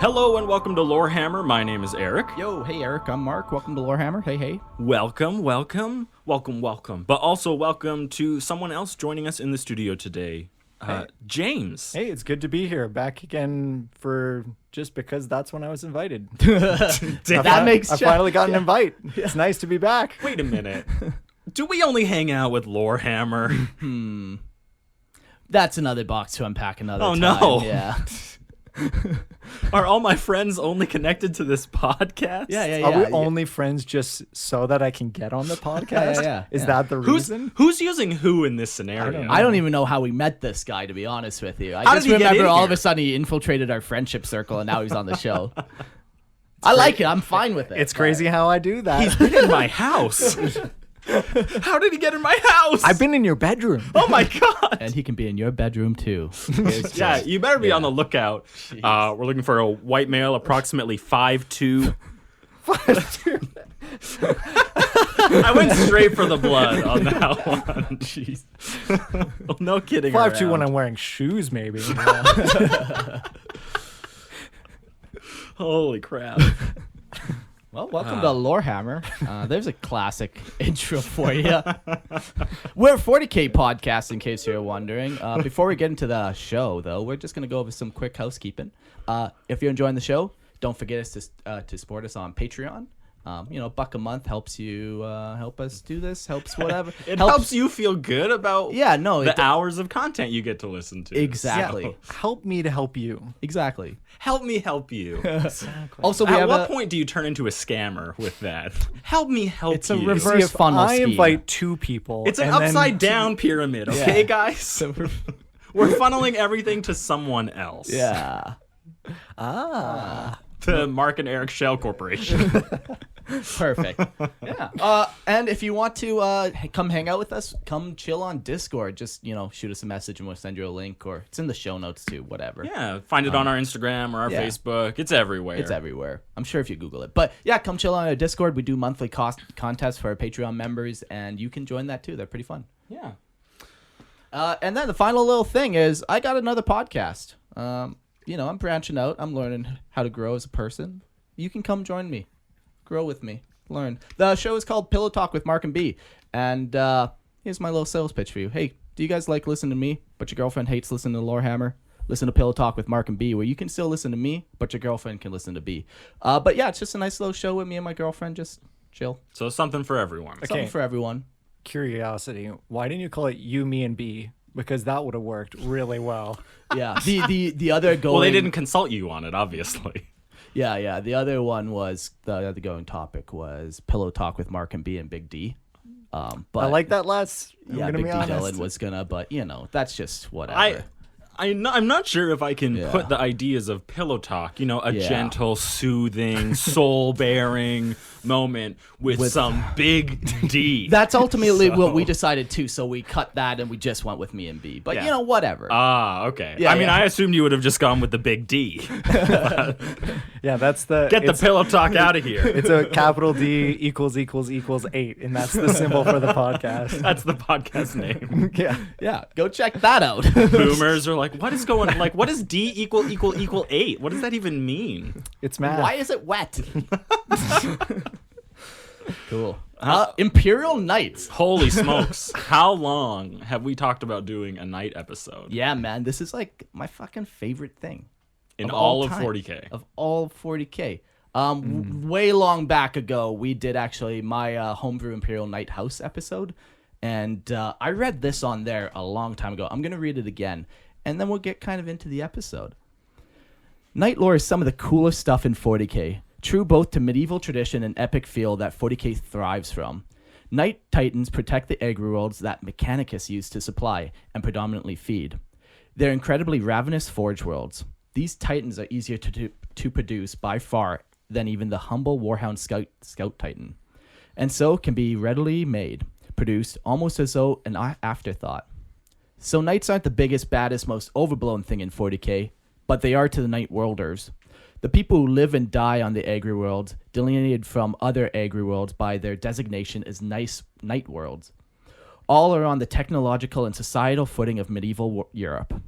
Hello and welcome to Lorehammer. My name is Eric. Yo, hey Eric, I'm Mark. Welcome to Lorehammer. Hey. Welcome. But also welcome to someone else joining us in the studio today. James. Hey, it's good to be here. Back again for just because that's when I was invited. That makes sense. I finally got an invite. It's nice to be back. Wait a minute. Do we only hang out with Lorehammer? That's another box to unpack another time. No. Yeah. Are all my friends only connected to this podcast? Yeah. Are we only friends just so that I can get on the podcast? Yeah. Is that the reason? Who's using who in this scenario? I don't even know how we met this guy, to be honest with you. I How just did he get remember in all here? of a sudden he infiltrated our friendship circle and now he's on the show. I like it. I'm fine with it. It's crazy how I do that. He's been in my house. How did he get in my house? I've been in your bedroom. Oh my god. And he can be in your bedroom too. Yeah, you better be on the lookout. We're looking for a white male, approximately 5'2". I went straight for the blood on that one. Jeez. No kidding. 5'2" when I'm wearing shoes, maybe. Holy crap. Well, welcome to Lorehammer. There's a classic intro for you. We're a 40K podcast, in case you're wondering. Before we get into the show, though, we're just going to go over some quick housekeeping. If you're enjoying the show, don't forget us to support us on Patreon. $1 a month helps you help us do this, helps whatever. It helps you feel good about the hours of content you get to listen to. Exactly. Yeah, help me to help you. Exactly. Help me help you. Exactly. Also, we At have what point do you turn into a scammer with that? Help me help It's a you. reverse See, if funnel I scheme. invite two people. It's an and then upside down pyramid, okay, guys? So We're funneling everything to someone else. yeah. To Mark and Eric Shell Corporation. Perfect. Yeah. And if you want to come hang out with us, come chill on Discord. Just, shoot us a message and we'll send you a link, or it's in the show notes too, whatever. Yeah, find it on our Instagram or our Facebook. It's everywhere. It's everywhere. I'm sure if you Google it. But yeah, come chill on our Discord. We do monthly contests for our Patreon members, and you can join that too. They're pretty fun. Yeah. And then the final little thing is I got another podcast. I'm branching out. I'm learning how to grow as a person. You can come join me. Grow with me. Learn. The show is called Pillow Talk with Mark and B. And here's my little sales pitch for you. Hey, do you guys like listening to me, but your girlfriend hates listening to Lorehammer? Listen to Pillow Talk with Mark and B, where you can still listen to me, but your girlfriend can listen to B. But yeah, it's just a nice little show with me and my girlfriend. Just chill. So something for everyone. Okay. Something for everyone. Curiosity. Why didn't you call it You, Me, and B? Because that would have worked really well. Yeah. The other going. Well, they didn't consult you on it, obviously. Yeah. The other one was the other going topic was Pillow Talk with Mark and B and Big D. But I like that less. I'm yeah, gonna Big be D honest. Dylan was gonna, but that's just whatever. I'm not sure if I can put the ideas of Pillow Talk, a gentle, soothing, soul-bearing moment with some big D. That's ultimately what we decided too, so we cut that and we just went with me and B. But whatever. Ah, okay. Yeah, I assumed you would have just gone with the big D. Yeah, that's the Get the Pillow Talk out of here. It's a capital D equals 8, and that's the symbol for the podcast. That's the podcast name. Yeah. Go check that out. Boomers are like, what is going? Like, what does D equal 8? What does that even mean? It's math. Why is it wet? Cool. Imperial Knights. Holy smokes! How long have we talked about doing a night episode? Yeah, man, this is like my fucking favorite thing. In of all of time. 40K. Of all of 40K. Way long back ago, we did actually my Homebrew Imperial Knight House episode, and I read this on there a long time ago. I'm going to read it again, and then we'll get kind of into the episode. Knight lore is some of the coolest stuff in 40K, true both to medieval tradition and epic feel that 40K thrives from. Knight Titans protect the agri-worlds that Mechanicus used to supply and predominantly feed. They're incredibly ravenous forge worlds. These Titans are easier to produce by far than even the humble Warhound Scout Titan, and so can be readily made, produced almost as though an afterthought. So Knights aren't the biggest, baddest, most overblown thing in 40K, but they are to the Night Worlders. The people who live and die on the agri-worlds, delineated from other agri-worlds by their designation as Night Worlds. All are on the technological and societal footing of medieval Europe.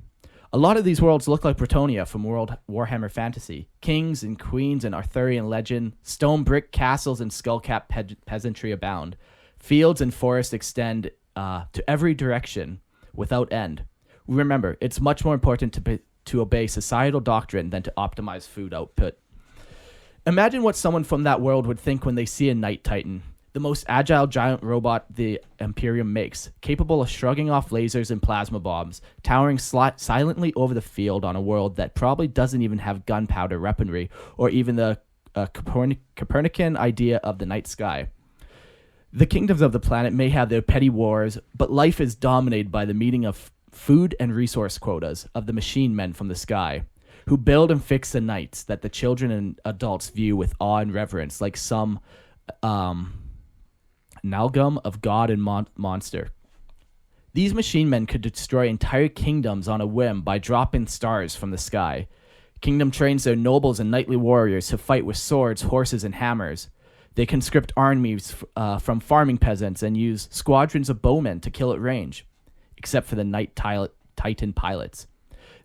A lot of these worlds look like Bretonia from World Warhammer Fantasy. Kings and queens and Arthurian legend, stone brick castles and skull-capped peasantry abound. Fields and forests extend to every direction without end. Remember, it's much more important to obey societal doctrine than to optimize food output. Imagine what someone from that world would think when they see a Night Titan, the most agile giant robot the Imperium makes, capable of shrugging off lasers and plasma bombs, towering silently over the field on a world that probably doesn't even have gunpowder weaponry or even the Copernican idea of the night sky. The kingdoms of the planet may have their petty wars, but life is dominated by the meeting of food and resource quotas of the machine men from the sky, who build and fix the nights that the children and adults view with awe and reverence, like some amalgam of god and monster. These machine men could destroy entire kingdoms on a whim by dropping stars from the sky. Kingdom trains their nobles and knightly warriors to fight with swords, horses, and hammers. They conscript armies from farming peasants and use squadrons of bowmen to kill at range, except for the Night Titan pilots.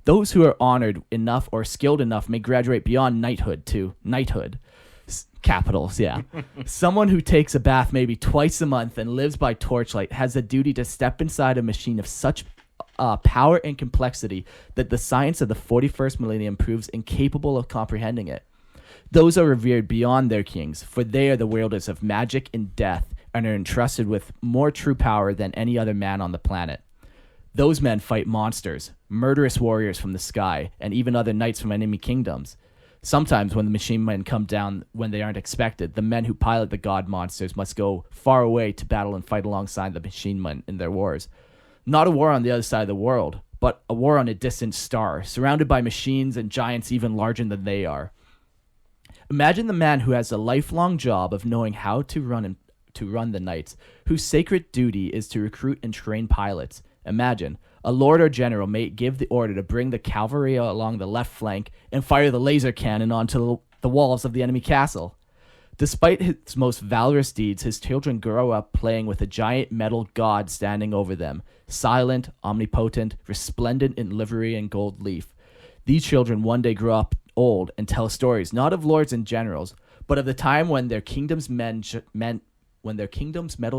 Those who are honored enough or skilled enough may graduate beyond knighthood to knighthood. Capitals, yeah. Someone who takes a bath maybe twice a month and lives by torchlight has a duty to step inside a machine of such power and complexity that the science of the 41st millennium proves incapable of comprehending it. Those are revered beyond their kings, for they are the wielders of magic and death and are entrusted with more true power than any other man on the planet. Those men fight monsters, murderous warriors from the sky, and even other knights from enemy kingdoms. Sometimes when the machine men come down when they aren't expected, the men who pilot the god monsters must go far away to battle and fight alongside the machine men in their wars. Not a war on the other side of the world, but a war on a distant star, surrounded by machines and giants even larger than they are. Imagine the man who has a lifelong job of knowing how to run the knights, whose sacred duty is to recruit and train pilots. Imagine a lord or general may give the order to bring the cavalry along the left flank and fire the laser cannon onto the walls of the enemy castle. Despite his most valorous deeds, his children grow up playing with a giant metal god standing over them, silent, omnipotent, resplendent in livery and gold leaf. These children one day grow up old and tell stories not of lords and generals, but of the time when their kingdom's metal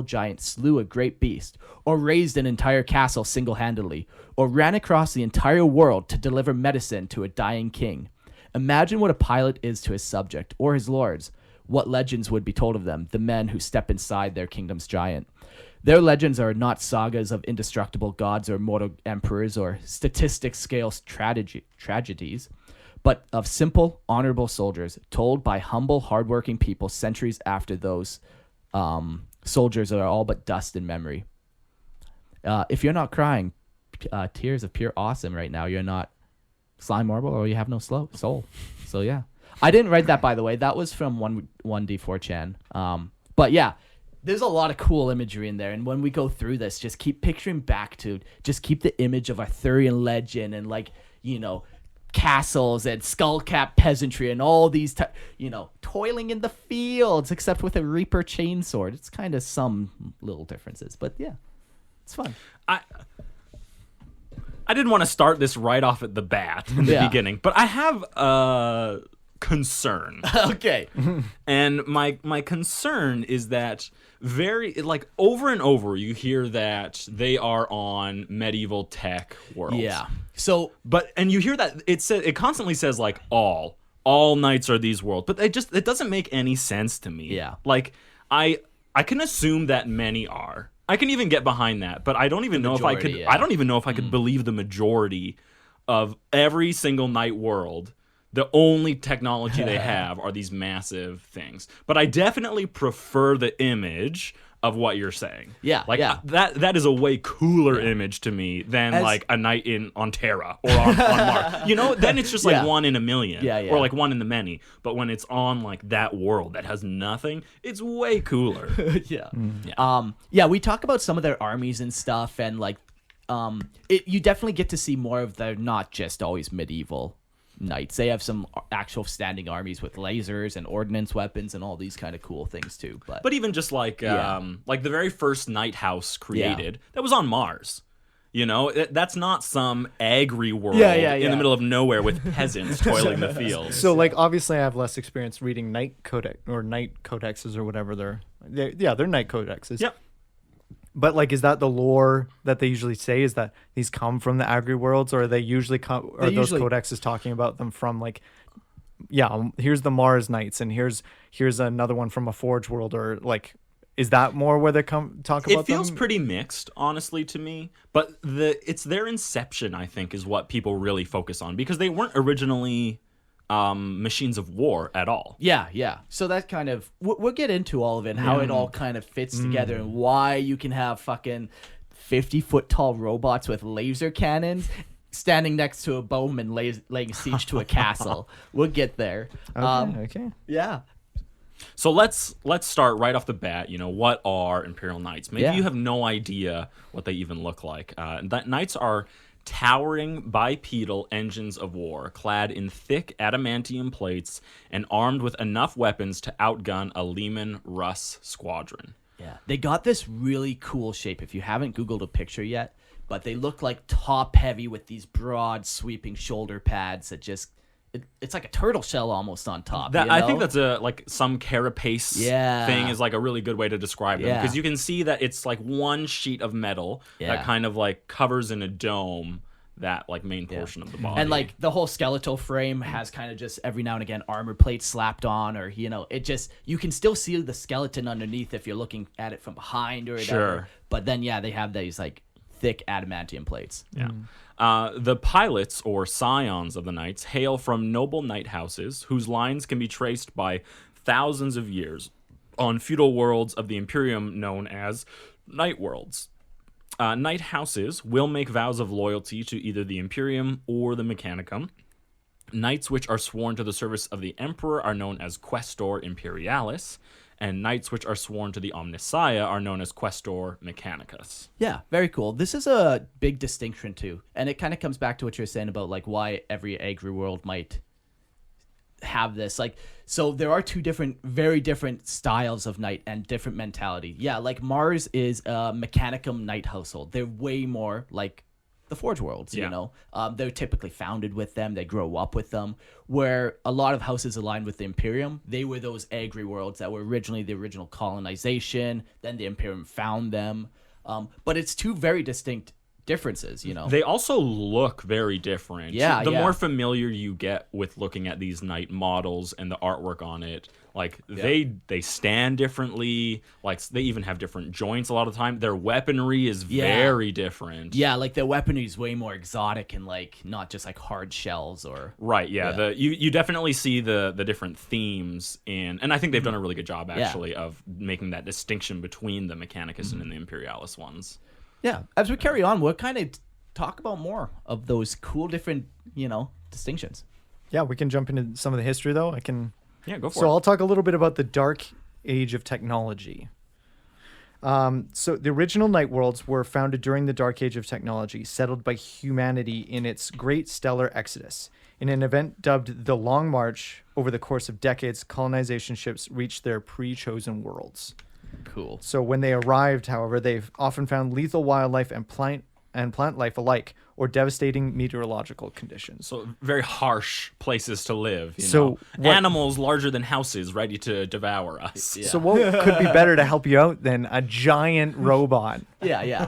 giant slew a great beast, or raised an entire castle single-handedly, or ran across the entire world to deliver medicine to a dying king. Imagine what a pilot is to his subject, or his lords. What legends would be told of them, the men who step inside their kingdom's giant. Their legends are not sagas of indestructible gods or mortal emperors or statistic-scale tragedies, but of simple, honorable soldiers, told by humble, hardworking people centuries after those soldiers are all but dust in memory. If you're not crying tears of pure awesome right now, you're not slime marble or you have no soul. So yeah. I didn't write that, by the way. That was from 1D4chan. But yeah, there's a lot of cool imagery in there. And when we go through this, just keep picturing back to, just keep the image of Arthurian legend and castles and skull-capped peasantry and all these, toiling in the fields, except with a Reaper chainsword. It's kind of some little differences, but yeah, it's fun. I didn't want to start this right off at the bat in the beginning, but I have a concern. Okay. And my concern is that over and over you hear that they are on medieval tech worlds. Yeah. So, and you hear that it constantly says all knights are these worlds, but it doesn't make any sense to me. Yeah. I can assume that many are. I can even get behind that, but I don't even know if I could. Yeah. I don't even know if I could believe the majority of every single knight world. The only technology they have are these massive things. But I definitely prefer the image of what you're saying. Yeah, that is a way cooler image to me than a knight on Terra or on Mars. Then it's just one in a million or one in the many. But when it's on that world that has nothing, it's way cooler. We talk about some of their armies and stuff, and you definitely get to see more of their not just always medieval knights. They have some actual standing armies with lasers and ordnance weapons and all these kind of cool things too. But even just the very first knight house created that was on Mars, You know, that's not some agri world in the middle of nowhere with peasants toiling the fields. So, like, obviously, I have less experience reading Knight codexes or whatever they're Knight codexes. Yep. But, like, is that the lore that they usually say? Is that these come from the agri worlds, or are they usually those codexes talking about them from, like, here's the Mars Knights, and here's another one from a Forge world, or, like, is that more where they talk about them? It feels pretty mixed, honestly, to me. But it's their inception, I think, is what people really focus on, because they weren't originally machines of war at all. Yeah. So that kind of we'll get into all of it and how it all kind of fits together and why you can have fucking 50-foot tall robots with laser cannons standing next to a bowman laying siege to a castle. We'll get there. Okay. Yeah. So let's start right off the bat. You know, what are Imperial Knights? Maybe you have no idea what they even look like. Knights are towering bipedal engines of war, clad in thick adamantium plates and armed with enough weapons to outgun a Lehman Russ squadron. Yeah, they got this really cool shape. If you haven't Googled a picture yet, but they look like top heavy with these broad sweeping shoulder pads that just it's like a turtle shell almost on top. I think that's some carapace thing is like a really good way to describe them, because you can see that it's like one sheet of metal that kind of like covers in a dome that like main portion of the body. And like the whole skeletal frame has kind of just every now and again armor plates slapped on, or it just you can still see the skeleton underneath if you're looking at it from behind or whatever. Sure. But then they have these like thick adamantium plates. Yeah. The pilots, or Scions of the Knights, hail from noble knight houses whose lines can be traced by thousands of years on feudal worlds of the Imperium known as Knight Worlds. Knight houses will make vows of loyalty to either the Imperium or the Mechanicum. Knights which are sworn to the service of the Emperor are known as Questor Imperialis, and knights which are sworn to the Omnissiah are known as Questor Mechanicus. Yeah, very cool. This is a big distinction too, and it kind of comes back to what you're saying about like why every agri world might have this. Like, so there are two very different styles of knight and different mentality. Yeah, like Mars is a Mechanicum knight household. They're way more like the Forge worlds, you know. They're typically founded with them. They grow up with them. Where a lot of houses aligned with the Imperium, they were those agri worlds that were originally the original colonization. Then the Imperium found them. But it's two very distinct differences, you know. They also look very different. Yeah, the more familiar you get with looking at these knight models and the artwork on it, like they stand differently. Like they even have different joints a lot of the time. Their weaponry is very different. Yeah, like their weaponry is way more exotic and like not just like hard shells or You definitely see the different themes and I think they've done a really good job actually of making that distinction between the Mechanicus and the Imperialis ones. Yeah, as we carry on, we'll kind of talk about more of those cool different, distinctions. Yeah, we can jump into some of the history, though. Yeah, go for it. So I'll talk a little bit about the Dark Age of technology. So the original Night Worlds were founded during the Dark Age of technology, settled by humanity in its great stellar exodus. In an event dubbed the Long March, over the course of decades, colonization ships reached their pre-chosen worlds. Cool. So when they arrived, however, they've often found lethal wildlife and plant life alike, or devastating meteorological conditions. So very harsh places to live. What, animals larger than houses ready to devour us. Yeah. So what could be better to help you out than a giant robot? Yeah.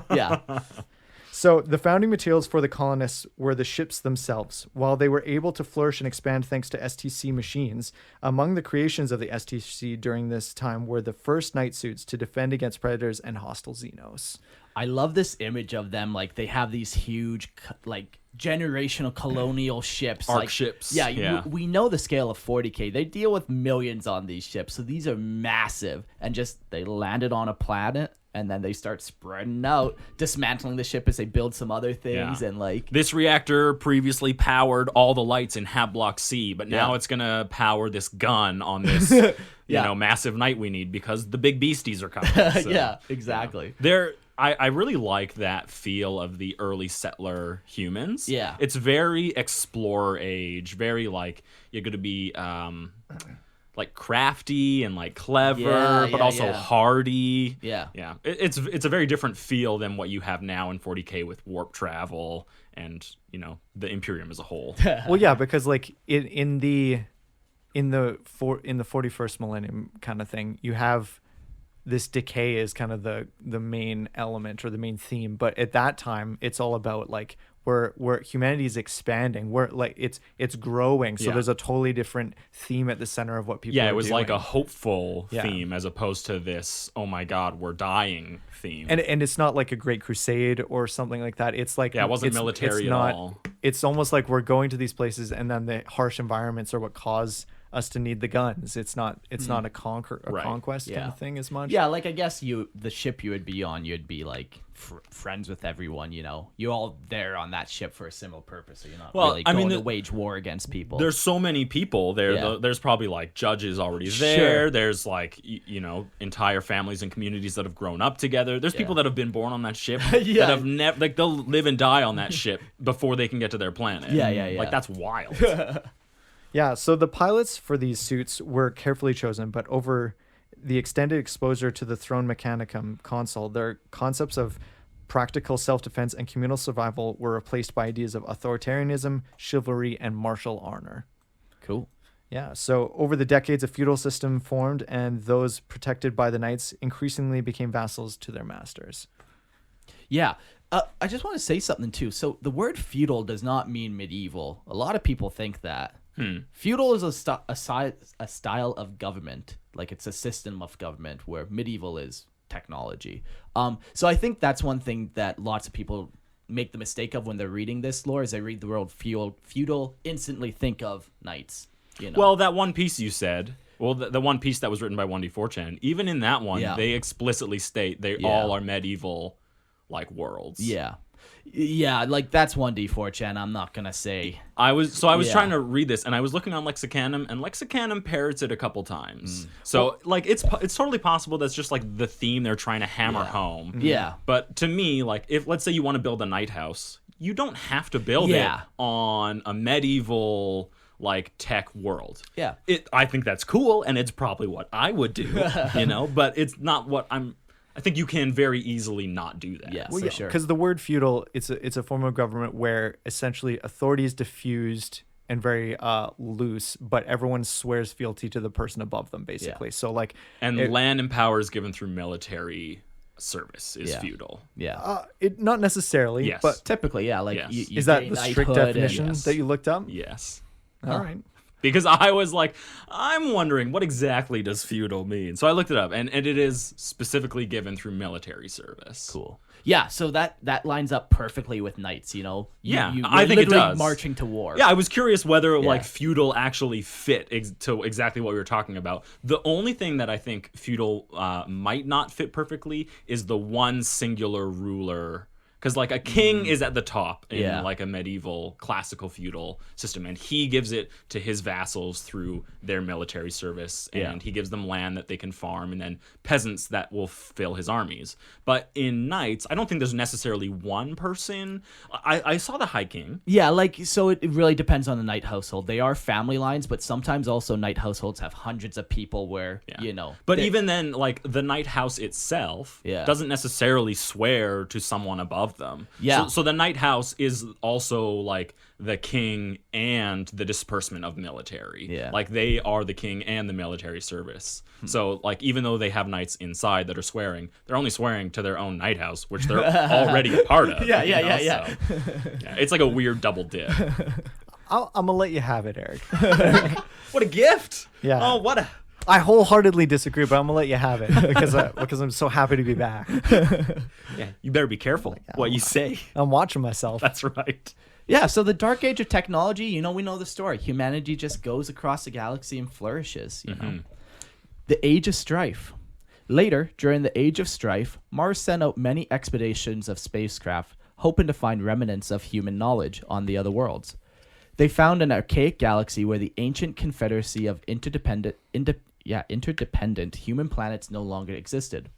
So the founding materials for the colonists were the ships themselves. While they were able to flourish and expand thanks to STC machines, among the creations of the STC during this time were the first knight suits to defend against predators and hostile Xenos. I love this image of them. Like they have these huge, like generational colonial ships, arc ships. Yeah. We know the scale of 40K. They deal with millions on these ships, so these are massive. And just they landed on a planet. And then they start spreading out, dismantling the ship as they build some other things. And like this reactor previously powered all the lights in Hab Block C, but now it's gonna power this gun on this, massive knight we need because the big beasties are coming. So, yeah, exactly. I really like that feel of the early settler humans. Yeah, it's very explorer age, very like you're gonna be. like crafty and like clever, but also hardy. Yeah. Yeah. It's a very different feel than what you have now in 40K with warp travel and, you know, the Imperium as a whole. Well, yeah, because like in the 41st millennium kind of thing, you have this decay is kind of the main element or the main theme, but at that time it's all about like where humanity is expanding, where like it's growing, so there's a totally different theme at the center of what people are it was doing. like a hopeful theme as opposed to this, oh my god, we're dying theme. And it's not like a great crusade or something like that. It's like it wasn't military at all. It's almost like we're going to these places and then the harsh environments are what cause us to need the guns. It's not a conquest kind of thing as much. Yeah, like I guess the ship you would be on, you'd be like friends with everyone, you know. You're all there on that ship for a similar purpose, so you're not really going to wage war against people. There's so many people there. Yeah. There's probably like judges already there. There's like you know, entire families and communities that have grown up together. There's people that have been born on that ship that have never, like, they'll live and die on that ship before they can get to their planet. Yeah. Like, that's wild. Yeah, so the pilots for these suits were carefully chosen, but over the extended exposure to the Throne Mechanicum console, their concepts of practical self-defense and communal survival were replaced by ideas of authoritarianism, chivalry, and martial honor. Cool. Yeah, so over the decades, a feudal system formed, and those protected by the knights increasingly became vassals to their masters. Yeah. I just want to say something, too. So the word feudal does not mean medieval. A lot of people think that. Feudal is a style of government, like it's a system of government, where medieval is technology. So I think that's one thing that lots of people make the mistake of when they're reading this lore, is they read the word feudal, instantly think of knights. You know? Well, that one piece you said, the one piece that was written by 1D4chan, even in that one, they explicitly state they all are medieval, like, worlds. Yeah, like that's 1D4chan. I'm not gonna say. I was trying to read this, and I was looking on Lexicanum, and Lexicanum parrots it a couple times. So like it's totally possible that's just like the theme they're trying to hammer home. Yeah. But to me, like, if let's say you want to build a night house, you don't have to build it on a medieval like tech world. Yeah. I think that's cool, and it's probably what I would do, you know. But it's not what I think you can very easily not do that. Yeah, well, for sure. Because the word feudal, it's a form of government where essentially authority is diffused and very loose, but everyone swears fealty to the person above them, basically. Yeah. So like, land and power is given through military service is feudal. Yeah. It not necessarily. Yes. But typically, yeah. Like, yes. you is that the strict definition and, that you looked up? Yes. All right. Because I was like, I'm wondering, what exactly does feudal mean? So I looked it up, and it is specifically given through military service. Cool. Yeah, so that lines up perfectly with knights, you know? I think it does. Marching to war. Yeah, I was curious whether like feudal actually fit to exactly what we were talking about. The only thing that I think feudal might not fit perfectly is the one singular ruler. Because, like, a king is at the top in, like, a medieval classical feudal system, and he gives it to his vassals through their military service, and he gives them land that they can farm, and then peasants that will fill his armies. But in knights, I don't think there's necessarily one person. I saw the High King. Yeah, like, so it really depends on the knight household. They are family lines, but sometimes also knight households have hundreds of people where, you know. But even then, like, the knight house itself doesn't necessarily swear to someone above them. Yeah. So the knight house is also like the king and the disbursement of military. Yeah. Like they are the king and the military service. So like even though they have knights inside that are swearing, they're only swearing to their own knight house, which they're already a part of. Yeah. So, it's like a weird double dip. I'm gonna let you have it, Eric. What a gift! Yeah. Oh, what a. I wholeheartedly disagree, but I'm gonna let you have it because I'm so happy to be back. Yeah, you better be careful what you say. I'm watching myself. That's right. Yeah, so the dark age of technology, you know, we know the story. Humanity just goes across the galaxy and flourishes, you know. The Age of Strife. Later, during the Age of Strife, Mars sent out many expeditions of spacecraft, hoping to find remnants of human knowledge on the other worlds. They found an archaic galaxy where the ancient confederacy of interdependent human planets no longer existed.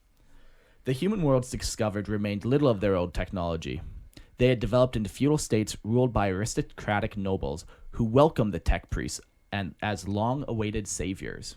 The human worlds discovered remained little of their old technology. They had developed into feudal states ruled by aristocratic nobles who welcomed the tech priests and as long-awaited saviors.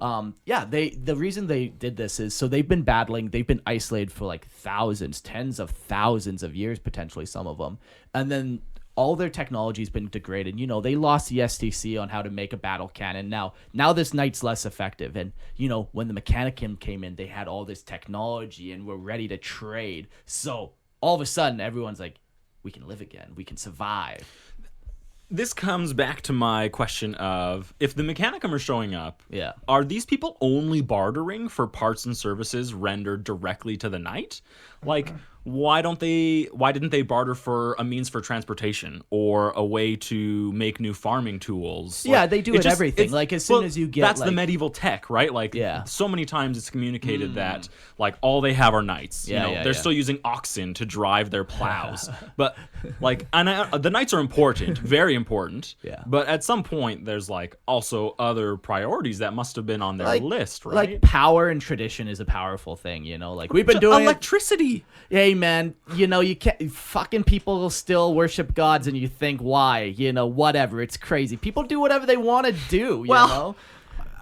The reason they did this is so they've been battling, they've been isolated for like thousands, tens of thousands of years, potentially some of them, and then all their technology's been degraded. You know, they lost the STC on how to make a battle cannon. Now this knight's less effective. And, you know, when the Mechanicum came in, they had all this technology and were ready to trade. So all of a sudden, everyone's like, we can live again. We can survive. This comes back to my question of, if the Mechanicum are showing up, Yeah. are these people only bartering for parts and services rendered directly to the knight? Like, why didn't they barter for a means for transportation or a way to make new farming tools? Yeah, like, they do everything. Like, as soon as you get, that's like, the medieval tech, right? Like, yeah. so many times it's communicated that, like, all they have are knights. They're still using oxen to drive their plows. But, like, and the knights are important, very important. Yeah. But at some point, there's, like, also other priorities that must have been on their list, right? Like, power and tradition is a powerful thing, you know? Like, we've been doing electricity. Hey, man, you know, you can't, fucking people will still worship gods and you think, why? You know, whatever, it's crazy. People do whatever they want to do, you know?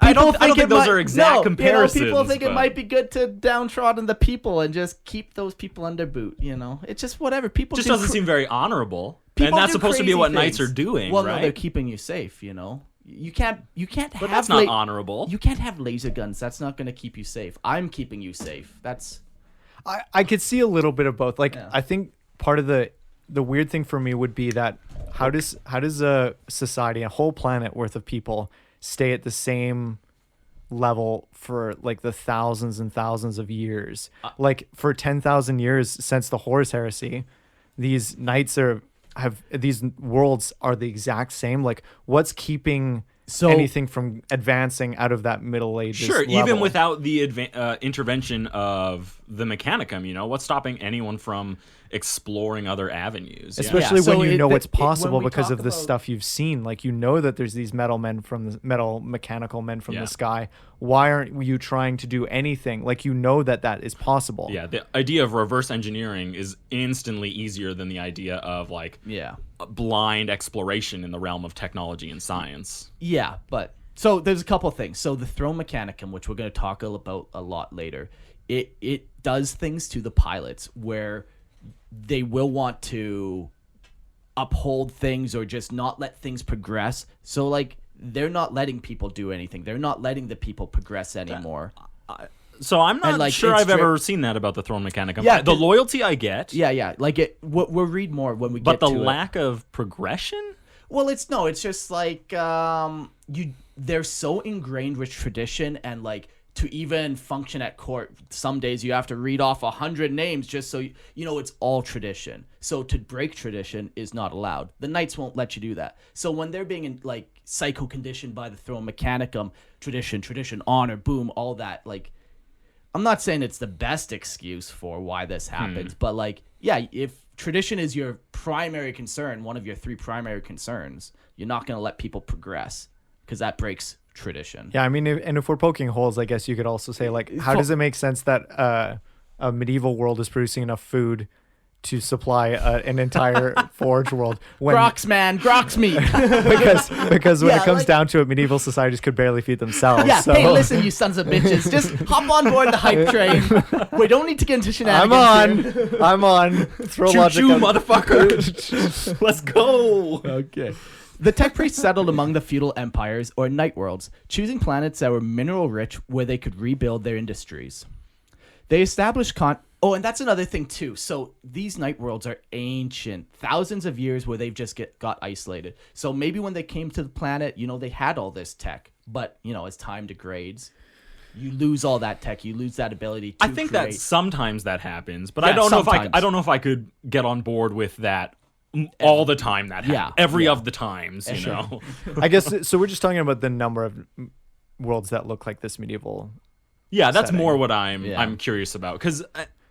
I don't think those are exact comparisons. You know, people think it might be good to downtrodden the people and just keep those people under boot, you know? It's just whatever. People just do doesn't seem very honorable. People And that's do supposed to be what crazy knights are things. doing, well, right? no, they're keeping you safe, you know? You can't have... But that's not honorable. You can't have laser guns. That's not going to keep you safe. I'm keeping you safe. That's... I could see a little bit of both. Like, I think part of the weird thing for me would be that how does a society, a whole planet worth of people, stay at the same level for like the thousands and thousands of years? Like, for 10,000 years since the Horus Heresy, these knights these worlds are the exact same. Like, what's keeping anything from advancing out of that Middle Ages Sure, level? even without the intervention of the Mechanicum, you know, what's stopping anyone from exploring other avenues? Especially So when you know it's when possible we because talk of the about- stuff you've seen. Like, you know that there's these metal mechanical men from the sky. Why aren't you trying to do anything? Like, you know that is possible. Yeah, the idea of reverse engineering is instantly easier than the idea of, like, blind exploration in the realm of technology and science. Yeah, but... So, there's a couple things. So, the Throne Mechanicum, which we're going to talk about a lot later, it does things to the pilots where they will want to uphold things or just not let things progress. So, like, they're not letting people do anything. They're not letting the people progress anymore. So I'm not like, sure it's I've ever seen that about the Throne Mechanicum. Yeah, the loyalty I get. Yeah. Like, we'll read more when we get But to the it. lack of progression? Well, it's just like they're so ingrained with tradition, and like to even function at court, some days you have to read off 100 names just so you know it's all tradition. So to break tradition is not allowed. The knights won't let you do that. So when they're being psycho conditioned by the Throne Mechanicum, tradition, honor, boom, all that, like, I'm not saying it's the best excuse for why this happens, but like, yeah, if tradition is your primary concern, one of your 3 primary concerns, you're not going to let people progress because that breaks tradition. Yeah, I mean, if we're poking holes, I guess you could also say, like, how does it make sense that a medieval world is producing enough food to supply an entire forge world? Grox, man, Grox meat. because when it comes down to it, medieval societies could barely feed themselves. Yeah, so. hey, listen, you sons of bitches, just hop on board the hype train. We don't need to get into shenanigans. I'm on. Throw logic Choo-choo, out. motherfucker. Let's go. Okay. The tech priests settled among the feudal empires, or night worlds, choosing planets that were mineral rich where they could rebuild their industries. They established Oh, and that's another thing too. So these night worlds are ancient, thousands of years where they've just got isolated. So maybe when they came to the planet, you know, they had all this tech, but you know, as time degrades, you lose all that tech. You lose that ability to I think create. that sometimes that happens, but Yeah, I don't know sometimes. if I could get on board with that all the time. That happens. Every of the times, you know. I guess so. We're just talking about the number of worlds that look like this medieval. Yeah, that's setting. more what I'm curious about, because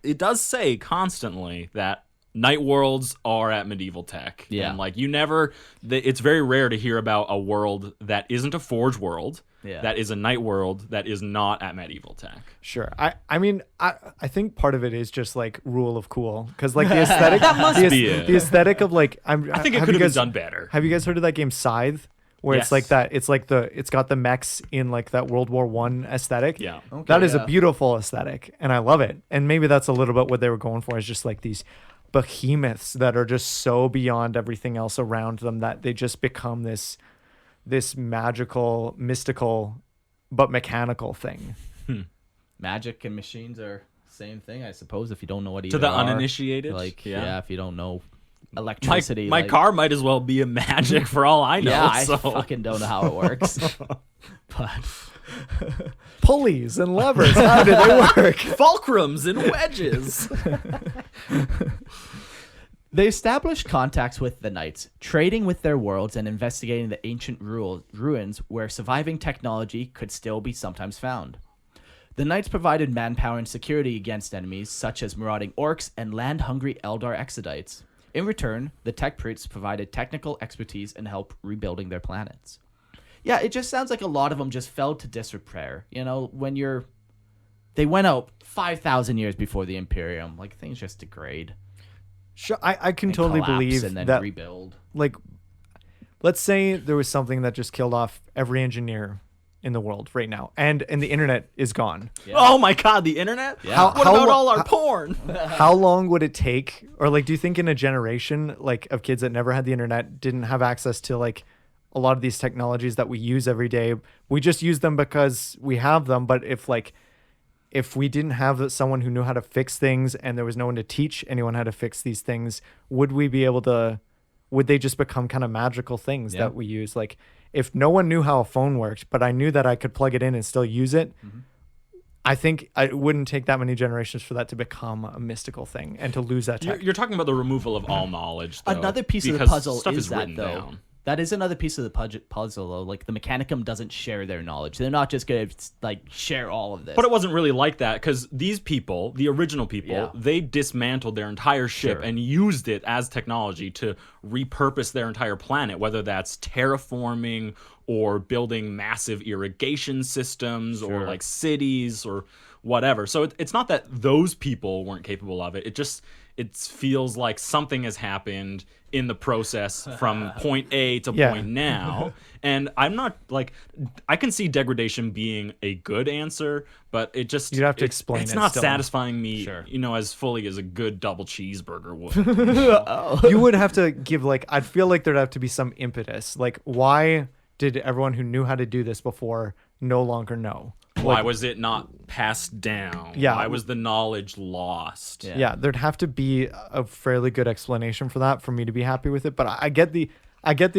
it does say constantly that night worlds are at medieval tech. Yeah. And like it's very rare to hear about a world that isn't a forge world, that is a night world that is not at medieval tech. Sure. I mean, I think part of it is just like rule of cool, because like the aesthetic, That must be it. the aesthetic of like I think it could have been done better. Have you guys heard of that game Scythe, where it's like that. It's like it's got the mechs in like that World War I aesthetic. Yeah. Okay, that is a beautiful aesthetic, and I love it. And maybe that's a little bit what they were going for, is just like these behemoths that are just so beyond everything else around them that they just become this magical, mystical, but mechanical thing. Magic and machines are same thing, I suppose, if you don't know what either to the are. uninitiated. Like, if you don't know electricity. My car might as well be a magic for all I know. Yeah, I fucking don't know how it works. But pulleys and levers, how do they work? Fulcrums and wedges. They established contacts with the Knights, trading with their worlds and investigating the ancient ruins where surviving technology could still be sometimes found. The Knights provided manpower and security against enemies such as marauding orcs and land-hungry Eldar exodites. In return, the tech priests provided technical expertise and help rebuilding their planets. Yeah, it just sounds like a lot of them just fell to disrepair. You know, they went out 5,000 years before the Imperium. Like, things just degrade. Sure, I can totally believe and then that. Rebuild. Like, let's say there was something that just killed off every engineer in the world right now, and the internet is gone. Yeah. Oh my god, the internet? Yeah. What about all our porn? How long would it take, or like, do you think in a generation like of kids that never had the internet, didn't have access to like a lot of these technologies that we use every day, we just use them because we have them, but if we didn't have someone who knew how to fix things and there was no one to teach anyone how to fix these things, would they just become kind of magical things that we use? Like, if no one knew how a phone worked, but I knew that I could plug it in and still use it, I think it wouldn't take that many generations for that to become a mystical thing and to lose that tech. You're talking about the removal of all knowledge, though. Another piece of the puzzle stuff is that, written though. down. That is another piece of the puzzle, though. Like, the Mechanicum doesn't share their knowledge. They're not just going to, like, share all of this. But it wasn't really like that, because these people, the original people, they dismantled their entire ship and used it as technology to repurpose their entire planet, whether that's terraforming or building massive irrigation systems or, like, cities or whatever. So it's not that those people weren't capable of it. It feels like something has happened in the process from point A to point now. And I'm not like, I can see degradation being a good answer, but it just, you'd have to explain it's it not still. Satisfying me, as fully as a good double cheeseburger would. You would have to give, like, I'd feel like there'd have to be some impetus. Like, why did everyone who knew how to do this before no longer know? Why was it not passed down? Yeah. Why was the knowledge lost? Yeah, there'd have to be a fairly good explanation for that for me to be happy with it. But I get the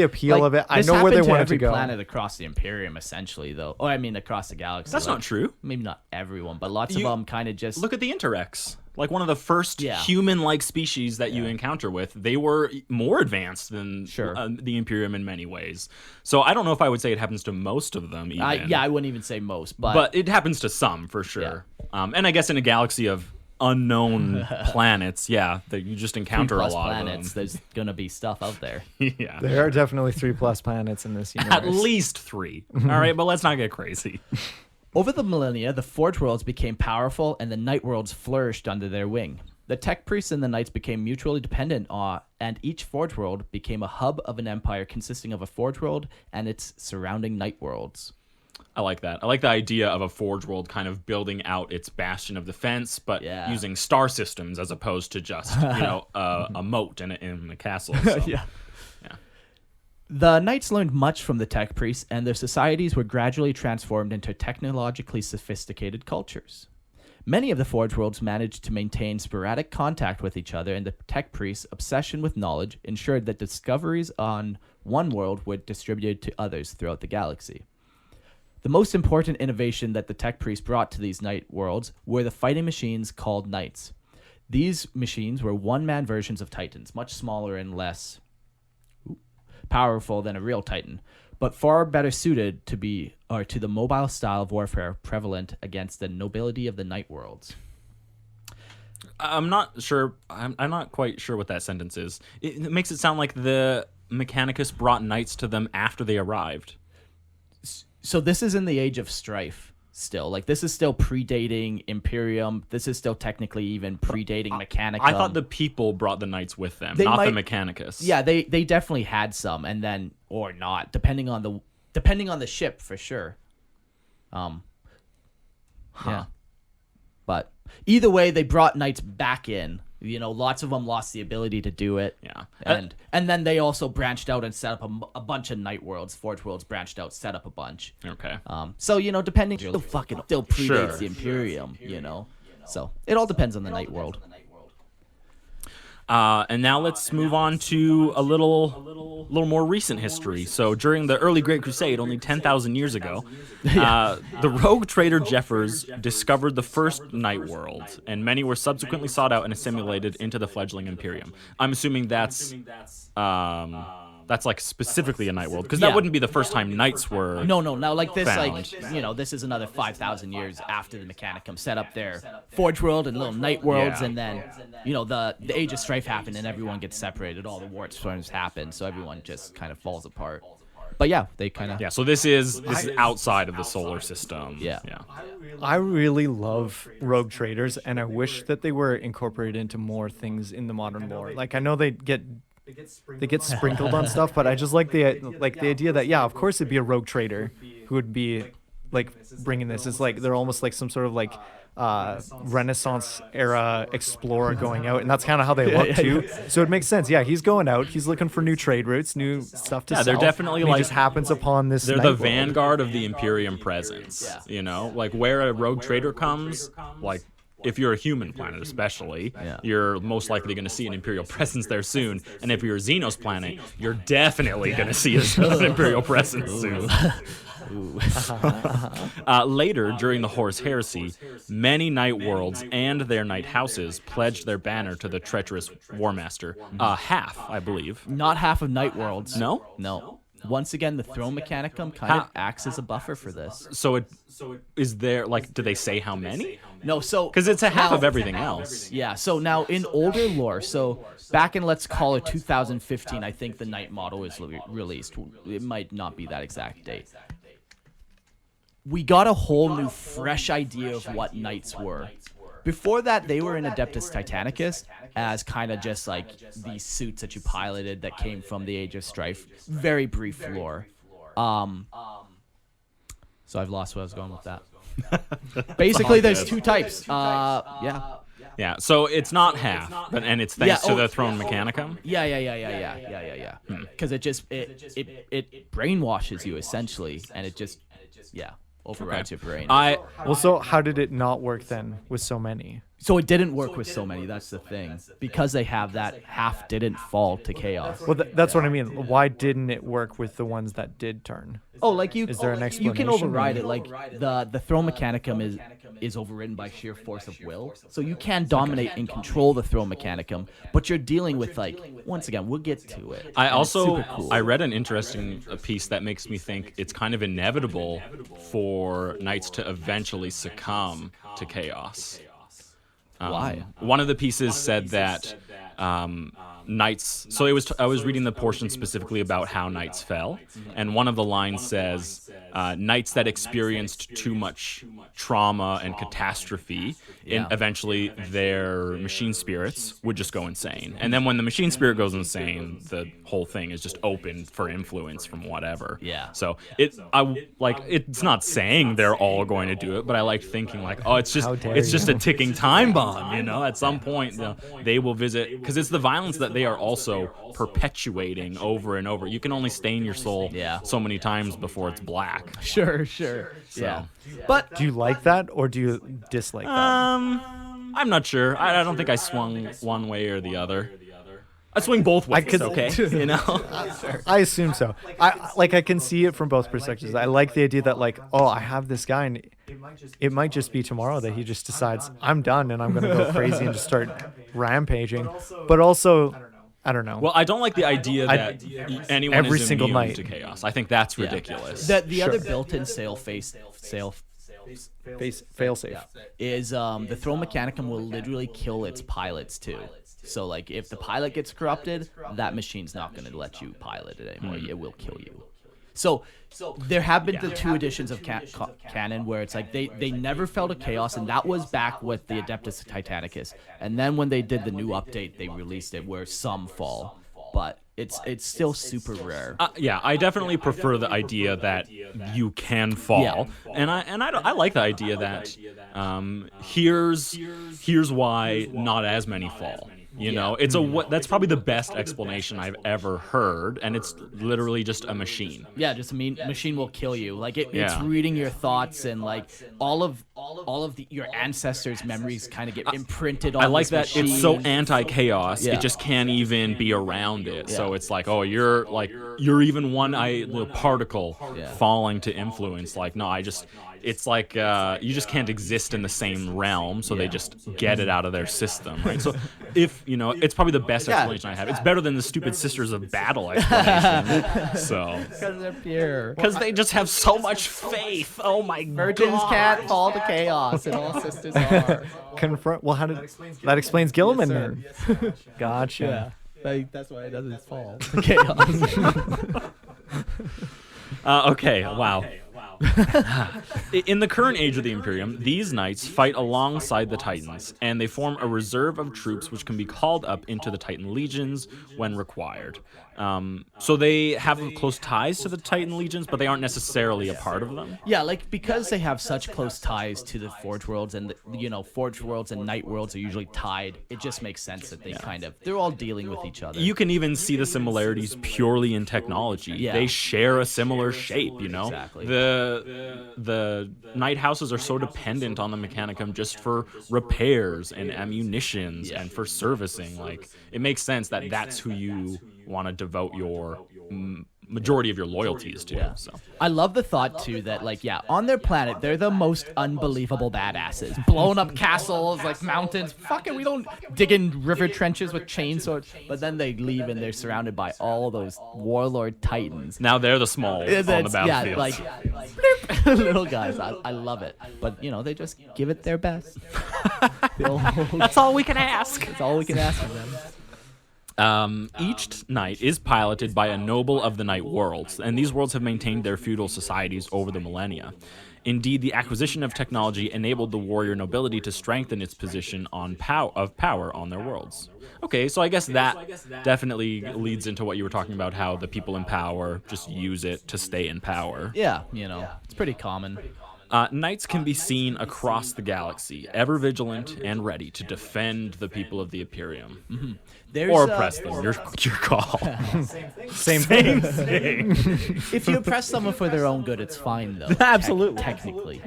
appeal of it. I know where they wanted to go. Every planet across the Imperium, essentially, though. Or, I mean, across the galaxy. That's not true. Maybe not everyone, but lots of them kind of just... Look at the Interrex. Like, one of the first human-like species that you encounter with, they were more advanced than the Imperium in many ways. So I don't know if I would say it happens to most of them, even. I wouldn't even say most, but it happens to some, for sure. Yeah. And I guess in a galaxy of unknown planets, that you just encounter a lot planets, of them. There's going to be stuff out there. Yeah. There are definitely 3+ planets in this universe. At least 3. All right, but let's not get crazy. Over the millennia, the Forge Worlds became powerful and the Night Worlds flourished under their wing. The Tech Priests and the Knights became mutually dependent and each Forge World became a hub of an empire consisting of a Forge World and its surrounding Night Worlds. I like that. I like the idea of a Forge World kind of building out its bastion of defense, but using star systems as opposed to just, a moat in a castle. So. The Knights learned much from the Tech Priests, and their societies were gradually transformed into technologically sophisticated cultures. Many of the Forge Worlds managed to maintain sporadic contact with each other, and the Tech Priests' obsession with knowledge ensured that discoveries on one world were distributed to others throughout the galaxy. The most important innovation that the Tech Priests brought to these Night Worlds were the fighting machines called Knights. These machines were one-man versions of Titans, much smaller and less powerful than a real Titan, but far better suited to the mobile style of warfare prevalent against the nobility of the Night Worlds. I'm not sure. I'm not quite sure what that sentence is. It makes it sound like the Mechanicus brought knights to them after they arrived. So this is in the Age of Strife. still. Like, this is still predating Imperium. This is still technically even predating Mechanicum. I thought the people brought the knights with them, not the Mechanicus. Yeah, they definitely had some, and then or not, depending on the ship for sure. Yeah, but either way, they brought knights back in. You know, lots of them lost the ability to do it. Yeah, and then they also branched out and set up a bunch of night worlds. Forge worlds branched out, set up a bunch. Okay. So you know, depending, still predates the Imperium. You know, so it all depends on the night world. And now let's move on to a little more recent history. So during the early Great Crusade, only 10,000 years ago, the rogue trader Jeffers discovered the first night world, and many were subsequently sought out and assimilated into the fledgling Imperium. I'm assuming that's like specifically a night world, because that wouldn't be the first time knights were No, like this, found. like, you know, this is another 5,000 years after the Mechanicum set up their Forge world and little night worlds, and then, you know, the Age of Strife happened and everyone gets separated, all the war storms happen, so everyone just kind of falls apart. But yeah, they kind of... Yeah, so this is outside of the solar system. Yeah. I really love rogue traders, and I wish that they were incorporated into more things in the modern lore. Like, I know they get sprinkled on stuff, but I just like the idea that, yeah, of course it'd be a rogue trader who would be like bringing this. It's like they're almost like some sort of like Renaissance era explorer going out, and that's kind of how they look too. So it makes sense. Yeah, he's going out. He's looking for new trade routes, new stuff to sell. They're definitely and like he just happens upon this. They're the vanguard of the Imperium presence. You know, like where a rogue trader comes, like. If you're a human planet, especially, you're most likely going to see an Imperial presence there soon. And if you're a Xenos planet, you're definitely going to see an Imperial presence soon. Later, during the Horus Heresy, many night worlds and their night houses pledged their banner to the treacherous War Master. Half, I believe. Not half of night worlds. No? Once again, the Throne Mechanicum kind of acts as a buffer for this. So is there, like, do they say how many? No, so... Because it's a half of everything else. Yeah, so now in older lore, so back in, let's call it 2015, I think the Night model is released. It might not be that exact date. We got a whole new, fresh idea of what Knights were. Before that, they were in Adeptus Titanicus as kind of just like these suits that you piloted that came from the Age of Strife. Very brief lore. So I've lost where I was going with that. Basically, there's two types. Yeah, so it's not half, and it's thanks to the Throne Mechanicum? Yeah. Because it brainwashes you, essentially, and it just, overrides your brain. So how did it not work then with so many? So it didn't work with so many, that's the thing. Because they have that, half didn't fall to chaos. Well, that's what I mean. Why didn't it work with the ones that did turn? Oh, like is there an explanation? You can override it. Like the Throne Mechanicum is overridden by sheer force of will. So you can dominate and control the Throne Mechanicum, but you're dealing with, like, once again, we'll get to it. I read an interesting piece that makes me think it's kind of inevitable for knights to eventually succumb to chaos. Why? One of the pieces said that knights. So I was reading the portion specifically about how knights fell, and one of the lines says knights that experienced too much trauma and catastrophe, eventually their machine spirits would just go insane. And then when the machine spirit goes insane, the whole thing is just open for influence from whatever. Yeah. So it's not saying they're all going to do it, but I like thinking like, oh, it's just a ticking time bomb, you know. At some point, they will visit, because it's the violence that they are also perpetuating over and over. You can only stain your soul so many times before it's black. Sure. So. Yeah. But do you like that or do you dislike that? I'm not sure. I don't think I swung one way or the other. I swing both ways, okay? You know? I assume so. I can see it from both perspectives. I like the idea that, like, oh, I have this guy, and it might just be tomorrow that he just decides, I'm done, and I'm going to go crazy and just start rampaging. But also, I don't know. Well, I don't like the idea that anyone every is single immune night to chaos. I think that's ridiculous. The other built-in fail-safe is the Throne Mechanicum will literally kill its pilots too. So, like, if the pilot gets corrupted, that machine's not going to let you pilot it anymore. It will kill you. So there have been the 2 editions of canon where it's like they never fell to chaos, and that was back with the Adeptus Titanicus. And then when they did the new update, they released it where some fall, but it's still super rare. Yeah, I definitely prefer the idea that you can fall, and I like the idea that here's why not as many fall. You know, it's that's probably the best explanation I've ever heard, and it's literally just a machine. Yeah, just a machine will kill you. Like it's reading your thoughts, and like all of your ancestors' memories kind of get imprinted on. I like that machine. it's so anti-chaos. It just can't even be around it. So it's like, oh, you're even one particle falling to influence. Like, no, it's like you just can't exist in the same realm, so they just get it out of their system, right? So it's probably the best explanation I have. It's better than the stupid Sisters of Battle explanation. So because they're pure. Because they just have so much faith. Oh my God. Virgins can't fall to chaos, and all sisters are. Confront. Well, that explains Gilliman then? Gotcha. Yeah. That's why it doesn't fall to chaos. Okay. Wow. In the current age of the Imperium, these knights fight alongside the Titans, and they form a reserve of troops which can be called up into the Titan legions when required. So they have close ties to the Titan legions, but they aren't necessarily a part of them. Yeah, like because they have such close ties to the Forge Worlds, and Forge Worlds and Night Worlds are usually tied. It just makes sense that they're all dealing with each other. You can even see the similarities purely in technology. Yeah. They share a similar shape, Exactly. The Night Houses are so dependent on the Mechanicum just for repairs and ammunitions and for servicing. Like, it makes sense that that's who you want to devote your majority of your loyalties to. Yeah. So I love the thought too that on their planet they're the most unbelievable badasses, blowing up castles, like mountains. Fucking, we don't dig in river trenches with chainsaws. But then they leave and they're surrounded by all those warlord titans. now they're the small on the battlefield. Yeah, little guys. I love it. But they just give it their best. That's all we can ask. That's all we can ask of them. Each knight is piloted by a noble of the Night Worlds, and these worlds have maintained their feudal societies over the millennia. Indeed, the acquisition of technology enabled the warrior nobility to strengthen its position of power on their worlds. Okay, so I guess that definitely leads into what you were talking about, how the people in power just use it to stay in power. Yeah, it's pretty common. Knights can be seen across the galaxy, ever vigilant and ready to defend the people of the Imperium. Mm-hmm. Or oppress them, your call. Same thing. If you oppress someone for their own good, it's fine, though. Absolutely. Technically.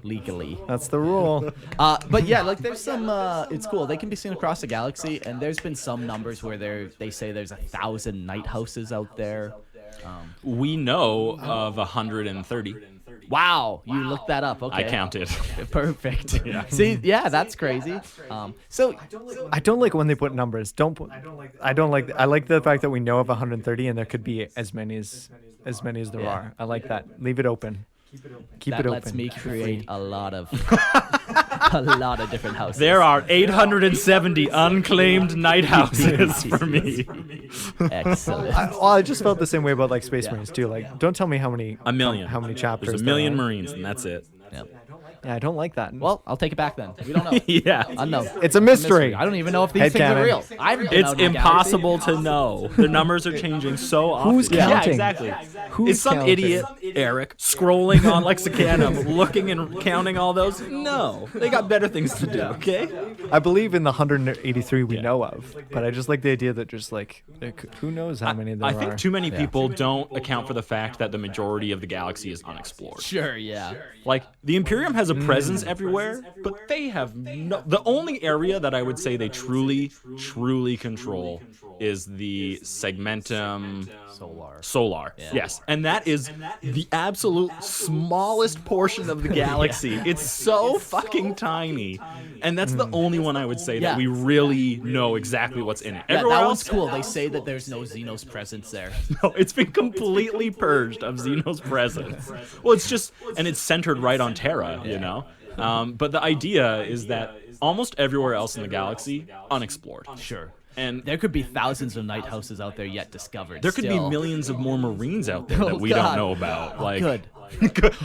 Legally. That's the rule. But yeah, there's some, it's cool. They can be seen across the galaxy, and there's been some numbers where they say there's 1,000 night houses out there. We know of 130. Wow, you looked that up. Okay. I counted. Perfect. Yeah. See, that's crazy. So I don't like when they put numbers. I like the fact that we know of 130 and there could be as many as there are. I like that. Leave it open. Keep it open. That lets me create a lot of different houses. There are 870 unclaimed night houses for me. Excellent. I just felt the same way about Space Marines too. Don't tell me how many. A million. How many chapters? There's a million Marines, and that's it. Yep. Yeah, I don't like that. Well, I'll take it back then. We don't know. Yeah. Unknown. It's a mystery. I don't even know if these things are real. I haven't been It's out in the impossible to know. The numbers are changing so often. Who's counting? Yeah, exactly. Who's Is some counting? idiot, Eric, scrolling on Lexicanum, looking and counting all those? No. They got better things to do, okay? I believe in the 183 we know of, but I just like the idea that just who knows how many there are. I think too many people don't account for the fact that the majority of the galaxy is unexplored. Sure, yeah. The Imperium has a presence everywhere, but they have the only area that I would say they truly control is the segmentum solar. Yeah. Yes, and that is the absolute smallest portion of the galaxy. It's so fucking tiny, and that's the only one I would say that we really know exactly what's in it. Yeah, Everywhere that else, one's cool. They say that there's no Xenos presence there. no, it's been completely purged of Xenos presence. Well, it's centered right on Terra, you know. But the idea is that almost everywhere else in the galaxy, unexplored. Sure. And there could be thousands of night houses out there yet discovered. There could be millions of more Marines out there that we don't know about. Like, good.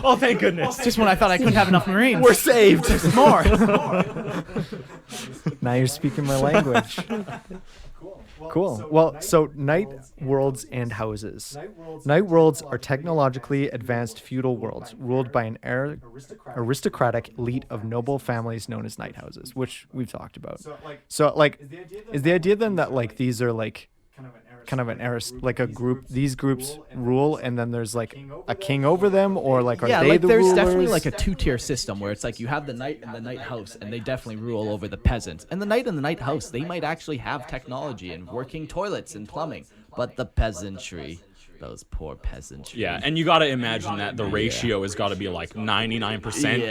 Oh, thank goodness. Just when I thought I couldn't have enough Marines. We're saved. There's more. Now you're speaking my language. Cool. Well, so night worlds and houses. Night worlds are technologically advanced feudal worlds ruled by an aristocratic elite of noble families known as night houses, which we've talked about. So, like, is the idea then that, like, these are, like, kind of like a group, these groups rule, and then there's, like, a king over them, or, like, are they like, the there's rulers? definitely, like, a two-tier system where it's, like, you have the knight and the night house, and they definitely rule over the peasants. And the knight and the night house, they might actually have technology and working toilets and plumbing, but the peasantry... Those poor peasantry. Yeah, and you got to imagine that the ratio has got to be like 99%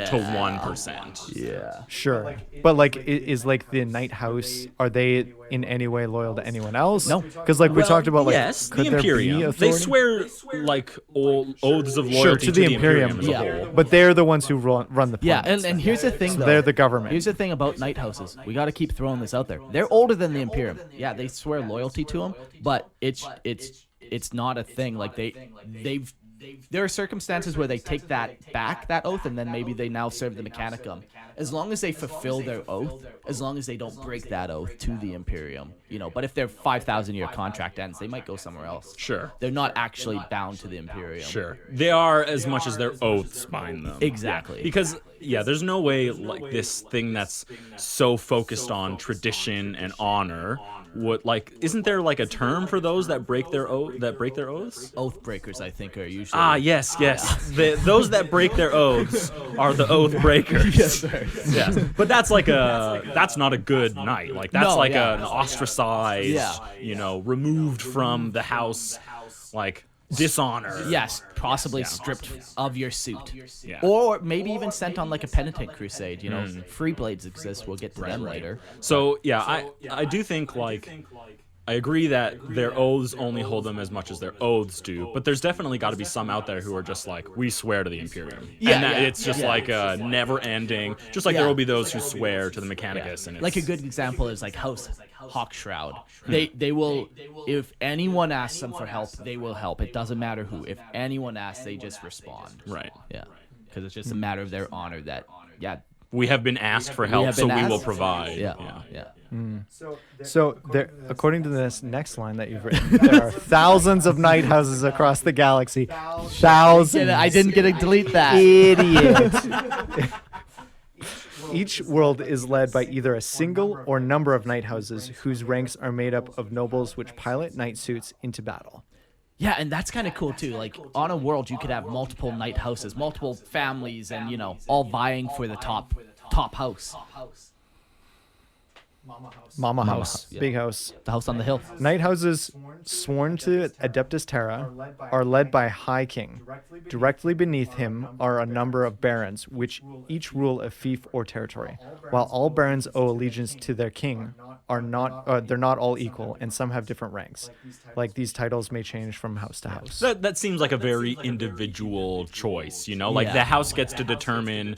to 1%. Yeah. Sure. But, like, is, like, the night house, are they in any way loyal to anyone else? No. Because, like, we talked about, like, yes, could the there be Imperium. authority? They swear, like, oaths of loyalty to the Imperium. as a whole. But they're the ones who run the Yeah, planets. and here's the thing, though. They're the government. Here's the thing about night houses. We got to keep throwing this out there. They're older than the Imperium. Yeah, they swear loyalty to them, but it's not a thing. Like there are circumstances where they take that oath, and then maybe they now serve the Mechanicum. As long as they fulfill their oath, as long as they don't break that oath to the Imperium, you know. But if their 5,000-year contract ends, they might go somewhere else. Sure. They're not actually bound to the Imperium. Sure. They are as much as their oaths bind them. Exactly. Yeah. Because, yeah, there's no way, like, this thing that's so focused on tradition and honor would, like, isn't there, like, a term for those that break their oaths? Oath breakers, I think, are usually. Yes. Those that break their oaths are the oath breakers. Yes, sir. Yeah. But that's like that's not a good knight. Like, that's an ostracized, removed from the house, like, dishonor. Yes, possibly stripped of your suit. Yeah. Or maybe even sent on, like, a penitent crusade, you know. Free blades exist, we'll get to them later. So, yeah, I do think, like, I agree that their oaths only hold them as much as their oaths do, but there's definitely got to be some out there who are just like, we swear to the Imperium. It's just like a never-ending, just like there will be those who swear to the Mechanicus. And it's, like, a good example is, like, House Hawkshroud. They will, if anyone asks them for help, they will help. It doesn't matter who. If anyone asks, they just respond. Right. Yeah. Because it's just a matter of their honor that, we have been asked for help, so we will provide. Yeah. So there, according to this next line that you've written, there are thousands of night houses across the galaxy. Thousands. I didn't get to delete that. Idiot. Each world is led by either a single or number of night houses whose ranks are made up of nobles which pilot night suits into battle. Yeah, and that's kind of cool, too. Like, on a world, you could have multiple night houses, multiple families, and, all vying for the top house. Mama house. Yeah. Big house. The house on the hill. Night houses sworn to Adeptus Terra are led by High King. Directly beneath him are a number of barons, which each rule a fief or territory. While all barons owe allegiance to their king, they're not all equal, and some have different ranks. Like, these titles may change from house to house. That seems like a very individual choice, Like, the house gets to determine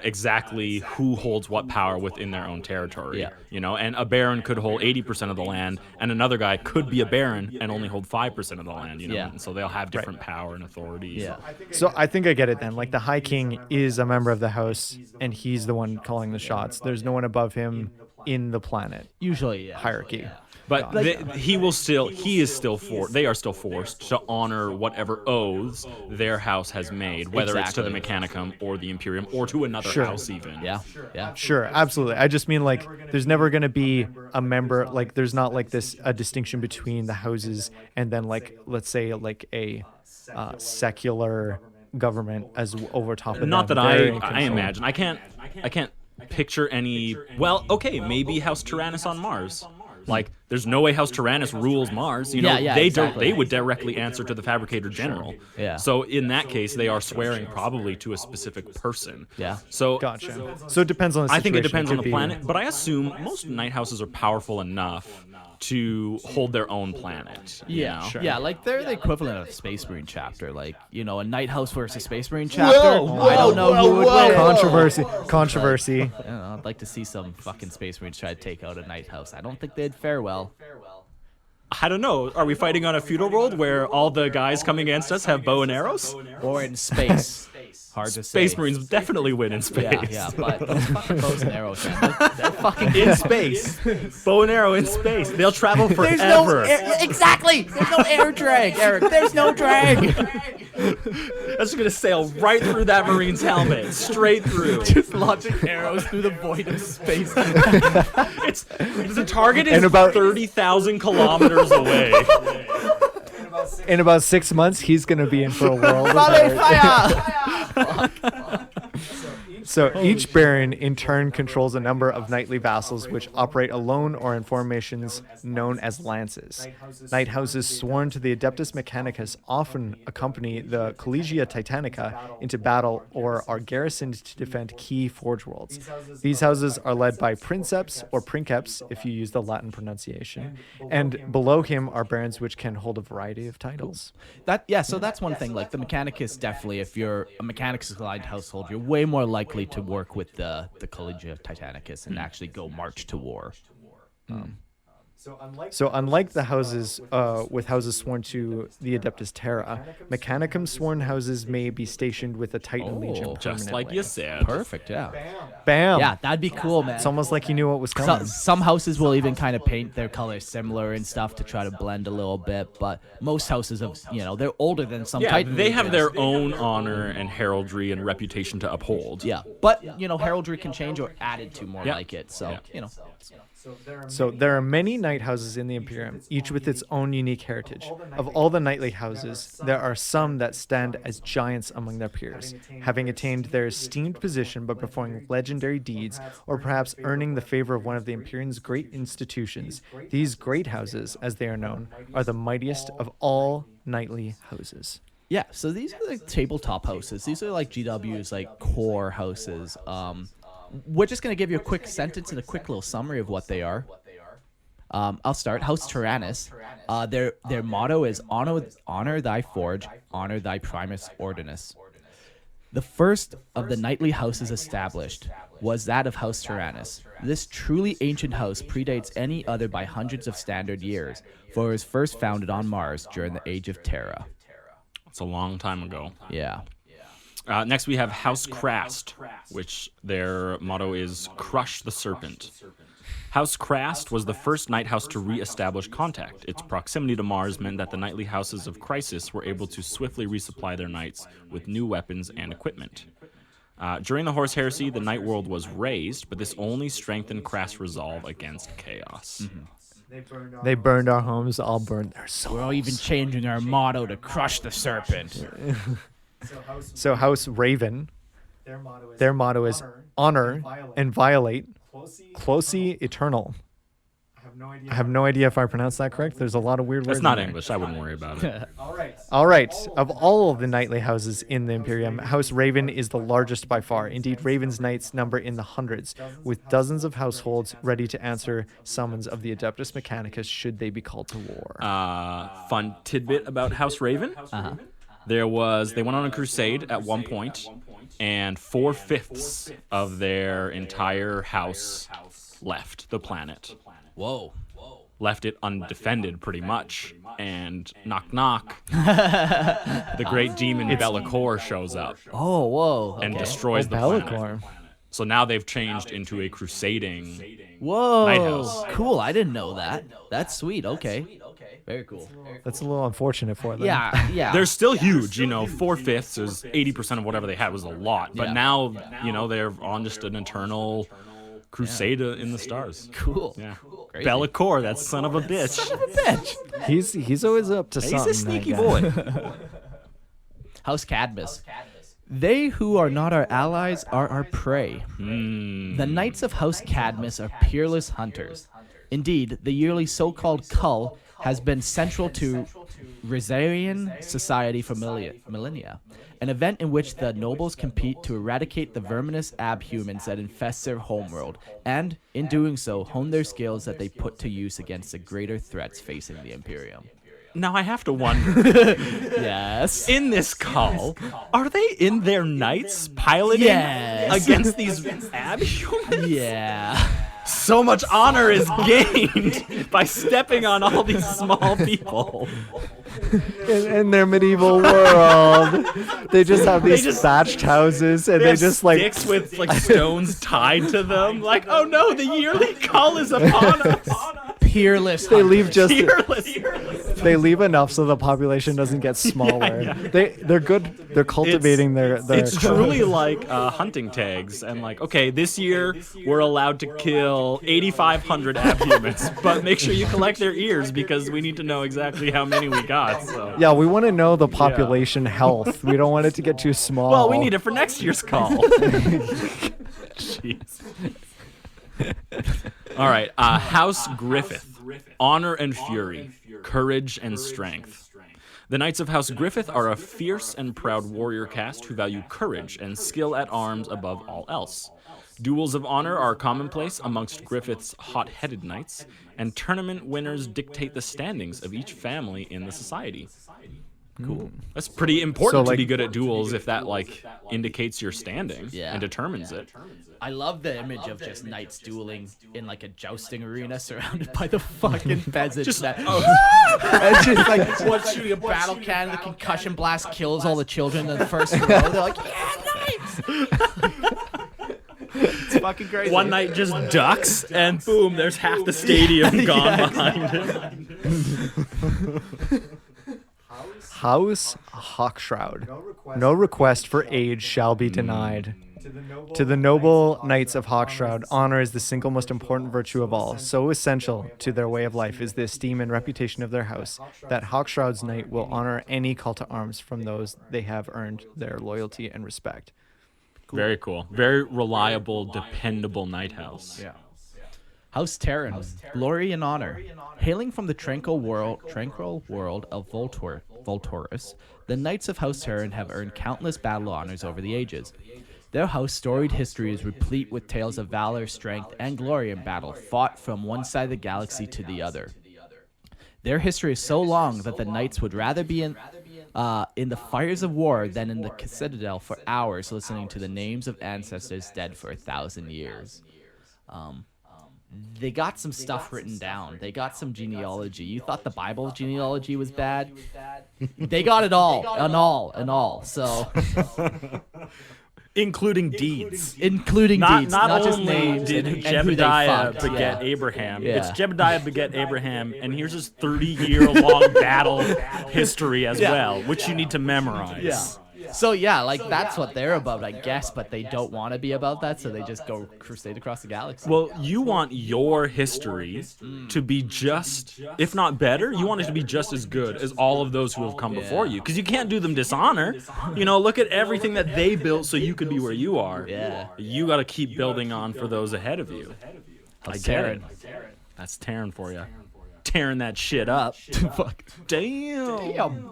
exactly who holds what power within their own territory. And a baron could hold 80% of the land, and another guy could be a baron and only hold 5% of the land. And so they'll have different power and authorities. Yeah. So I think I get it then. Like, the High King is a member of the house, and he's the one calling the shots. There's no one above him in the planet Usually, hierarchy. Yeah. But they are still forced to honor whatever oaths their house has made, whether it's to the Mechanicum or the Imperium or to another house even. Yeah. Sure, absolutely. I just mean, like, there's never going to be a member, like, there's not, like, a distinction between the houses and then, like, let's say, like, a secular government as over top of Not them. that I imagine. I can't picture any. Well, okay, maybe House Tyrannus on Mars. Like, there's no way House Tyrannus rules Mars. They would directly answer to the Fabricator General. Yeah. So in that case, they are swearing probably to a specific person. Yeah. So Gotcha. So it depends on the situation. I think it depends on the could be- planet, but I assume most night houses are powerful enough to hold their own planet. Yeah, you know? yeah, like they're the equivalent of Space Marine chapter. Like, you know, a Night House versus Space Marine chapter. I don't know who would win. Controversy. I don't know, I'd like to see some fucking Space Marines try to take out a Night House. I don't think they'd fare well. I don't know. Are we fighting on a feudal world where all the guys coming against us have bow and arrows? Or in space. Hard to say. Space Marines definitely win in space. Yeah, but those fucking bows and arrows, man, they're fucking In space. Bow and arrow in space. They'll travel forever. Exactly! There's no air drag, Eric. There's no drag. That's going to sail right through that Marine's helmet. Straight through. Just launching arrows through the void of space. The target is about 30,000 kilometers away. In about 6 months, he's going to be in for a world. So each baron in turn controls a number of knightly vassals which operate alone or in formations known as lances. Knight houses sworn to the Adeptus Mechanicus often accompany the Collegia Titanica into battle or are garrisoned to defend key forge worlds. These houses are led by princeps or princeps if you use the Latin pronunciation, and below him are barons which can hold a variety of titles. So that's one thing. Like the Mechanicus, definitely, if you're a Mechanicus-aligned household, you're way more likely to work with the Collegia Titanicus and actually go march to war. So unlike the houses with houses sworn to the Adeptus Terra, Mechanicum sworn houses may be stationed with a Titan Legion permanently. Just like you said. Perfect, yeah. Bam! Yeah, that'd be cool, man. It's almost like you knew what was coming. Some houses will even kind of paint their colors similar and stuff to try to blend a little bit, but most houses of, they're older than some Titan they have Legions. their own honor and heraldry and reputation to uphold. Yeah, but, heraldry can change or added to more like it, so, So there are many knight houses in the Imperium, each with its own unique heritage. Of all the knightly houses, there are some that stand as giants among their peers, having attained their esteemed position by performing legendary deeds, or perhaps earning the favor of one of the Imperium's great institutions. These great houses, as they are known, are the mightiest of all knightly houses. Yeah, so these are like tabletop houses. These are like GW's like core houses. We're just going to give you a quick sentence and a quick little summary of what they are. I'll start. House Tyrannus. Their motto is honor thy forge, honor thy primus ordinus. The first of the knightly houses established was that of House Tyrannus. This truly ancient house predates any other by hundreds of standard years, for it was first founded on Mars during the Age of Terra. It's a long time ago. Yeah. Next, we have House Crast, which their motto is Crush the Serpent. House Crast was the first knight house to re-establish contact. Its proximity to Mars meant that the knightly houses of Crisis were able to swiftly resupply their knights with new weapons and equipment. During the Horse Heresy, the Night World was raised, but this only strengthened Crast's resolve against chaos. Mm-hmm. They burned our homes, all burned their souls. We're all even changing our motto to Crush the Serpent. So House Raven, their motto is honor and violate, closely eternal. I have no idea if I pronounced that correct. There's a lot of weird words. That's not in there. English. I wouldn't worry about it. All right. Of all of the knightly houses in the Imperium, House Raven is the largest by far. Indeed, Raven's knights number in the hundreds, with dozens of households ready to answer summons of the Adeptus Mechanicus should they be called to war. Fun tidbit about House Raven. They went on a crusade at one point, and 4/5 of their entire house left the planet. Whoa. Left it undefended, pretty much. And knock, knock. The great demon Bellicor shows up Oh, whoa. and Okay. destroys the planet. Bellicor. So now they've changed into a crusading. Whoa. Night house. Cool. I didn't know that. That's sweet. Okay. Very cool. That's a little unfortunate for them. Yeah. They're still huge, 4/5 is 80% of whatever they had was a lot. But Yeah. now, they're on just an eternal crusade in the stars. cool. Yeah. Crazy. Bellicor, that son of a bitch. He's always up to something. He's a sneaky that guy. boy. House Cadmus. They who are not our allies are our prey. The knights of House Cadmus are peerless hunters. Indeed, the yearly so-called cull has been central to Rosarian society for millennia, an event in which the nobles compete to eradicate the verminous abhumans that infest their homeworld, and, in doing so, hone their skills that they put to use against the greater threats facing the Imperium. Now I have to wonder, Yes. in this call, are they in their knights piloting against these abhumans? Yeah. So much honor is gained by stepping on all these small people. In their medieval world, they just have these thatched houses, and they just like sticks with like stones tied to them. Like, oh no, the yearly call is upon us. Peerless. they leave just Fearless. they leave enough so the population doesn't get smaller. They're good. They're cultivating their. It's truly like hunting tags, and like, okay, this year we're allowed to kill 8,500 abhumans, but make sure you collect their ears because we need to know exactly how many we got. So. Yeah, we want to know the population health. We don't want it to get too small. Well, we need it for next year's call. Jeez. All right, House Griffith. Honor and fury, courage and strength. The Knights of House Griffith are a fierce and proud warrior caste who value courage and skill at arms above all else. Duels of honor are commonplace amongst Griffith's hot-headed knights, and tournament winners dictate the standings of each family in the society. Cool. That's pretty important to be good at duels if that like indicates your standing and determines it. I love the image of just knights dueling in like a jousting arena surrounded by the fucking peasants. It's just like one shooting a battle cannon, the concussion blast kills all the children in the first row. They're like, yeah, knights! It's fucking crazy. One knight just ducks, and boom, there's half the stadium gone behind him. House Hawkshroud. No request for age shall be denied. To the noble knights of Hawkshroud, honor is the single most important virtue of all. So essential to their way of life is the esteem and reputation of their house, that Hawkshroud's knight will honor any call to arms from those they have earned their loyalty and respect. Cool. Very cool. Very reliable, dependable knight house. Yeah. House Terran, glory and honor. Hailing from the tranquil world of Volturus, the Knights of House Terran have earned countless battle honors over the ages. Their house storied history is replete with tales of valor, strength, and glory in battle, fought from one side of the galaxy to the other. Their history is so long that the Knights would rather be in the fires of war than in the citadel for hours listening to the names of ancestors dead for 1,000 years. They got some stuff written down. They got some genealogy. You thought the Bible genealogy was bad? They got it all, and all. So, including deeds. Not just only names. Did Jebediah beget Abraham? Yeah. It's Jebediah beget Abraham, and here's his 30-year-long battle history as well, which you need to memorize. Yeah. So yeah, like that's what they're about, I guess, but they don't want to be about that, so they just go crusade across the galaxy. Well, you want your history to be just, if not better, you want it to be just as good as all of those who have come before you, because you can't do them dishonor. You know, look at everything that they built so you could be where you are. Yeah. You got to keep building on for those ahead of you. I get it. That's Terran for you. Tearing that shit up. Fuck. Damn.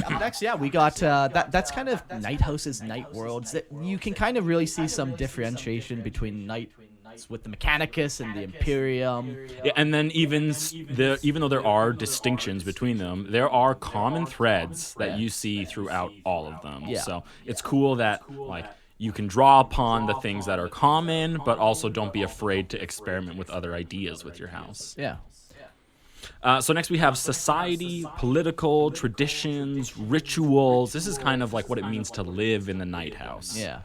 Next, we got that's kind of Night Houses, Night Worlds. That you can kind of really see some differentiation between Nights with the Mechanicus and the Imperium. Yeah, and then even though there are distinctions between them, there are common threads that you see throughout all of them. Yeah. So it's cool that like you can draw upon the things that are common, but also don't be afraid to experiment with other ideas with your house. Yeah. So next we have society, political, traditions, rituals. This is kind of like what it means to live in the Night House. Yeah.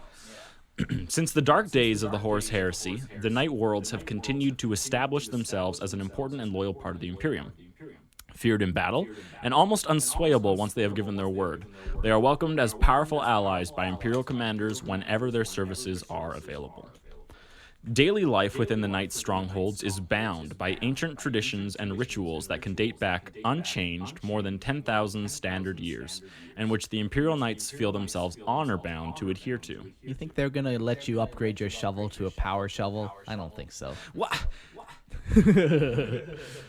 Since the dark days of the Horus Heresy, the Night Worlds have continued to establish themselves as an important and loyal part of the Imperium. Feared in battle, and almost unswayable once they have given their word, they are welcomed as powerful allies by Imperial commanders whenever their services are available. Daily life within the Knights' strongholds is bound by ancient traditions and rituals that can date back unchanged more than 10,000 standard years, and which the Imperial Knights feel themselves honor-bound to adhere to. You think they're going to let you upgrade your shovel to a power shovel? I don't think so. What?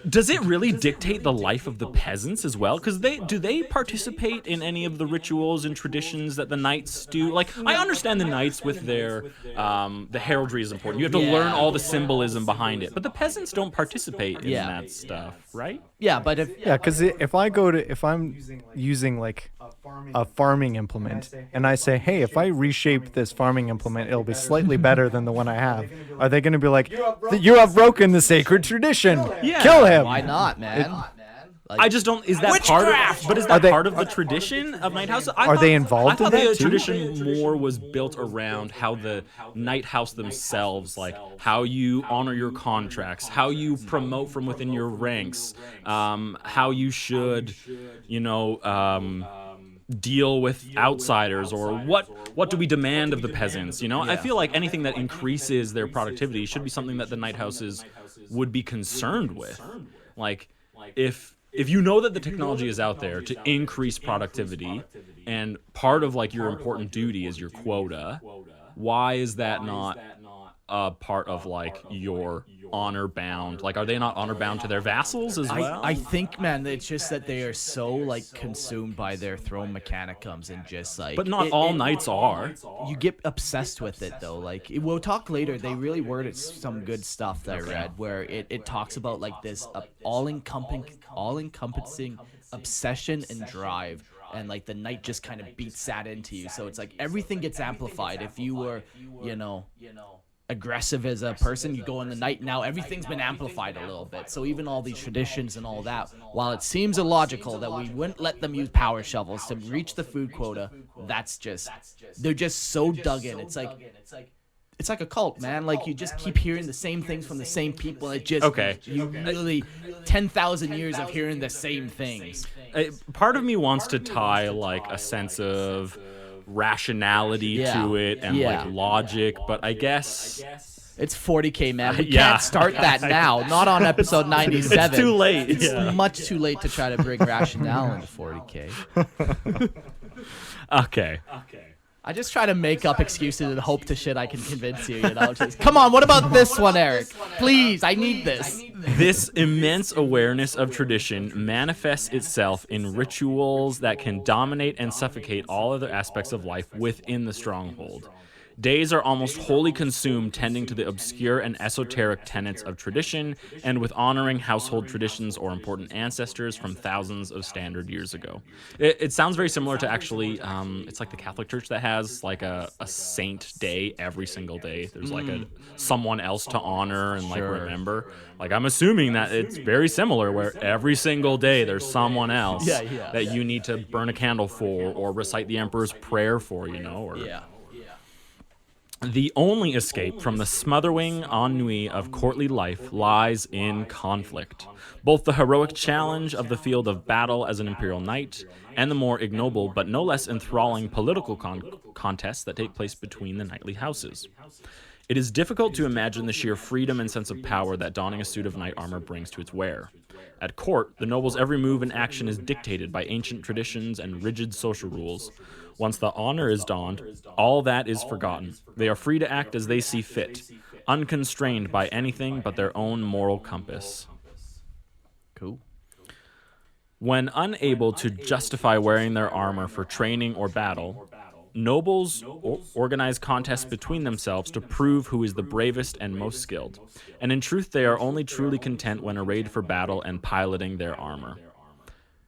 Does it really dictate the life of the peasants as well? Because do they participate in any of the rituals and traditions that the knights do? Like, I understand the knights with their the heraldry is important. You have to learn all the symbolism behind it, but the peasants don't participate in that stuff, right? Yeah, but because if I'm using like a farming implement and I say, hey, if I reshape this farming implement, it'll be slightly better than the one I have. Are they going to be like, you have broken the sacred tradition? Yeah. Kill him. Why not, man? I just don't. Is that witchcraft! part of the tradition of Night House? Are they involved in that the too? tradition more was built around how the Night House themselves, like how you honor your contracts, how you promote from within your ranks, how you should, deal with outsiders, or what do we demand of the peasants? I feel like anything that increases their productivity should be something that the Night Houses would be concerned with. Like, if you know that the technology is out there to increase productivity, and part of like your important duty is your quota, why is that not a part of like your honor bound? Like, are they not honor bound to their vassals as well? I think, man, it's just that they are so like consumed by their throne mechanicums and just like. But not all knights are. You get obsessed with it though. Like, we'll talk later. They really worded some good stuff that I read where it talks about like this all-encompassing obsession and drive. And like the knight just kind of beats that into you. So it's like everything gets amplified. If you were, aggressive as a person, you go in the night, now everything's been amplified a little bit. So even all these traditions and all that, while it seems illogical that we wouldn't let them use power shovels to reach the food quota, they're just so dug in. It's like a cult, man. Like, you just keep hearing the same things from the same people. It just you really 10,000 years of hearing the same things. Part of me wants to tie like a sense of rationality to it and like logic, but I guess it's 40K, man. We can't start that now. Not on episode 97. It's too late. It's much too late to try to bring rationale into 40K. Okay. I just try to make up excuses and hope to shit I can convince you. Just, come on, what about this one, Eric? Please, I need this. This immense awareness of tradition manifests itself in rituals that can dominate and suffocate all other aspects of life within the stronghold. Days are almost wholly consumed tending to the obscure and esoteric tenets of tradition, and with honoring household traditions or important ancestors from thousands of standard years ago. It sounds very similar to actually, it's like the Catholic Church that has like a saint day every single day. There's like someone else to honor and like remember. Like, I'm assuming that it's very similar, where every single day there's someone else that you need to burn a candle for or recite the Emperor's prayer for, The only escape from the smothering ennui of courtly life lies in conflict. Both the heroic challenge of the field of battle as an Imperial Knight and the more ignoble but no less enthralling political contests that take place between the knightly houses. It is difficult to imagine the sheer freedom and sense of power that donning a suit of knight armor brings to its wearer. At court, the noble's every move and action is dictated by ancient traditions and rigid social rules. Once the honor is donned, all that is forgotten. They are free to act as they see fit, unconstrained by anything but their own moral compass. Cool. When unable to justify wearing their armor for training or battle, nobles organize contests between themselves to prove who is the bravest and most skilled. And in truth, they are only truly content when arrayed for battle and piloting their armor.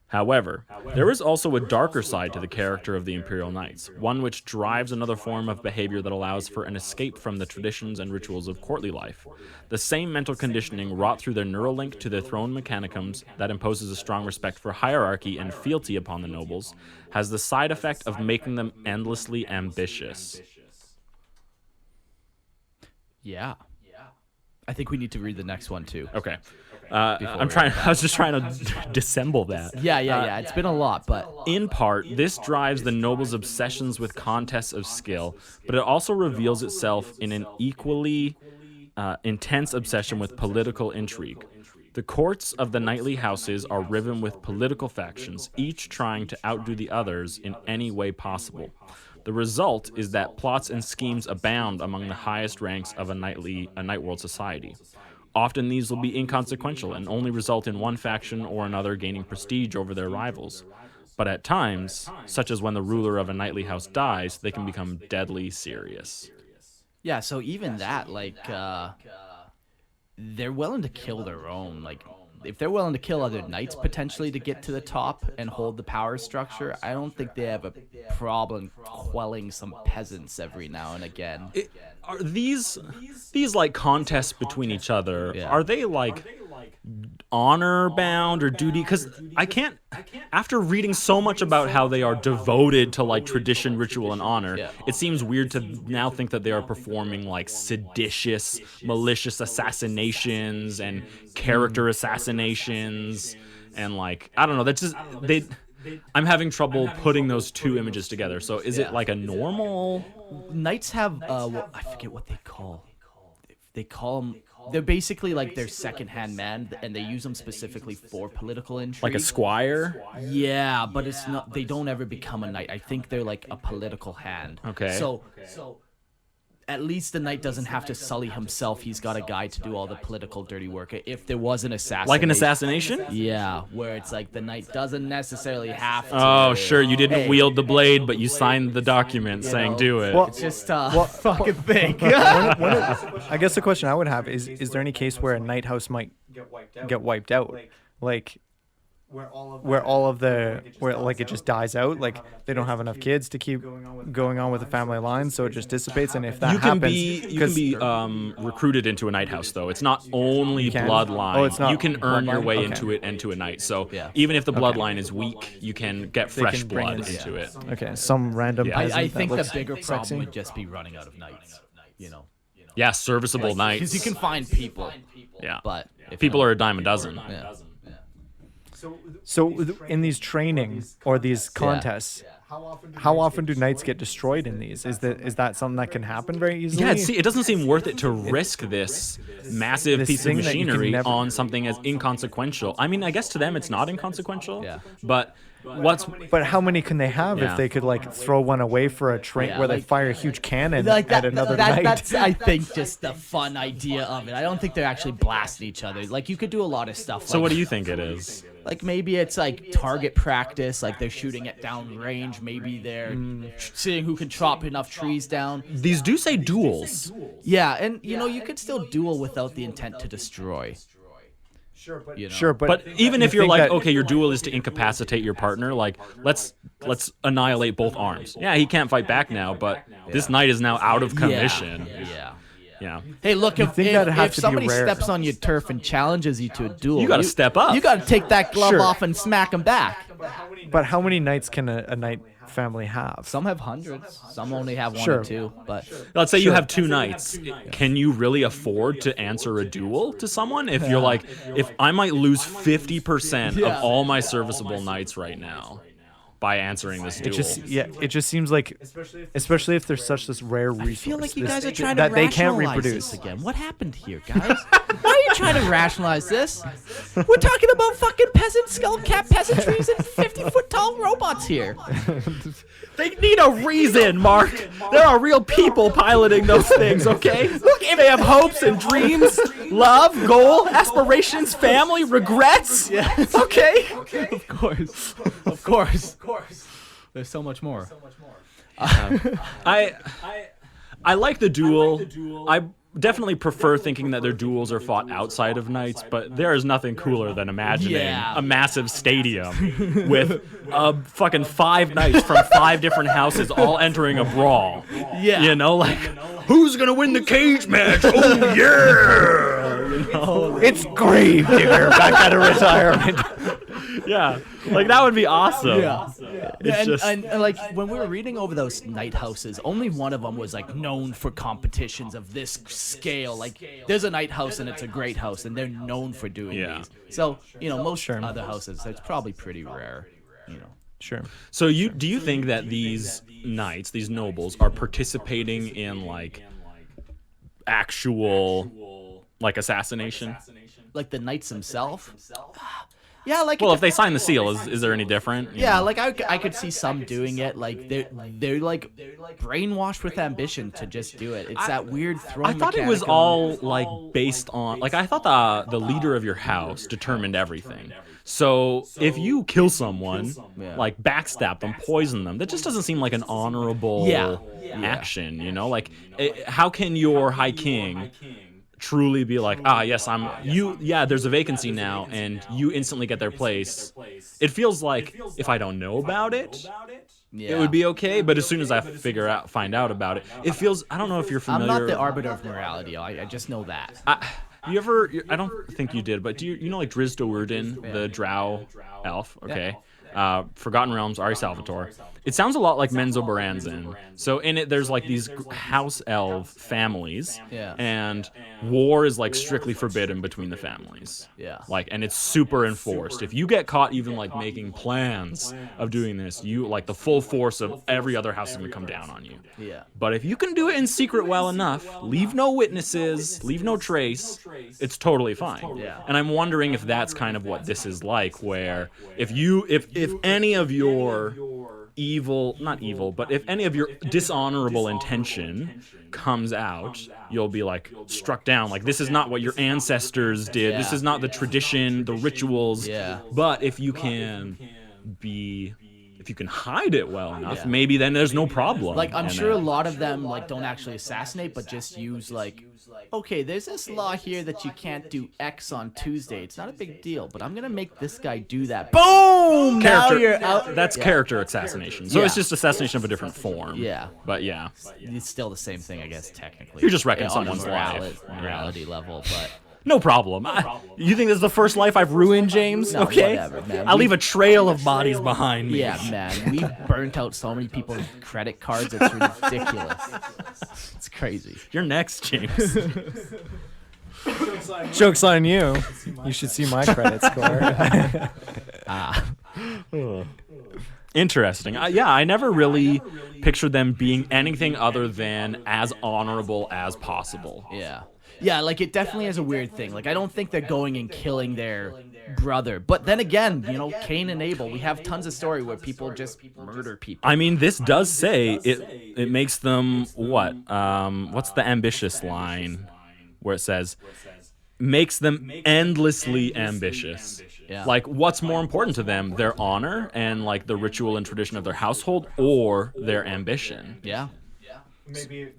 However, there is also a darker side to the character of the Imperial Knights, one which drives another form of behavior that allows for an escape from the traditions and rituals of courtly life. The same mental conditioning wrought through their neural link to their throne mechanicums that imposes a strong respect for hierarchy and fealty upon the nobles has the side effect of making them endlessly ambitious. Yeah. I think we need to read the next one too. Okay. I was just trying to dissemble that. Yeah. It's been a lot, but in part, this drives the nobles' obsessions with contests of skill, but it also reveals itself in an equally intense obsession with political intrigue. The courts of the knightly houses are riven with political factions, each trying to outdo the others in any way possible. The result is that plots and schemes abound among the highest ranks of a night world society. Often these will be inconsequential and only result in one faction or another gaining prestige over their rivals. But at times, such as when the ruler of a knightly house dies, they can become deadly serious. Yeah, so even that, like, they're willing to kill their own. Like, if they're willing to kill other knights potentially to get to the top and hold the power structure, I don't think they have a problem quelling some peasants every now and again. Are these like contests between each other? Yeah. Are they like honor bound or duty? Because I can't. After reading so much about how they are devoted to like tradition, ritual, and honor, it seems weird to now think that they are performing like seditious, malicious assassinations and character assassinations, and like I don't know. That's just they. I'm having trouble putting those two images together. So is it like a normal? Knights have I forget what they call. They call them. They're basically like their second-hand man, and they use them specifically for political intrigue. Like a squire? Yeah, but it's not. They don't ever become a knight. I think they're like a political hand. Okay. So at least the knight doesn't have to sully himself. He's got a guy to do all the political dirty work. If there was an assassination. Like an assassination? Yeah, where it's like the knight doesn't necessarily have to. Oh, sure. You didn't wield the blade, but you signed the document saying do it. Well, It's just a fucking thing. I guess the question I would have is there any case where a night house might get wiped out? Like where it just dies out, like they don't have enough kids to keep going on with the family line, so it just dissipates. And if that happens, you can be recruited into a night house, though. It's not only bloodline. Oh, it's not you can earn your way bloodline? into a knight. So even if the bloodline is weak, you can get fresh can bring blood in- into it. Okay, some random. Yeah. peasant I that think the looks bigger problem sexy. would just be running out of knights. You know, Yeah, serviceable knights. because you can find people. Yeah, But if people are a dime a dozen. Yeah. So in these training or these contests, how often do knights get destroyed in these? Is that something that can happen very easily? Yeah, it doesn't seem worth it to risk this massive this piece of thing that you can machinery never- on something as inconsequential. I mean, I guess to them it's not inconsequential. Yeah. But But how many can they have Yeah. if they could like throw one away for a train Yeah, where they like- fire a huge cannon Like at another knight? That's I think just the fun idea of it. I don't think they're actually blasting each other. Like you could do a lot of stuff. So what do you think it is? Like maybe it's like target practice, like they're shooting at down range. Maybe they're seeing who can chop enough trees down. These do say duels. Yeah, and you could still duel without the intent to destroy. Sure, But even if you're think like, that- okay, your duel is to incapacitate your partner, like let's annihilate both arms. Yeah, he can't fight back now, but this knight is now out of commission. Yeah. Hey, look, if think that'd have to be somebody rare. steps on your turf and challenges you to a duel, You gotta step up. You gotta take that glove Sure. off and smack him back. But how many knights can a knight family have? Some have hundreds. Some only have one Sure. or two. But Let's say you have two knights. Can you really afford to answer a duel to someone? If you're like, if I might lose 50% of all my serviceable knights right now by answering this duel. It just seems like, especially if there's such this rare resource. I feel like you this- guys are trying to that they can't rationalize reproduce. this again. What happened here, guys? Why are you trying to rationalize this? We're talking about fucking peasant skull cap peasantries and 50-foot tall robots here. They need a reason, Mark. There are real people piloting those things, okay? Look, if they have hopes and dreams, love, goal, aspirations, family, regrets. Yeah. Okay. Of course. There's so much more. I like the duel. I definitely prefer thinking that their duels are fought outside of knights, but there is nothing cooler than imagining a massive stadium with fucking 5 knights from 5 different houses all entering a brawl. Yeah. You know, like, who's gonna win the cage match? Oh yeah! You know, It's Gravedigger back out of retirement. yeah, like that would be awesome. Yeah. It's just And like when we were reading over those night houses, only one of them was like known for competitions of this scale. Like there's a night house and it's a great house and they're known for doing these. So, most other houses, it's probably pretty rare, Sure. So do you think that these knights, these nobles, are participating in like actual like assassination? Like the knights themselves. Yeah, like well, if they sign the seal, is there any different? Yeah, like I could see some doing it. Like they're like brainwashed with ambition to just do it. It's that weird throne. I thought it was all like based on like I thought the leader of your house determined everything. So if you kill someone, like backstab them, poison them, that just doesn't seem like an honorable action. You know, like how can your High King truly be like, yes, I'm you. Yeah, there's a vacancy now, and you instantly get their place. It feels like if I don't know about it, it would be okay. But as soon as I find out about it, it feels. I don't know if you're familiar. I'm not the arbiter of morality. I just know that. I don't think you did, but do you know like Driz Do'Urden, the Drow elf? Okay. Forgotten Realms, Ari Salvatore. It sounds a lot like Menzo Baranzin. So in it, there's like these house elf families, and war is like strictly forbidden between the families. Yeah. Like, and it's super enforced. If you get caught even like making plans of doing this, you like the full force of every other house is gonna come down on you. Yeah. But if you can do it in secret well enough, leave no witnesses, leave no trace, it's totally fine. Yeah. And I'm wondering if that's kind of what this is like, where if any of your not evil, but if any of your dishonorable intention comes out, you'll be like struck down. Like, this is not what your ancestors did. Yeah. This is not the tradition, the rituals. Yeah. But if you can hide it well enough, maybe then there's no problem. Like, I'm sure a lot of them like don't actually assassinate, but just use like, okay, there's this law here that you can't do X on Tuesday. It's not a big deal, but I'm gonna make this guy do that. Boom! Now you're out. That's character assassination. So it's just assassination of a different form. Yeah. But yeah. It's still the same thing, I guess, technically. You're just wrecking on a someone's life. morality level, but. No problem. You think this is the first life I've ruined, James? No, okay. whatever, man. I'll leave a trail of bodies behind me. Yeah, man. We burnt out so many people's credit cards. It's ridiculous. It's crazy. You're next, James. Joke's on you. You should see my credit score. Interesting. I never really pictured them being anything other than as honorable as possible. Yeah. Yeah, like, it definitely is a weird thing. Like, I don't think they're going and killing their brother. But then again, you know, Cain and Abel, we have tons of story where people just murder people. I mean, this does say it makes them what? What's the ambitious line where it says, makes them endlessly ambitious? Yeah. Like, what's more important to them, their honor and like the ritual and tradition of their household, or their ambition? Yeah.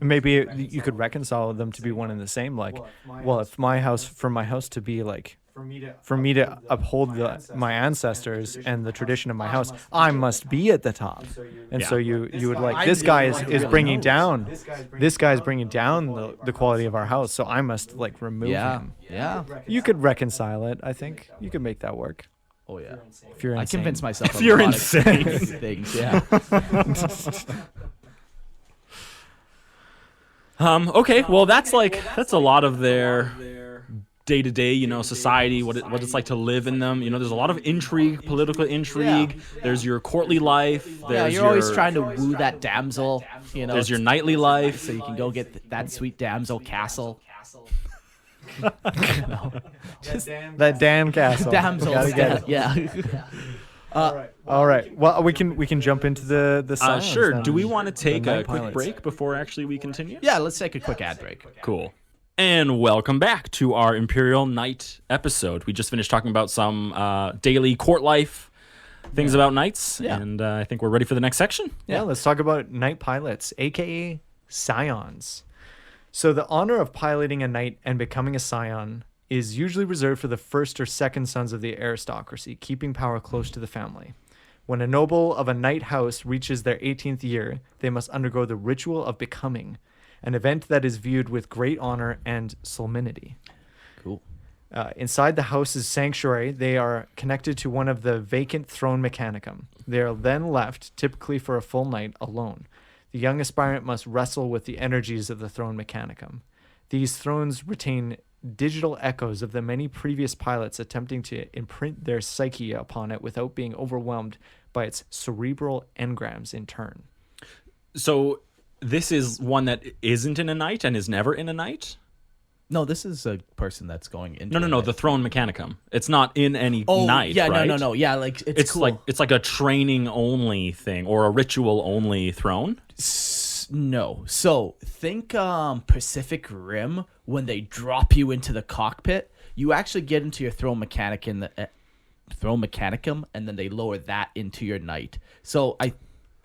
Maybe you could reconcile them to be one and the same. Like, well, if my house to be like, for me to uphold my ancestors and the tradition of my house, I must be at the top. And so you would like, this guy is bringing down, the quality of our house, so I must like remove him. Yeah. You could reconcile it. I think you could make that work. Oh yeah. If you're insane. I convinced myself. If you're insane. Things. Yeah. Okay, well that's a lot of their day-to-day, you know, society, what it's like to live in them. You know, there's a lot of intrigue, political intrigue. Yeah. There's your courtly life. You're always trying to woo that damsel. You know, there's your nightly life, so you can go get that sweet damsel castle. That damn castle. Damsel. Yeah. All right. Well, we can jump into the Scions. Sure. Then. Do we want to take a quick pilots. break before actually we continue? Yeah, let's take a quick ad break. Cool. And welcome back to our Imperial Knight episode. We just finished talking about some daily court life things about knights, and I think we're ready for the next section. Yeah, let's talk about knight pilots, aka Scions. So the honor of piloting a knight and becoming a Scion is usually reserved for the first or second sons of the aristocracy, keeping power close to the family. When a noble of a knight house reaches their 18th year, they must undergo the ritual of becoming, an event that is viewed with great honor and solemnity. Cool. Inside the house's sanctuary, they are connected to one of the vacant throne mechanicum. They are then left, typically for a full night, alone. The young aspirant must wrestle with the energies of the throne mechanicum. These thrones retain digital echoes of the many previous pilots attempting to imprint their psyche upon it without being overwhelmed by its cerebral engrams in turn. So this is one that isn't in a knight and is never in a knight? No, this is a person that's going into. No. The throne mechanicum. It's not in any knight. Yeah, right? no. Yeah, like it's cool. It's like a training only thing or a ritual only throne. No. So think Pacific Rim when they drop you into the cockpit. You actually get into your throne mechanicum, and then they lower that into your knight. So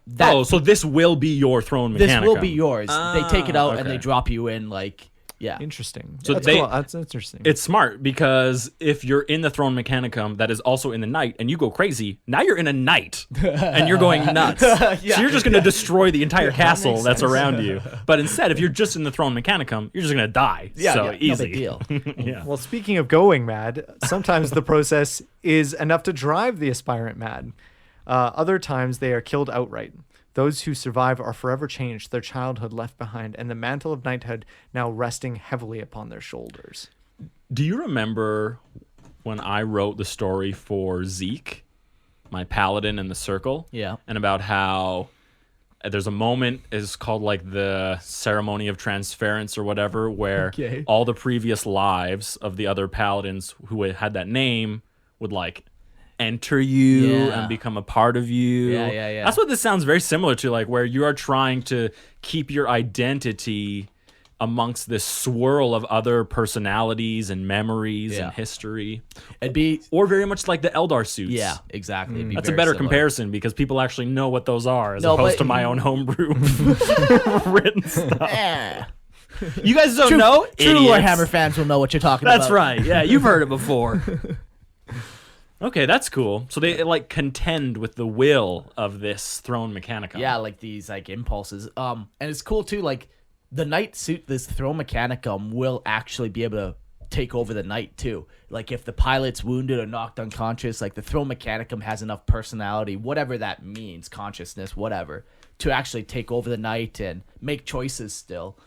so this will be your throne mechanicum. This will be yours. They take it out and they drop you in like. Yeah. Interesting. So that's cool. That's interesting. It's smart because if you're in the throne mechanicum that is also in the knight and you go crazy, now you're in a knight and you're going nuts. So you're just going to destroy the entire castle that's around you. But instead, if you're just in the throne mechanicum, you're just going to die. Easy. No big deal. Yeah. Well, speaking of going mad, sometimes the process is enough to drive the aspirant mad. Other times they are killed outright. Those who survive are forever changed, their childhood left behind, and the mantle of knighthood now resting heavily upon their shoulders. Do you remember when I wrote the story for Zeke, my paladin in the circle? Yeah. And about how there's a moment, is called like the ceremony of transference or whatever, where all the previous lives of the other paladins who had that name would like enter you and become a part of you. Yeah. That's what this sounds very similar to, like where you are trying to keep your identity amongst this swirl of other personalities and memories and history. It'd be or very much like the Eldar suits. Yeah, exactly. That's a better comparison because people actually know what those are as opposed to my own homebrew written stuff. You guys don't know? True Warhammer fans will know what you're talking about. That's right. Yeah, you've heard it before. Okay, that's cool. So they like contend with the will of this throne mechanicum. Yeah, like these like impulses. And it's cool too. Like the knight suit, this throne mechanicum will actually be able to take over the knight too. Like if the pilot's wounded or knocked unconscious, like the throne mechanicum has enough personality, whatever that means, consciousness, whatever, to actually take over the knight and make choices still.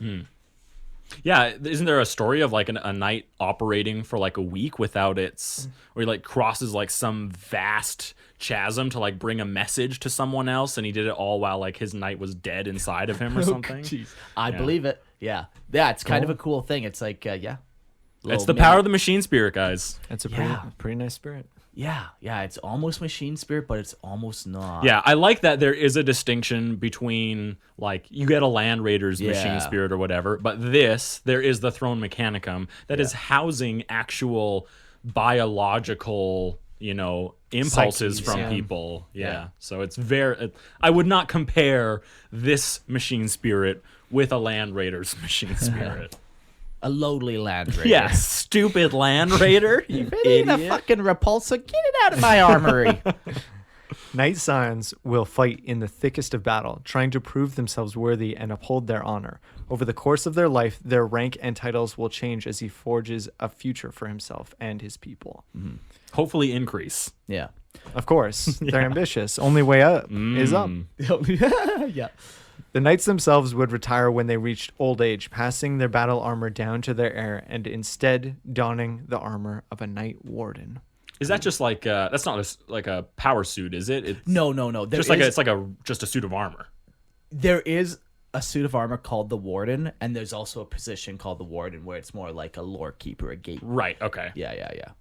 Yeah, isn't there a story of like a knight operating for like a week without where he like crosses like some vast chasm to like bring a message to someone else, and he did it all while like his knight was dead inside of him or something? I believe it. Yeah, it's kind of a cool thing. It's like it's the power of the machine spirit, guys. It's a pretty nice spirit. Yeah, it's almost machine spirit, but it's almost not. Yeah, I like that there is a distinction between, like, you get a Land Raiders machine spirit or whatever, but there is the Throne Mechanicum that is housing actual biological, impulses from people. Yeah. So it's I would not compare this machine spirit with a Land Raiders machine spirit. A lowly Land Raider. Yeah, stupid Land Raider. You ain't a fucking repulsor. Get it out of my armory. Knight Scions will fight in the thickest of battle, trying to prove themselves worthy and uphold their honor. Over the course of their life, their rank and titles will change as he forges a future for himself and his people. Mm-hmm. Hopefully increase. Yeah. Of course. They're ambitious. Only way up is up. Yeah. The knights themselves would retire when they reached old age, passing their battle armor down to their heir and instead donning the armor of a knight warden. Is that just like that's not like a power suit, is it? It's no. It's like just a suit of armor. There is a suit of armor called the warden, and there's also a position called the warden where it's more like a lore keeper, a gate. Right. Okay. Yeah.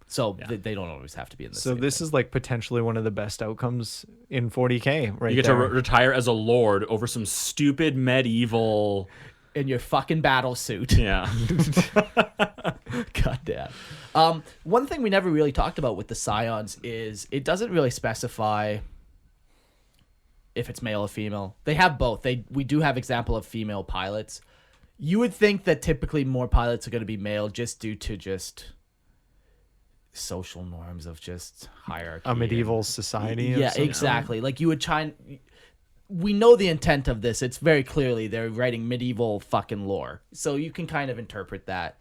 So they don't always have to be in the. So this is like potentially one of the best outcomes in 40K, right? You get to retire as a lord over some stupid medieval. In your fucking battle suit. Yeah. God damn. One thing we never really talked about with the Scions is it doesn't really specify if it's male or female. They have both. We do have example of female pilots. You would think that typically more pilots are going to be male just due to just social norms of just hierarchy. A medieval society. Yeah, exactly. Like you would try and... We know the intent of this. It's very clearly they're writing medieval fucking lore. So you can kind of interpret that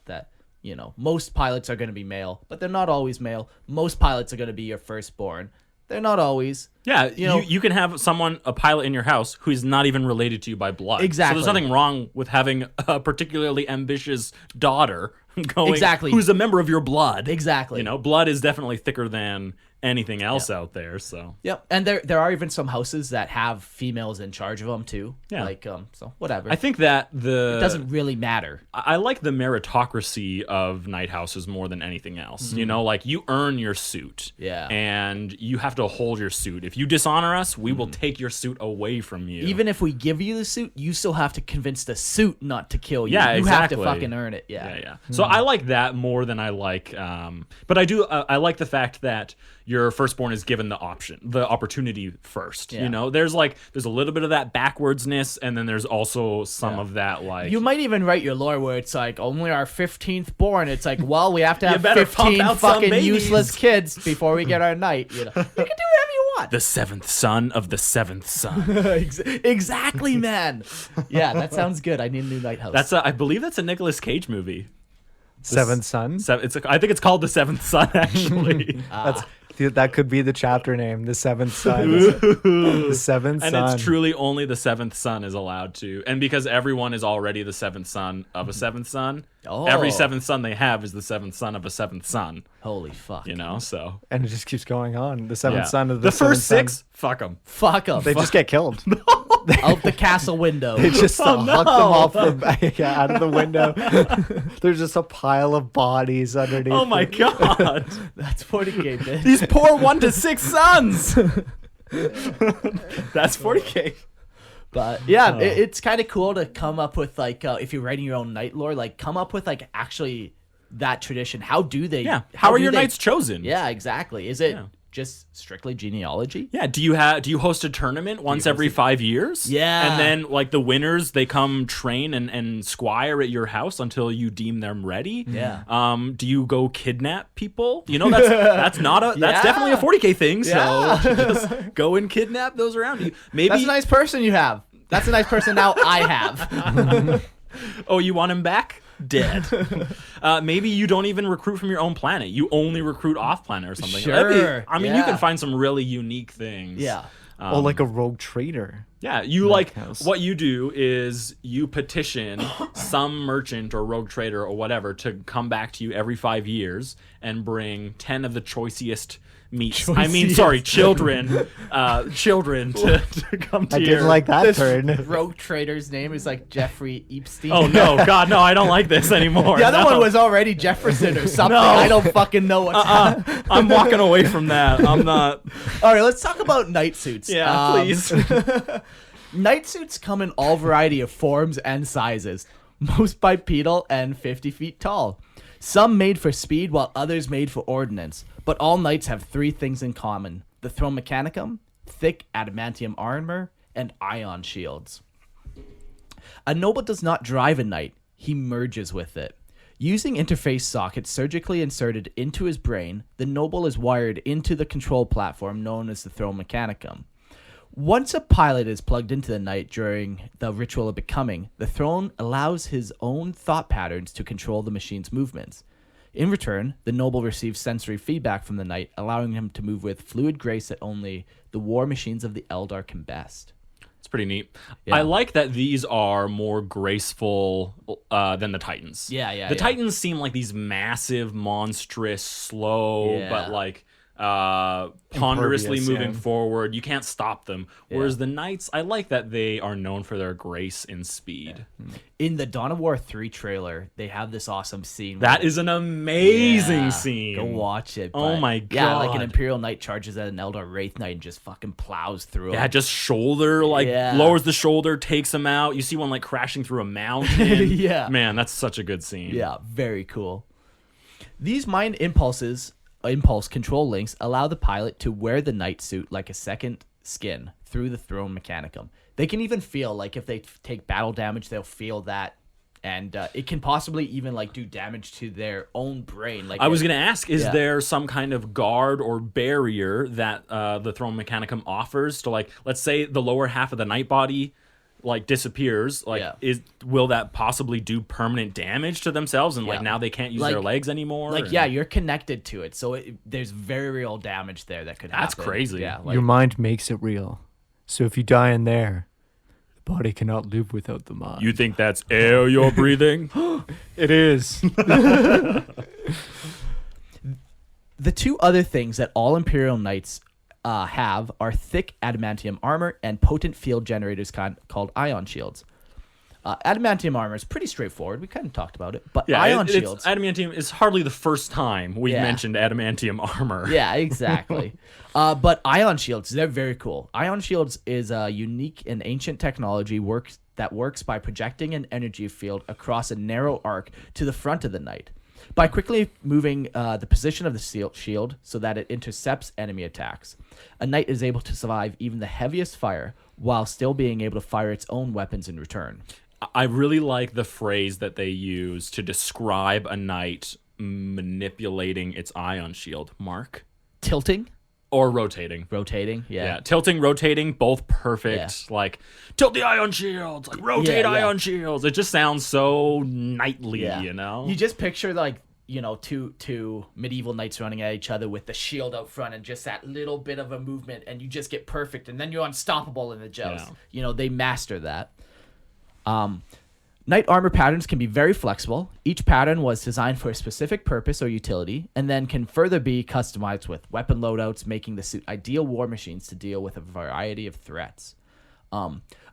most pilots are going to be male, but they're not always male. Most pilots are going to be your firstborn. They're not always. Yeah, you can have a pilot in your house who is not even related to you by blood. Exactly. So there's nothing wrong with having a particularly ambitious daughter exactly. who's a member of your blood. Exactly. Blood is definitely thicker than anything else out there. So Yep, and there are even some houses that have females in charge of them too. Yeah. Like so whatever. I think that it doesn't really matter. I like the meritocracy of night houses more than anything else. You know, like you earn your suit. Yeah. And you have to hold your suit. If you dishonor us, we will take your suit away from you. Even if we give you the suit, you still have to convince the suit not to kill you. Yeah, you exactly. have to fucking earn it. Yeah. Yeah. So I like that more than I like, but I do. I like the fact that your firstborn is given the opportunity first. Yeah. You know, there's a little bit of that backwardsness, and then there's also some of that like. You might even write your lore where it's like only our 15th born. It's like, well, we have to have better pump 15 out some fucking babies. useless kids before we get our knight. You know, you can do whatever you want. The seventh son of the seventh son. Exactly, man. Yeah, that sounds good. I need a new night house. I believe that's a Nicolas Cage movie. Seventh Son. I think it's called The Seventh Son, actually. That could be the chapter name, the Seventh Son. The Seventh Son. And it's truly only the seventh son is allowed to. And because everyone is already the seventh son of a seventh son, every seventh son they have is the seventh son of a seventh son. Holy fuck. You know, so. And it just keeps going on. The seventh son of the first seventh six, fuck them. Fuck them. They just get killed. Out the castle window. They just huck them off out of the window. There's just a pile of bodies underneath. Oh my god. That's 40K, bitch. These poor 1 to 6 sons. That's 40K. But yeah, it's kind of cool to come up with like if you're writing your own knight lore, like come up with like actually that tradition. How do they? Yeah. How are your knights chosen? Yeah, exactly. Is it just strictly genealogy? Yeah. Do you host a tournament once every 5 years? Yeah. And then like the winners, they come train and squire at your house until you deem them ready. Yeah. Do you go kidnap people? You know, that's definitely a 40K thing. So just go and kidnap those around you. Maybe that's a nice person you have. That's a nice person now I have. Oh, you want him back? Dead. Maybe you don't even recruit from your own planet. You only recruit off planet or something. Sure. You can find some really unique things. Yeah. Or like a rogue trader. Yeah, you like what you do is you petition some merchant or rogue trader or whatever to come back to you every 5 years and bring 10 of the choicest meats. Children to come to you. I didn't like that turn. Rogue trader's name is like Jeffrey Epstein. Oh no, God, no! I don't like this anymore. The other one was already Jefferson or something. I don't fucking know what's happening. I'm walking away from that. I'm not. All right, let's talk about knight suits. Yeah, please. Knight suits come in all variety of forms and sizes, most bipedal and 50 feet tall. Some made for speed while others made for ordnance. But all knights have 3 things in common: the throne mechanicum, thick adamantium armor, and ion shields. A noble does not drive a knight, he merges with it. Using interface sockets surgically inserted into his brain, the noble is wired into the control platform known as the throne mechanicum. Once a pilot is plugged into the knight during the ritual of becoming, the throne allows his own thought patterns to control the machine's movements. In return, the noble receives sensory feedback from the knight, allowing him to move with fluid grace that only the war machines of the Eldar can best. It's pretty neat. Yeah. I like that these are more graceful than the Titans. The Titans seem like these massive, monstrous, slow, but like ponderously moving forward. You can't stop them. Whereas the Knights, I like that they are known for their grace and speed. In the Dawn of War 3 trailer, they have this awesome scene. That is an amazing scene. Go watch it. Oh my god. Yeah, like an Imperial Knight charges at an Eldar Wraith Knight and just fucking plows through him. Yeah, just shoulder, lowers the shoulder, takes him out. You see one like crashing through a mountain. Yeah. Man, that's such a good scene. Yeah, very cool. These mind impulse control links allow the pilot to wear the knight suit like a second skin through the throne mechanicum. They can even feel, like, if they take battle damage, they'll feel that, and it can possibly even like do damage to their own brain. Like, I was gonna ask, is there some kind of guard or barrier that the throne mechanicum offers to, like, let's say the lower half of the knight body like disappears, like will that possibly do permanent damage to themselves, and like now they can't use their legs anymore? Like, you're connected to it, so there's very real damage there that could happen. That's crazy. Yeah, like, your mind makes it real. So if you die in there, the body cannot live without the mind. You think that's air you're breathing? It is. The two other things that all Imperial Knights have are thick adamantium armor and potent field generators called ion shields. Adamantium armor is pretty straightforward. We kind of talked about it, but ion shields. Adamantium is hardly the first time we've mentioned adamantium armor. Yeah, exactly. But ion shields, they're very cool. Ion shields is a unique and ancient technology that works by projecting an energy field across a narrow arc to the front of the knight. By quickly moving the position of the shield so that it intercepts enemy attacks, a knight is able to survive even the heaviest fire while still being able to fire its own weapons in return. I really like the phrase that they use to describe a knight manipulating its ion shield. Mark? Tilting? Or rotating. Rotating, yeah. Tilting, rotating, both perfect. Yeah. Like, tilt the ion shields, like rotate ion shields. It just sounds so knightly, you know? You just picture, like, you know, two medieval knights running at each other with the shield out front and just that little bit of a movement, and you just get perfect, and then you're unstoppable in the joust. Yeah. You know, they master that. Knight armor patterns can be very flexible. Each pattern was designed for a specific purpose or utility, and then can further be customized with weapon loadouts, making the suit ideal war machines to deal with a variety of threats.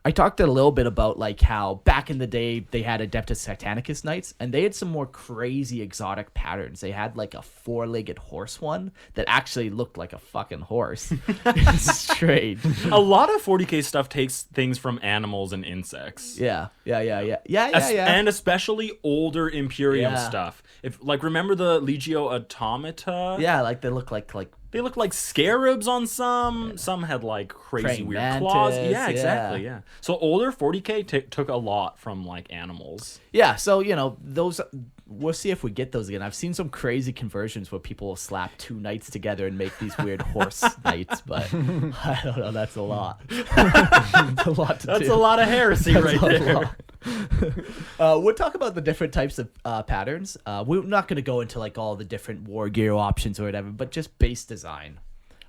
I talked a little bit about like how back in the day they had Adeptus Satanicus knights, and they had some more crazy exotic patterns. They had like a 4-legged horse one that actually looked like a fucking horse. It's strange. A lot of 40k stuff takes things from animals and insects. Yeah. And especially older Imperium stuff. If like remember the Legio Automata? Yeah, like they look like they look like scarabs on some. Yeah. Some had like crazy Praying weird mantis, claws. Yeah, exactly. Yeah. So older 40k took a lot from like animals. Yeah. So you know those. We'll see if we get those again. I've seen some crazy conversions where people will slap two knights together and make these weird horse knights, but I don't know. That's a lot. That's a lot to do. That's a lot of heresy right there. We'll talk about the different types of patterns. We're not going to go into like all the different war gear options or whatever, but just base design.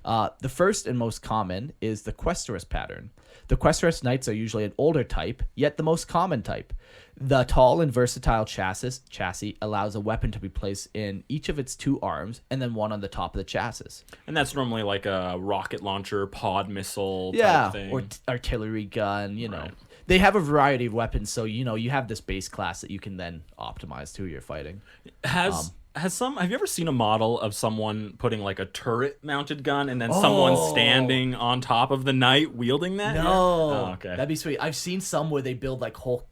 The first and most common is the Questorus Pattern. The Questorus Knights are usually an older type, yet the most common type. The tall and versatile chassis allows a weapon to be placed in each of its two arms and then one on the top of the chassis. And that's normally like a rocket launcher, pod missile type thing. Or artillery gun, you know. Right. They have a variety of weapons, so you know you have this base class that you can then optimize to your fighting. Have you ever seen a model of someone putting like a turret mounted gun and then someone standing on top of the knight wielding that? No. Oh, okay. That'd be sweet. I've seen some where they build like whole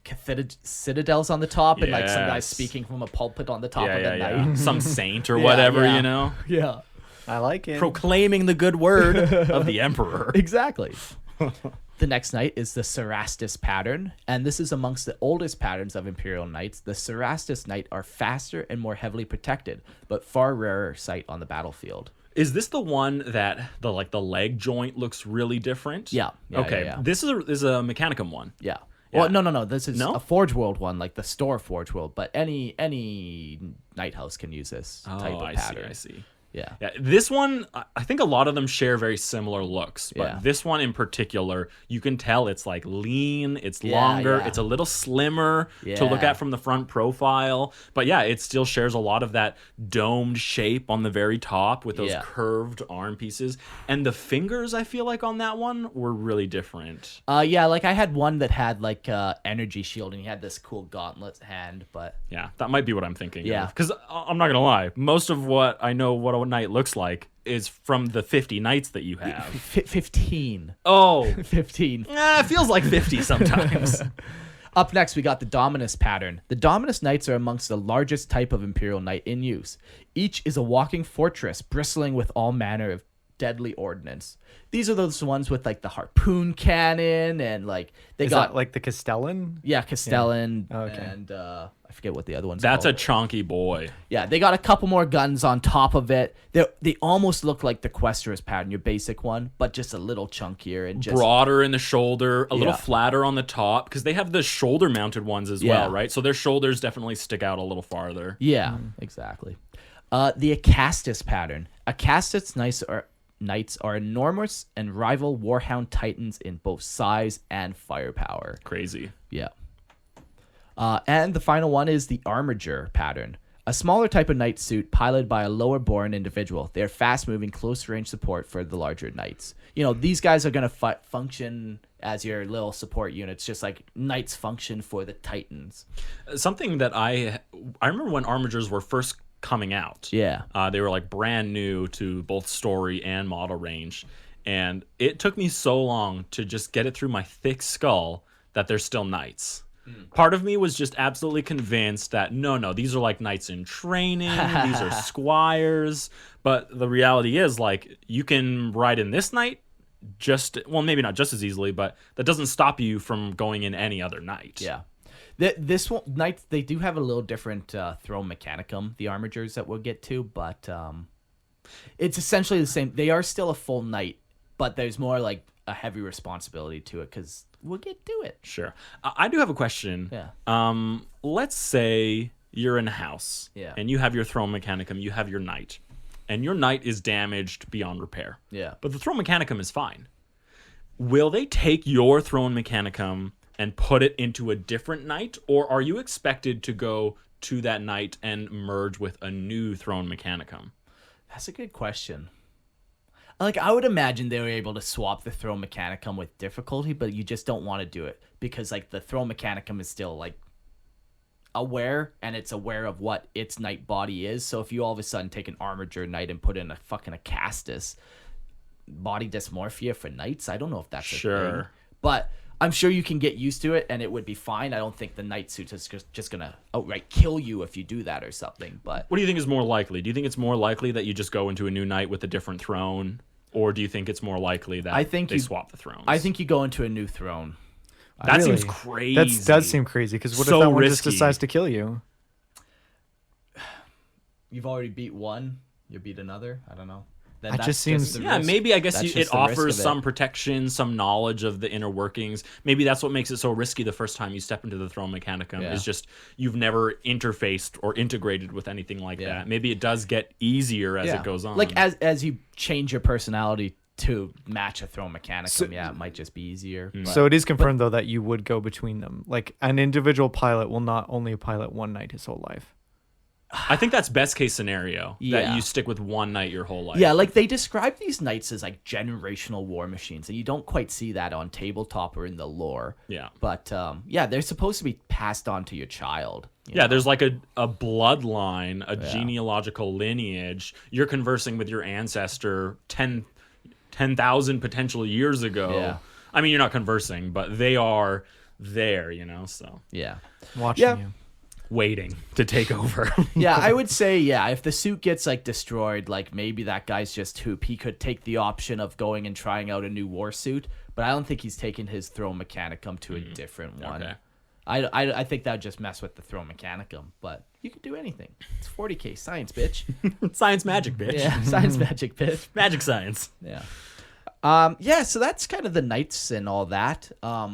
citadels on the top and like some guy speaking from a pulpit on the top of the knight. Some saint or whatever, you know? Yeah. I like it. Proclaiming the good word of the emperor. Exactly. The next knight is the Sarastus Pattern, and this is amongst the oldest patterns of Imperial Knights. The Sarastus Knight are faster and more heavily protected, but far rarer sight on the battlefield. Is this the one that the leg joint looks really different? Yeah. Okay. This is a Mechanicum one. Yeah. Well, no. This is a Forge World one, like the store Forge World, but any Knight House can use this type of pattern. I see. Yeah. This one, I think a lot of them share very similar looks, but this one in particular, you can tell it's like lean, it's longer, it's a little slimmer to look at from the front profile. But yeah, it still shares a lot of that domed shape on the very top with those curved arm pieces. And the fingers, I feel like on that one were really different. Like I had one that had like energy shield and he had this cool gauntlet hand, but yeah, that might be what I'm thinking. Yeah. Because I'm not going to lie, most of what I know what a knight looks like is from the 50 knights that you have. 15. Oh. 15. It feels like 50 sometimes. Up next, we got the Dominus Pattern. The Dominus Knights are amongst the largest type of Imperial Knight in use. Each is a walking fortress bristling with all manner of deadly ordnance. These are those ones with like the harpoon cannon and like Is that like the Castellan? Yeah, Castellan. Yeah. Oh, okay. And I forget what the other one's That's called. a chunky boy. Yeah, they got a couple more guns on top of it. They almost look like the Questorus Pattern, your basic one, but just a little chunkier and just broader in the shoulder, a little flatter on the top, because they have the shoulder mounted ones as well, right? So their shoulders definitely stick out a little farther. Yeah, exactly. The Acastus Pattern. Acastus Knights are enormous and rival Warhound Titans in both size and firepower. Crazy. Yeah. And the final one is the Armager Pattern. A smaller type of knight suit piloted by a lower-born individual. They're fast-moving, close-range support for the larger knights. These guys are going to function as your little support units, just like knights function for the titans. Something that I remember when Armagers were first coming out. Yeah. They were like brand new to both story and model range. And it took me so long to just get it through my thick skull that they're still knights. Part of me was just absolutely convinced that no, these are like knights in training, these are squires. But the reality is, like, you can ride in this knight maybe not just as easily, but that doesn't stop you from going in any other knight. Yeah. This one, knights, they do have a little different throne mechanicum, the Armagers that we'll get to, but it's essentially the same. They are still a full knight, but there's more like a heavy responsibility to it because we'll get to it. Sure. I do have a question. Yeah. Let's say you're in a house. Yeah. And you have your throne mechanicum, you have your knight. And your knight is damaged beyond repair. Yeah. But the throne mechanicum is fine. Will they take your throne mechanicum and put it into a different knight? Or are you expected to go to that knight and merge with a new throne mechanicum? That's a good question. Like, I would imagine they were able to swap the throne mechanicum with difficulty, but you just don't want to do it because, like, the throne mechanicum is still, like, aware, and it's aware of what its knight body is. So if you all of a sudden take an Armager knight and put in a fucking Acastus, body dysmorphia for knights, I don't know if that's a thing. But I'm sure you can get used to it, and it would be fine. I don't think the knight suit is just going to outright kill you if you do that or something. But what do you think is more likely? Do you think it's more likely that you just go into a new knight with a different throne? Or do you think it's more likely that they swap the thrones? I think you go into a new throne. That seems crazy. That does seem crazy, because what if that one just decides to kill you? You've already beat one, you beat another. I don't know. That just seems... Yeah, maybe I guess it offers some protection, some knowledge of the inner workings. Maybe that's what makes it so risky the first time you step into the throne mechanicum, is just you've never interfaced or integrated with anything like that. Maybe it does get easier as it goes on. Like, as you change your personality to match a throne mechanicum, it might just be easier. So it is confirmed, though, that you would go between them. Like, an individual pilot will not only pilot one knight his whole life. I think that's best case scenario, that you stick with one knight your whole life. Yeah, like, they describe these knights as like generational war machines, and you don't quite see that on tabletop or in the lore. Yeah. But they're supposed to be passed on to your child. Yeah, there's like a bloodline, a genealogical lineage. You're conversing with your ancestor 10,000 potential years ago. Yeah. I mean, you're not conversing, but they are there, so. Yeah. Watching you. Waiting to take over. Yeah, I would say, if the suit gets like destroyed, like maybe that guy's just hoop. He could take the option of going and trying out a new war suit, but I don't think he's taken his throne mechanicum to a different one. Okay. I think that would just mess with the throne mechanicum, but you could do anything. It's 40k science, bitch. Science magic, bitch. Yeah, science magic, bitch. Magic science. Yeah. So that's kind of the knights and all that.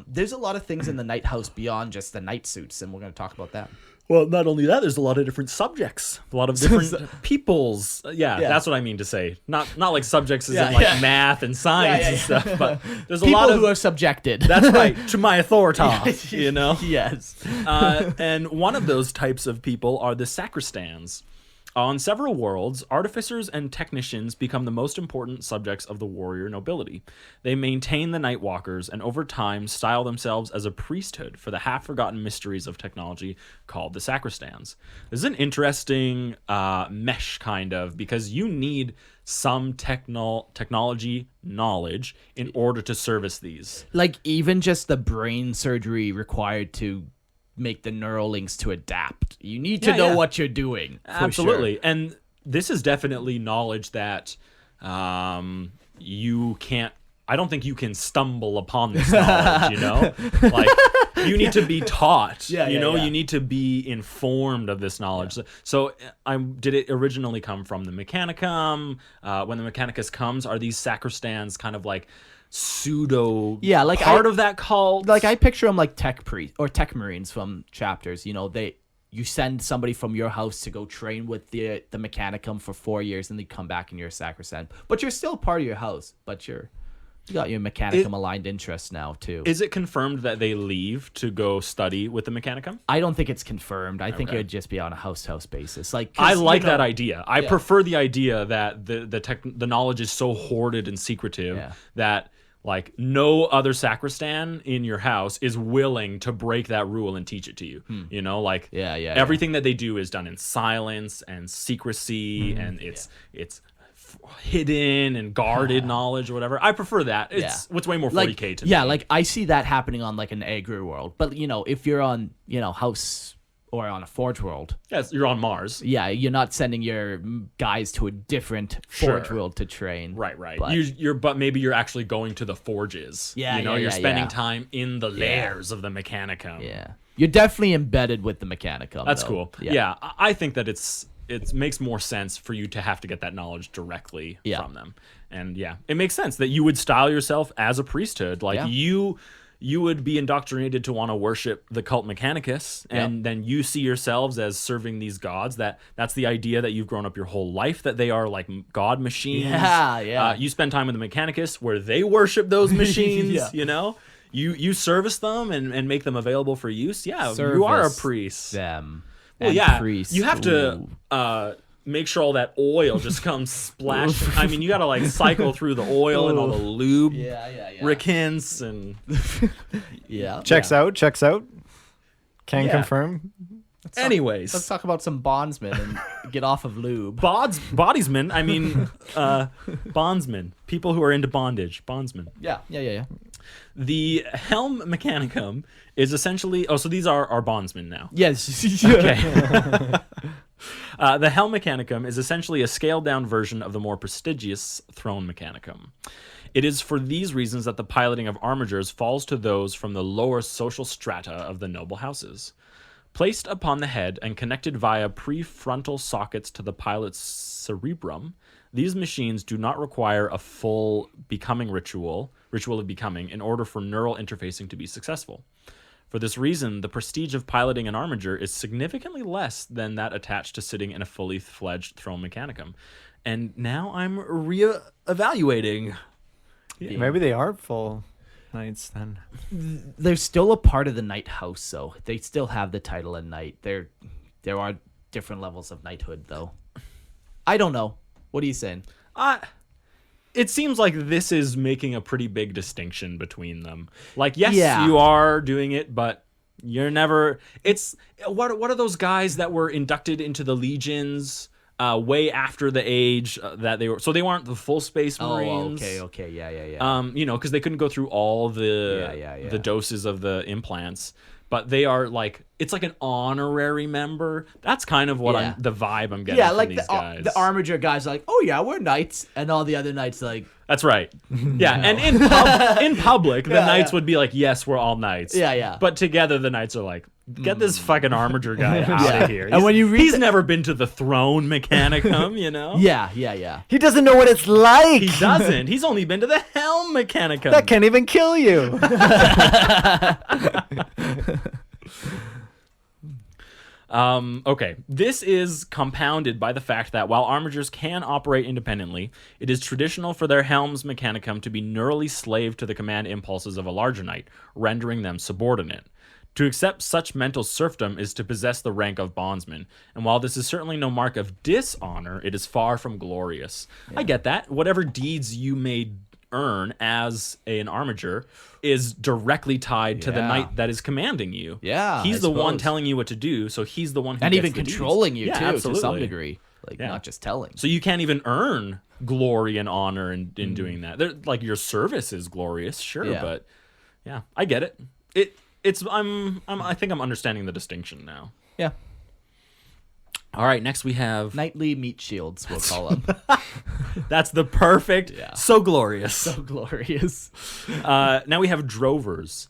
There's a lot of things in the knight house beyond just the knight suits, and we're going to talk about that. Well, not only that, there's a lot of different subjects, a lot of different peoples. That's what I mean to say. Not like subjects as in like math and science and stuff, but there's people a lot of who are subjected. That's right, to my authority, Yes. And one of those types of people are the sacristans. On several worlds, artificers and technicians become the most important subjects of the warrior nobility. They maintain the Nightwalkers and over time style themselves as a priesthood for the half-forgotten mysteries of technology called the sacristans. This is an interesting mesh, kind of, because you need some technology knowledge in order to service these. Like, even just the brain surgery required to make the neural links to adapt. You need to know what you're doing. Absolutely. Sure. And this is definitely knowledge that you can't, I don't think you can stumble upon this knowledge, Like, you need to be taught, you need to be informed of this knowledge. So did it originally come from the Mechanicum? When the Mechanicus comes, are these sacristans kind of like pseudo part of that cult? Like, I picture them like tech priest or tech marines from chapters. You send somebody from your house to go train with the Mechanicum for 4 years, and they come back and you're a sacristan, but you're still part of your house, but you're You got your Mechanicum aligned interests now too. Is it confirmed that they leave to go study with the Mechanicum? I don't think it's confirmed. I think it would just be on a house-to-house basis. I like that idea. I prefer the idea that the knowledge is so hoarded and secretive that like no other sacristan in your house is willing to break that rule and teach it to you. You know, like everything that they do is done in silence and secrecy, and it's hidden and guarded knowledge or whatever. I prefer that. It's way more 40k to me. Yeah, like I see that happening on like an Agri world. But if you're on, House or on a Forge world. Yes, you're on Mars. Yeah, you're not sending your guys to a different Forge world to train. Right. But maybe you're actually going to the forges. You're spending time in the layers of the Mechanicum. Yeah. You're definitely embedded with the Mechanicum. That's cool. Yeah, I think that it makes more sense for you to have to get that knowledge directly from them. And it makes sense that you would style yourself as a priesthood. Like you would be indoctrinated to want to worship the cult Mechanicus, and then you see yourselves as serving these gods. That's the idea that you've grown up your whole life, that they are like god machines. You spend time with the Mechanicus where they worship those machines, You service them and make them available for use. Yeah, you are a priest. Them. Well, priests. You have to make sure all that oil just comes splashing. I mean, you got to like cycle through the oil and all the lube, rickins and Checks out. Can confirm. Anyways, let's talk about some bondsmen and get off of lube. Bodiesmen. I mean, bondsmen. People who are into bondage. Bondsmen. Yeah. The Helm Mechanicum is essentially... so these are our bondsmen now. Yes. Okay. The Helm Mechanicum is essentially a scaled-down version of the more prestigious Throne Mechanicum. It is for these reasons that the piloting of armigers falls to those from the lower social strata of the noble houses. Placed upon the head and connected via prefrontal sockets to the pilot's cerebrum, these machines do not require a full becoming ritual of becoming, in order for neural interfacing to be successful. For this reason, the prestige of piloting an armager is significantly less than that attached to sitting in a fully fledged Throne Mechanicum. And now I'm re-evaluating. Yeah. Maybe they are full knights then. They're still a part of the knight house, so they still have the title of knight. There are different levels of knighthood, though. I don't know. What are you saying? It seems like this is making a pretty big distinction between them. Like, yes, you are doing it, but you're never... It's... What are those guys that were inducted into the legions way after the age that they were... So they weren't the full Space Marines. Okay. Yeah. Because they couldn't go through all the doses of the implants. But they are like... It's like an honorary member. That's kind of what the vibe I'm getting from these guys. The Armager guys are like, oh yeah, we're knights. And all the other knights like... That's right. Yeah, and in public, the knights would be like, yes, we're all knights. Yeah. But together, the knights are like, get this fucking Armager guy out of here. And when you read he's never been to the Throne Mechanicum, Yeah. He doesn't know what it's like. He doesn't. He's only been to the Helm Mechanicum. That can't even kill you. Okay, this is compounded by the fact that while armigers can operate independently, it is traditional for their Helms Mechanicum to be neurally slave to the command impulses of a larger knight, rendering them subordinate. To accept such mental serfdom is to possess the rank of bondsman, and while this is certainly no mark of dishonor, it is far from glorious. I get that. Whatever deeds you may earn as an armager is directly tied to the knight that is commanding you. Yeah, he's the one telling you what to do, so he's the one who and gets even the controlling deeds. you too, absolutely. to some degree, not just telling. So you can't even earn glory and honor in doing that. Like your service is glorious, sure, but I get it. I think I'm understanding the distinction now. Yeah. All right, next we have... Knightly meat shields, we'll call them. That's the perfect... So glorious. So glorious. Now we have drovers.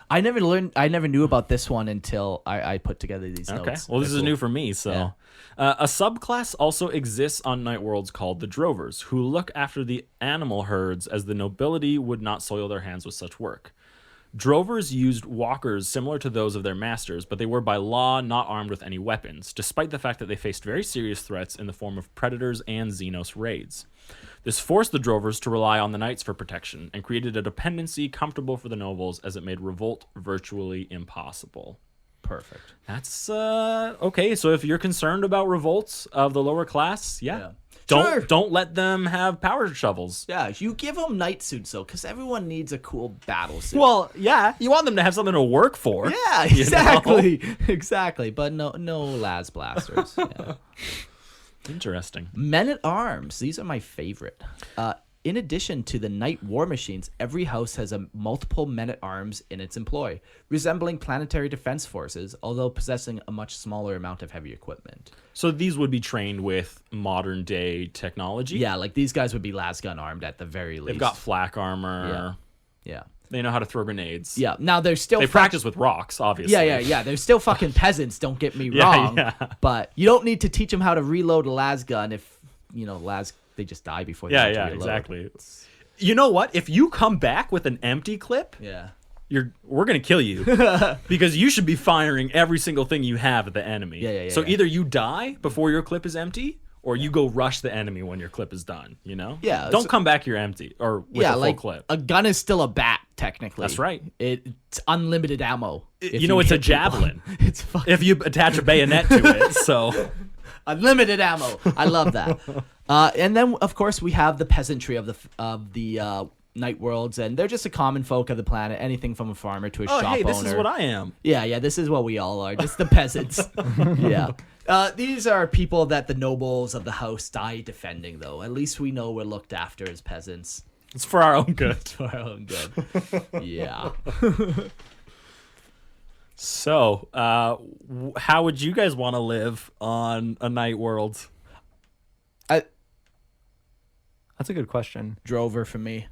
I never knew about this one until I put together these notes. Okay, well, this is new for me, so... Yeah. A subclass also exists on night worlds called the drovers, who look after the animal herds as the nobility would not soil their hands with such work. Drovers used walkers similar to those of their masters, but they were by law not armed with any weapons, despite the fact that they faced very serious threats in the form of predators and Xenos raids. This forced the Drovers to rely on the Knights for protection, and created a dependency comfortable for the nobles as it made revolt virtually impossible. Perfect. That's okay. So if you're concerned about revolts of the lower class, Yeah. don't let them have power shovels. Yeah, you give them knight suits though, because everyone needs a cool battle suit. Well, yeah, you want them to have something to work for. yeah, exactly, exactly. But no las blasters. Yeah. Interesting. Men at arms. These are my favorite. In addition to the knight war machines, every house has a multiple men at arms in its employ, resembling planetary defense forces, although possessing a much smaller amount of heavy equipment. So these would be trained with modern day technology. Yeah, like these guys would be lasgun armed at the very least. They've got flak armor. Yeah. They know how to throw grenades. Yeah. Now they're still They practice with rocks, obviously. Yeah. They're still fucking peasants. Don't get me wrong. But you don't need to teach them how to reload a lasgun if they just die before they get to reload. Exactly. You know what? If you come back with an empty clip, we're gonna kill you because you should be firing every single thing you have at the enemy. So either you die before your clip is empty, or you go rush the enemy when your clip is done. Yeah. Don't come back here empty or with a full clip. A gun is still a bat technically. That's right. It's unlimited ammo. It's a javelin. It's fucking... if you attach a bayonet to it. So unlimited ammo. I love that. And then of course we have the peasantry of the night worlds, and they're just a common folk of the planet. Anything from a farmer to a shop owner. This is what I am. Yeah, this is what we all are. Just the peasants. Yeah. These are people that the nobles of the house die defending, though. At least we know we're looked after as peasants. It's for our own good. For our own good. Yeah. So, how would you guys want to live on a night world? That's a good question. Drover for me.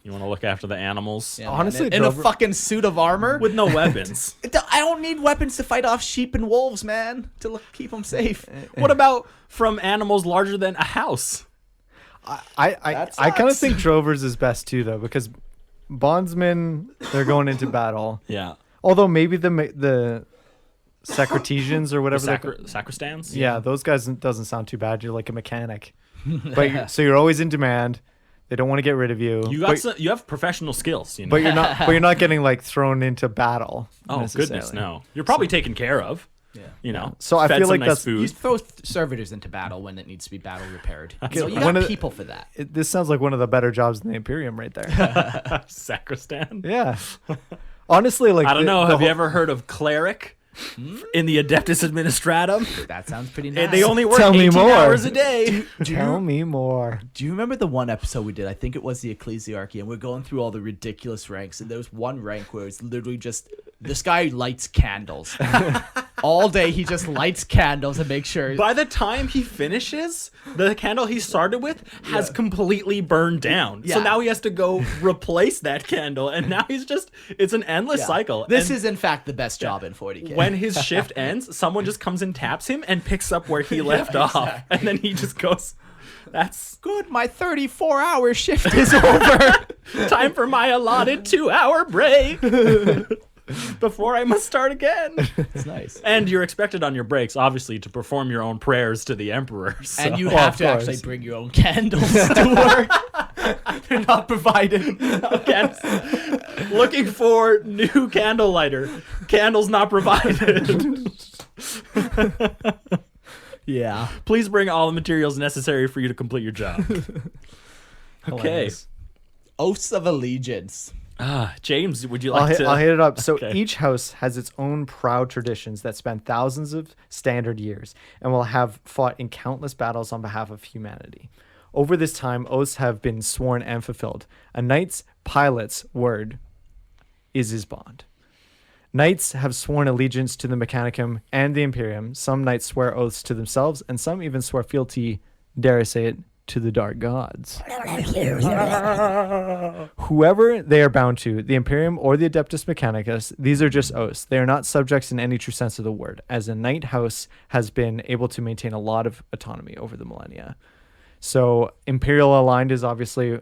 You want to look after the animals? Yeah, honestly, in a fucking suit of armor with no weapons. I don't need weapons to fight off sheep and wolves, man, to keep them safe. What about from animals larger than a house? I kind of think drovers is best too, though, because bondsmen, they're going into battle. Yeah. Although maybe the Sacratesians or whatever. Sacristans? Yeah, those guys doesn't sound too bad. You're like a mechanic. So you're always in demand. They don't want to get rid of you. You have professional skills, But you're not getting like thrown into battle. Oh goodness, no. You're probably taken care of. Yeah. So I feel like that's food. You throw servitors into battle when it needs to be battle repaired. So you got people for that. This sounds like one of the better jobs in the Imperium right there. Sacristan? Yeah. Honestly, like I don't know. Have you ever heard of cleric? In the Adeptus Administratum. That sounds pretty nice. And they only work 18 hours a day. Tell me more. Do you remember the one episode we did? I think it was the Ecclesiarchy, and we're going through all the ridiculous ranks, and there was one rank where it's literally just this guy lights candles. All day he just lights candles and makes sure. By the time he finishes, the candle he started with has completely burned down. Yeah. So now he has to go replace that candle, and now it's an endless cycle. This is in fact the best job in 40K. When his shift ends, someone just comes and taps him and picks up where he left off. And then he just goes, that's good. My 34-hour shift is over. Time for my allotted 2-hour break. Before I must start again. It's nice. And you're expected on your breaks, obviously, to perform your own prayers to the Emperor. So. And you have to actually bring your own candles to work. They're not provided. Looking for new candle lighter. Candles not provided. Yeah. Please bring all the materials necessary for you to complete your job. Okay. Oaths of Allegiance. James, would you like to? I'll hit it up. So each house has its own proud traditions that span thousands of standard years and will have fought in countless battles on behalf of humanity. Over this time, oaths have been sworn and fulfilled. A knight's pilot's word is his bond. Knights have sworn allegiance to the Mechanicum and the Imperium. Some knights swear oaths to themselves, and some even swear fealty, dare I say it, to the dark gods. Whoever they are bound to, the Imperium or the Adeptus Mechanicus, these are just oaths. They are not subjects in any true sense of the word, as a knight house has been able to maintain a lot of autonomy over the millennia. So Imperial aligned is obviously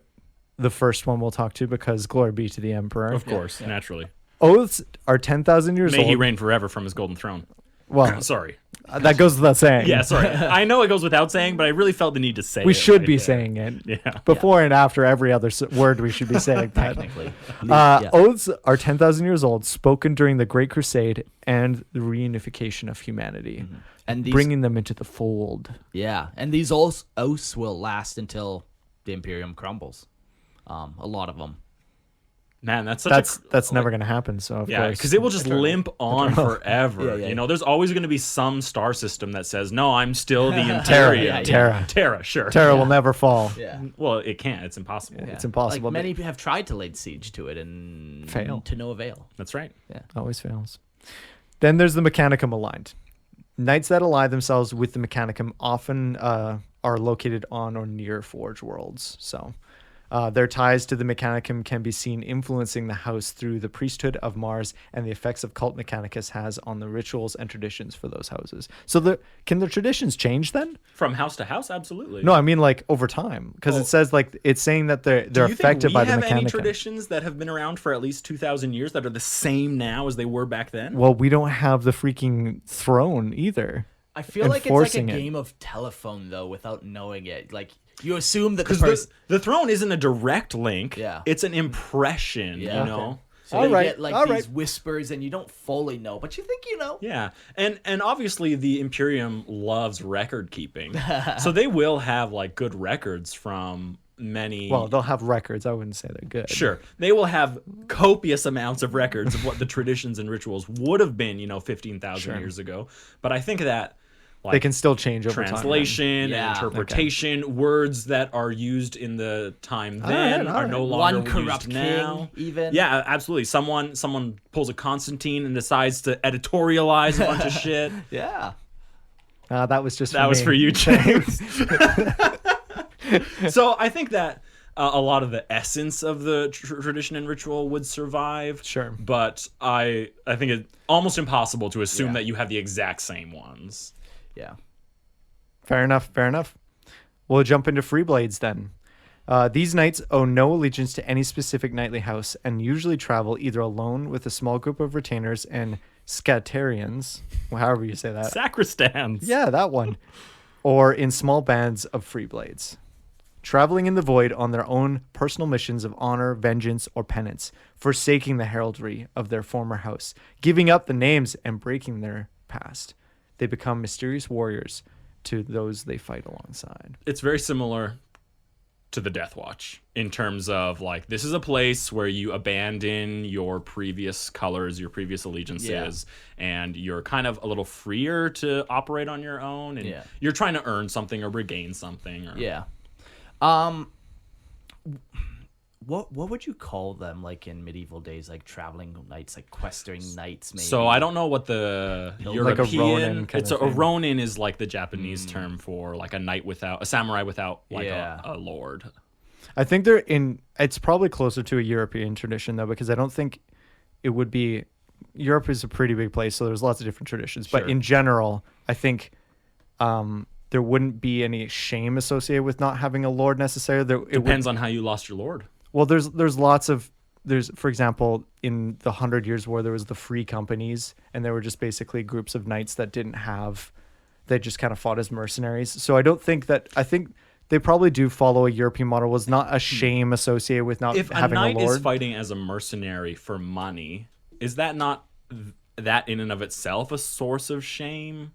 the first one we'll talk to because glory be to the Emperor. Of course, naturally. Oaths are 10,000 years old. May he reign forever from his golden throne. Well, sorry. That goes without saying. Yeah, sorry. I know it goes without saying, but I really felt the need to say it. We should right be there. saying it. Yeah. Before and after every other word we should be saying. Technically. Oaths are 10,000 years old, spoken during the Great Crusade and the reunification of humanity, And these, bringing them into the fold. Yeah, and these oaths will last until the Imperium crumbles. A lot of them. Man, that's never going to happen. So of course, because it will just limp on forever. Yeah. You know, there's always going to be some star system that says, "No, I'm still the Terra, Imperium." Terra, sure. Terra will never fall. Yeah. Well, it can't. It's impossible. It's impossible. Like many have tried to lay siege to it and Fail. to no avail. That's right. Yeah. Always fails. Then there's the Mechanicum aligned. Knights that ally themselves with the Mechanicum often are located on or near Forge worlds. So their ties to the Mechanicum can be seen influencing the house through the priesthood of Mars and the effects of cult Mechanicus has on the rituals and traditions for those houses. So can the traditions change then? From house to house, absolutely. No, I mean like over time, because it says like it's saying that they're affected by the Mechanicum. Do you think we have any traditions that have been around for at least 2,000 years that are the same now as they were back then? Well, we don't have the freaking throne either. I feel like it's like a Enforcing it. game of telephone though, without knowing it. Like you assume that Because the throne isn't a direct link. Yeah. It's an impression, you know? So All you right, get like all these right. whispers and you don't fully know, but you think you know. Yeah, and obviously the Imperium loves record keeping, so they will have like good records from many. Well, they'll have records. I wouldn't say they're good. Sure, they will have copious amounts of records of what the traditions and rituals would have been, 15,000 years ago. But I think that They can still change over translation, Yeah. interpretation, words that are used in the time then all are right. no longer One corrupt used now. king, even. Yeah, absolutely. Someone pulls a Constantine and decides to editorialize a bunch of shit. Yeah. time. That was just That was me. for you, James. So I think that a lot of the essence of the tradition and ritual would survive. Sure. But I think it's almost impossible to assume Yeah. that you have the exact same ones. Yeah. Fair enough. We'll jump into free blades then. These knights owe no allegiance to any specific knightly house and usually travel either alone with a small group of retainers and scatarians, however you say that. Sacristans. Yeah, that one. Or in small bands of free blades. Traveling in the void on their own personal missions of honor, vengeance, or penance, forsaking the heraldry of their former house, giving up the names and breaking their past. They become mysterious warriors to those they fight alongside. It's very similar to the Death Watch in terms of like this is a place where you abandon your previous colors, your previous allegiances, and you're kind of a little freer to operate on your own, and you're trying to earn something or regain something. Or... Yeah. What would you call them like in medieval days, like traveling knights, like questing knights maybe? So I don't know what the European. Like a Ronin kind it's of a thing. Ronin is like the Japanese term for like a knight without a samurai without like a lord. I think it's probably closer to a European tradition though, because I don't think it would be. Europe is a pretty big place, so there's lots of different traditions. But in general, I think there wouldn't be any shame associated with not having a lord necessarily. Depends on how you lost your lord. Well, there's for example, in the 100 Years' War, there was the free companies, and they were just basically groups of knights that they just kind of fought as mercenaries. So I think they probably do follow a European model. Was not a shame associated with not If having a knight lord. is fighting as a mercenary for money, is that not that in and of itself a source of shame?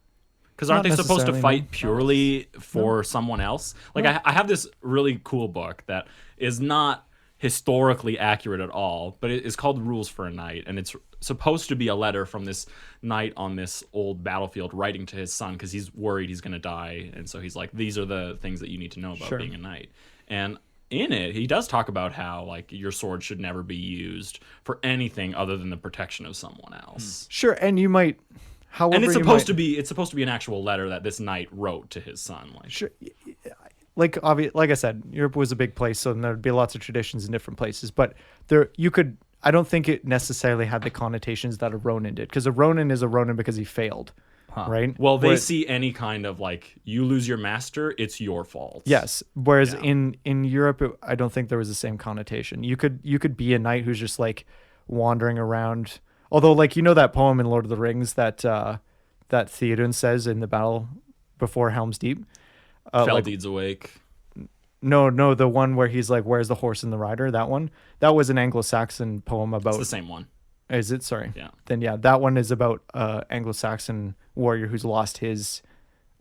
Because aren't they supposed to necessarily, fight purely for someone else? Like I have this really cool book that is not historically accurate at all, but it is called Rules for a Knight, and it's supposed to be a letter from this knight on this old battlefield writing to his son because he's worried he's going to die, and so he's like, these are the things that you need to know about being a knight. And in it, he does talk about how like your sword should never be used for anything other than the protection of someone else. Sure, and you might. However, And it's supposed to be an actual letter that this knight wrote to his son. Like, Sure. Like I said, Europe was a big place, so there'd be lots of traditions in different places. But I don't think it necessarily had the connotations that a Ronin did, because a Ronin is a Ronin because he failed. right? Well, they see any kind of like you lose your master, it's your fault. Yes. Whereas in Europe, I don't think there was the same connotation. You could be a knight who's just like wandering around. Although, like, you know that poem in Lord of the Rings that Theoden says in the battle before Helm's Deep. Fell deeds awake. No, the one where he's like, "Where's the horse and the rider?" That one. That was an Anglo-Saxon poem about. It's the same one. Is it? Sorry. Yeah. Then that one is about Anglo-Saxon warrior who's lost his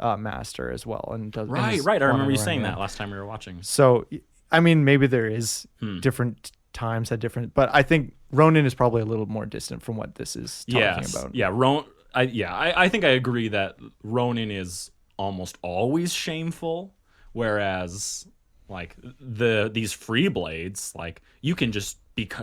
master as well, and right. I remember you saying that last time we were watching. So, I mean, maybe there is different times had different, but I think Ronin is probably a little more distant from what this is talking about. Yeah. I think I agree that Ronin is almost always shameful, whereas like these free blades, like you can just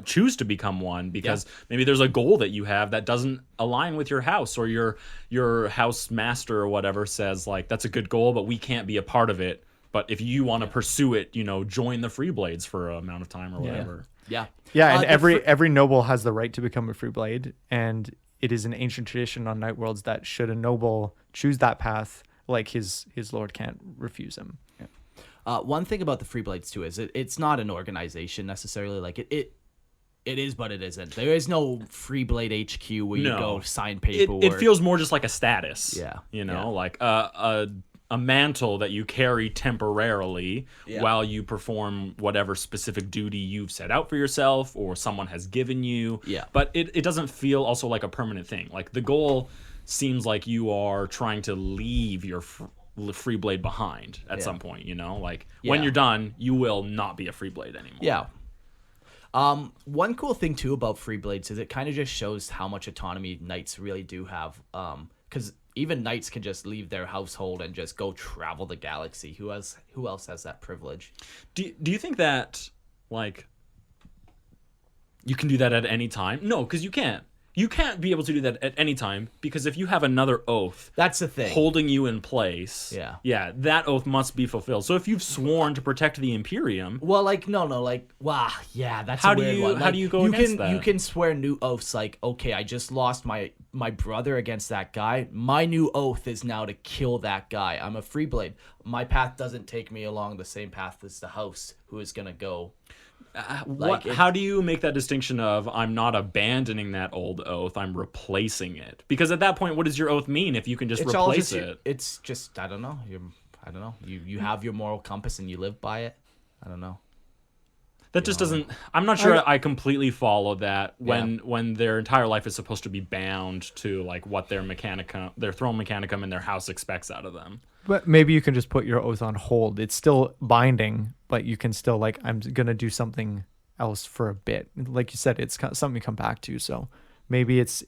choose to become one because maybe there's a goal that you have that doesn't align with your house, or your house master or whatever says like that's a good goal but we can't be a part of it, but if you want to pursue it, join the free blades for an amount of time or whatever. And every noble has the right to become a free blade, and it is an ancient tradition on Night Worlds that should a noble choose that path, like his lord can't refuse him. One thing about the free blades too is it's not an organization necessarily. Like it is, but it isn't. There is no free blade HQ where you go sign paperwork. It feels more just like a status. Yeah. Like a mantle that you carry temporarily while you perform whatever specific duty you've set out for yourself or someone has given you. Yeah. But it doesn't feel also like a permanent thing. Like the goal seems like you are trying to leave your free blade behind at some point, like when you're done, you will not be a free blade anymore. Yeah. One cool thing too about free blades is it kind of just shows how much autonomy knights really do have. Because even knights can just leave their household and just go travel the galaxy. Who else has that privilege? Do you think that like you can do that at any time? No, because you can't. You can't be able to do that at any time because if you have another oath, that's the thing, holding you in place. Yeah, that oath must be fulfilled. So if you've sworn to protect the Imperium, that's how a weird one. How do you go against that? You can swear new oaths like, okay, I just lost my brother against that guy. My new oath is now to kill that guy. I'm a free blade. My path doesn't take me along the same path as the house who is gonna go. How do you make that distinction of I'm not abandoning that old oath, I'm replacing it? Because at that point, what does your oath mean if you can just replace it? It's just I don't know. You have your moral compass and you live by it. I don't know. That just doesn't. I'm not sure I completely follow that when their entire life is supposed to be bound to like what their throne mechanicum and their house expects out of them. But maybe you can just put your oath on hold. It's still binding, but you can still like I'm gonna do something else for a bit. Like you said, it's something you come back to. So maybe it's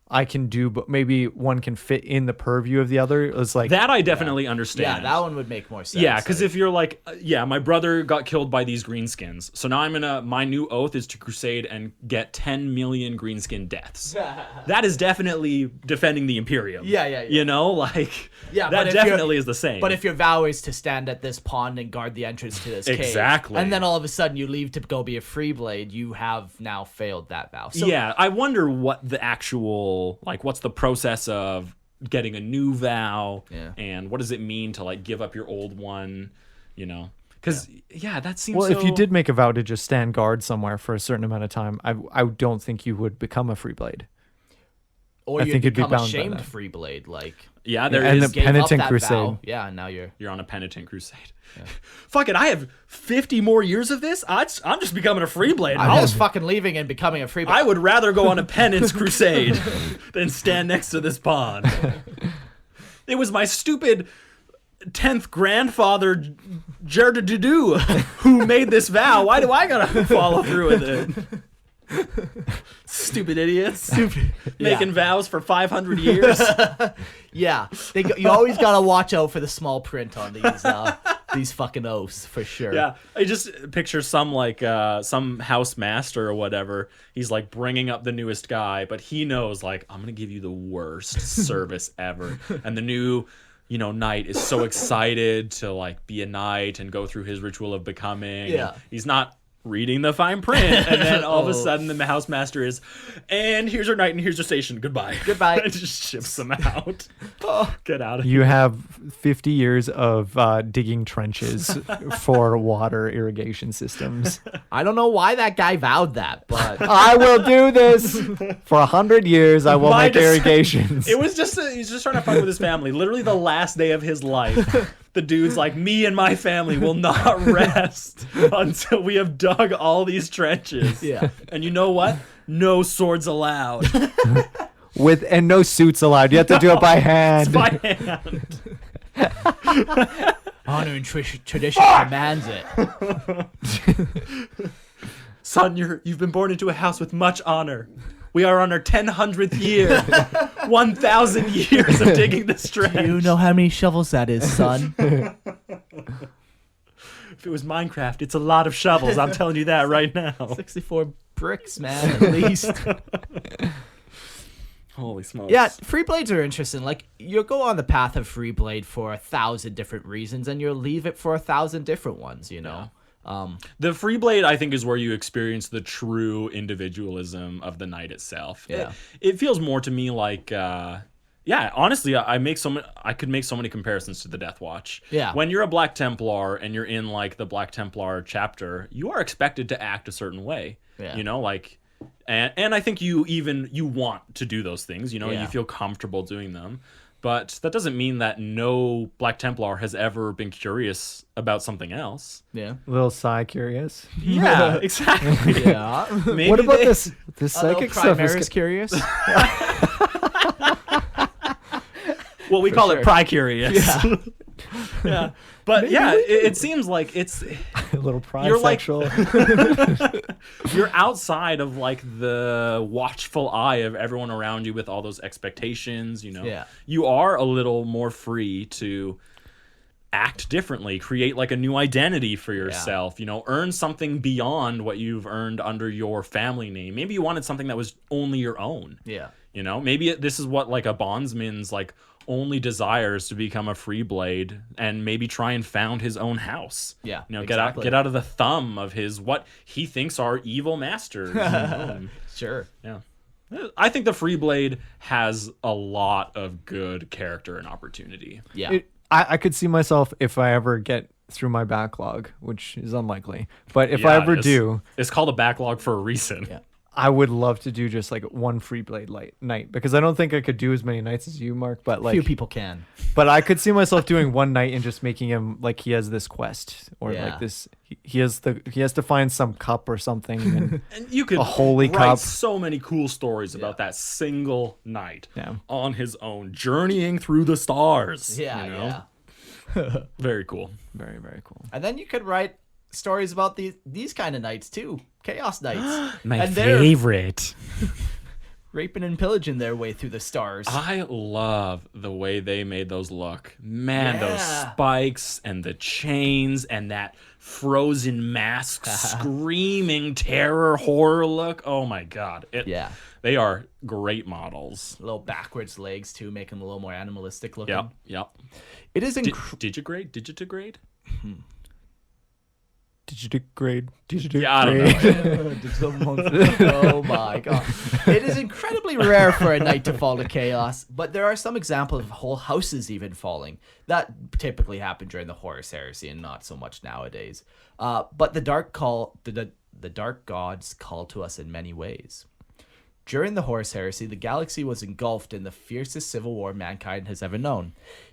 I can do, but maybe one can fit in the purview of the other. It's like that I definitely understand. Yeah, that one would make more sense. Yeah, because if you're like, my brother got killed by these greenskins, so now my new oath is to crusade and get 10 million greenskin deaths. That is definitely defending the Imperium. Yeah. That definitely is the same. But if your vow is to stand at this pond and guard the entrance to this cave, and then all of a sudden you leave to go be a free blade, you have now failed that vow. So, I wonder what the actual what's the process of getting a new vow and what does it mean to like give up your old one, because that seems if you did make a vow to just stand guard somewhere for a certain amount of time, I don't think you would become a free blade. Or you'd become a shamed free blade, like there and is the penitent crusade. Vow. Yeah, and now you're on a penitent crusade. Yeah. Fuck it, I have 50 more years of this. I'm just becoming a free blade. I'm just fucking leaving and becoming a free blade. I would rather go on a penance crusade than stand next to this pond. It was my stupid 10th grandfather Gerda who made this vow. Why do I gotta follow through with it? Stupid idiots. Making vows for 500 years. You always gotta watch out for the small print on these fucking oaths for sure. Yeah, I just picture some house master or whatever. He's like bringing up the newest guy, but he knows like I'm gonna give you the worst service ever, and the new knight is so excited to like be a knight and go through his ritual of becoming. Yeah, he's not reading the fine print, and then all of a sudden the housemaster is, and here's your knight and here's your station. Goodbye. Goodbye. Just ships them out. Get out of here. You have 50 years of digging trenches for water irrigation systems. I don't know why that guy vowed that, but I will do this for 100 years. I will make irrigations. It was just he's just trying to fight with his family. Literally the last day of his life. The dude's like, me and my family will not rest until we have dug all these trenches. Yeah. And you know what? No swords allowed. And no suits allowed. You have to do it by hand. It's by hand. honor and tradition commands it. Son, you've been born into a house with much honor. We are on our 1,000th year. 1,000 years of digging this trench. Do you know how many shovels that is, son? If it was Minecraft, it's a lot of shovels. I'm telling you that right now. 64 bricks, man, at least. Holy smokes. Yeah, free blades are interesting. Like, you'll go on the path of free blade for 1,000 different reasons, and you'll leave it for 1,000 different ones, you know? Yeah. The free blade, I think, is where you experience the true individualism of the knight itself. Yeah. It feels more to me like, honestly, I could make so many comparisons to the Death Watch. Yeah. When you're a Black Templar and you're in like the Black Templar chapter, you are expected to act a certain way. Yeah. You know, like, and I think you want to do those things. You know, Yeah. you feel comfortable doing them. But that doesn't mean that no Black Templar has ever been curious about something else. Yeah. Little Psy curious. Yeah, exactly. Yeah. Maybe What about they- this psychic stuff? Primaris curious? Well, we call sure. it pri-curious. Yeah. Yeah. But yeah, it seems like it's A little You're like- sexual. you're outside of like the watchful eye of everyone around you with all those expectations, you know. Yeah. You are a little more free to act differently, create like a new identity for yourself, you know, earn something beyond what you've earned under your family name. Maybe you wanted something that was only your own. Yeah. You know, maybe this is what like a bondsman's like only desires, to become a free blade and maybe try and found his own house. Yeah, You know, exactly. get out of the thumb of his what he thinks are evil masters. You know? Sure. Yeah. I think the free blade has a lot of good character and opportunity. Yeah. I could see myself, if I ever get through my backlog, which is unlikely, but if Yeah, I ever it's- do, It's called a backlog for a reason. Yeah. I would love to do just like one free blade night, because I don't think I could do as many nights as you, Mark, but like Few people can. but I could see myself doing one night and just making him like he has this quest, or Yeah. like this he has to find some cup or something, and And you could A holy write cup. so many cool stories about that single knight Yeah. on his own, journeying through the stars. Yeah, you know? yeah. Very cool. very, very cool. And then you could write stories about these kind of knights too. Chaos knights. My and they're favorite. raping and pillaging their way through the stars. I love the way they made those look. Man, those Yeah. spikes and the chains and that frozen mask screaming terror horror look. Oh my god. Yeah. They are great models. Little backwards legs too, make them a little more animalistic looking. Yep. It is Digitigrade? Digitigrade. Yeah, I don't know. Oh my god. It is incredibly rare for a knight to fall to chaos, but there are some examples of whole houses even falling. That typically happened during the Horus Heresy and not so much nowadays. But the dark gods call to us in many ways. During the Horus Heresy, the galaxy was engulfed in the fiercest civil war mankind has ever known.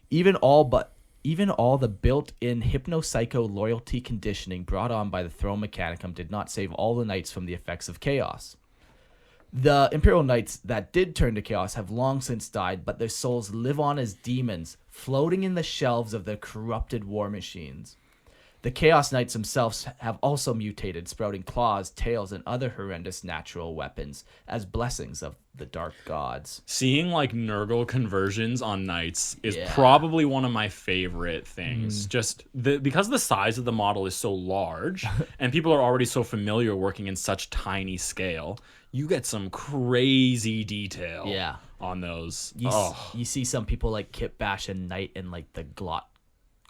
Even all the built-in hypno-psycho loyalty conditioning brought on by the Throne Mechanicum did not save all the knights from the effects of chaos. The Imperial Knights that did turn to chaos have long since died, but their souls live on as demons, floating in the shelves of the corrupted war machines. The Chaos Knights themselves have also mutated, sprouting claws, tails, and other horrendous natural weapons as blessings of the dark gods. Seeing like Nurgle conversions on knights is Yeah. probably one of my favorite things. Just because the size of the model is so large and people are already so familiar working in such tiny scale, you get some crazy detail on those. You see some people like kit bash a knight in like the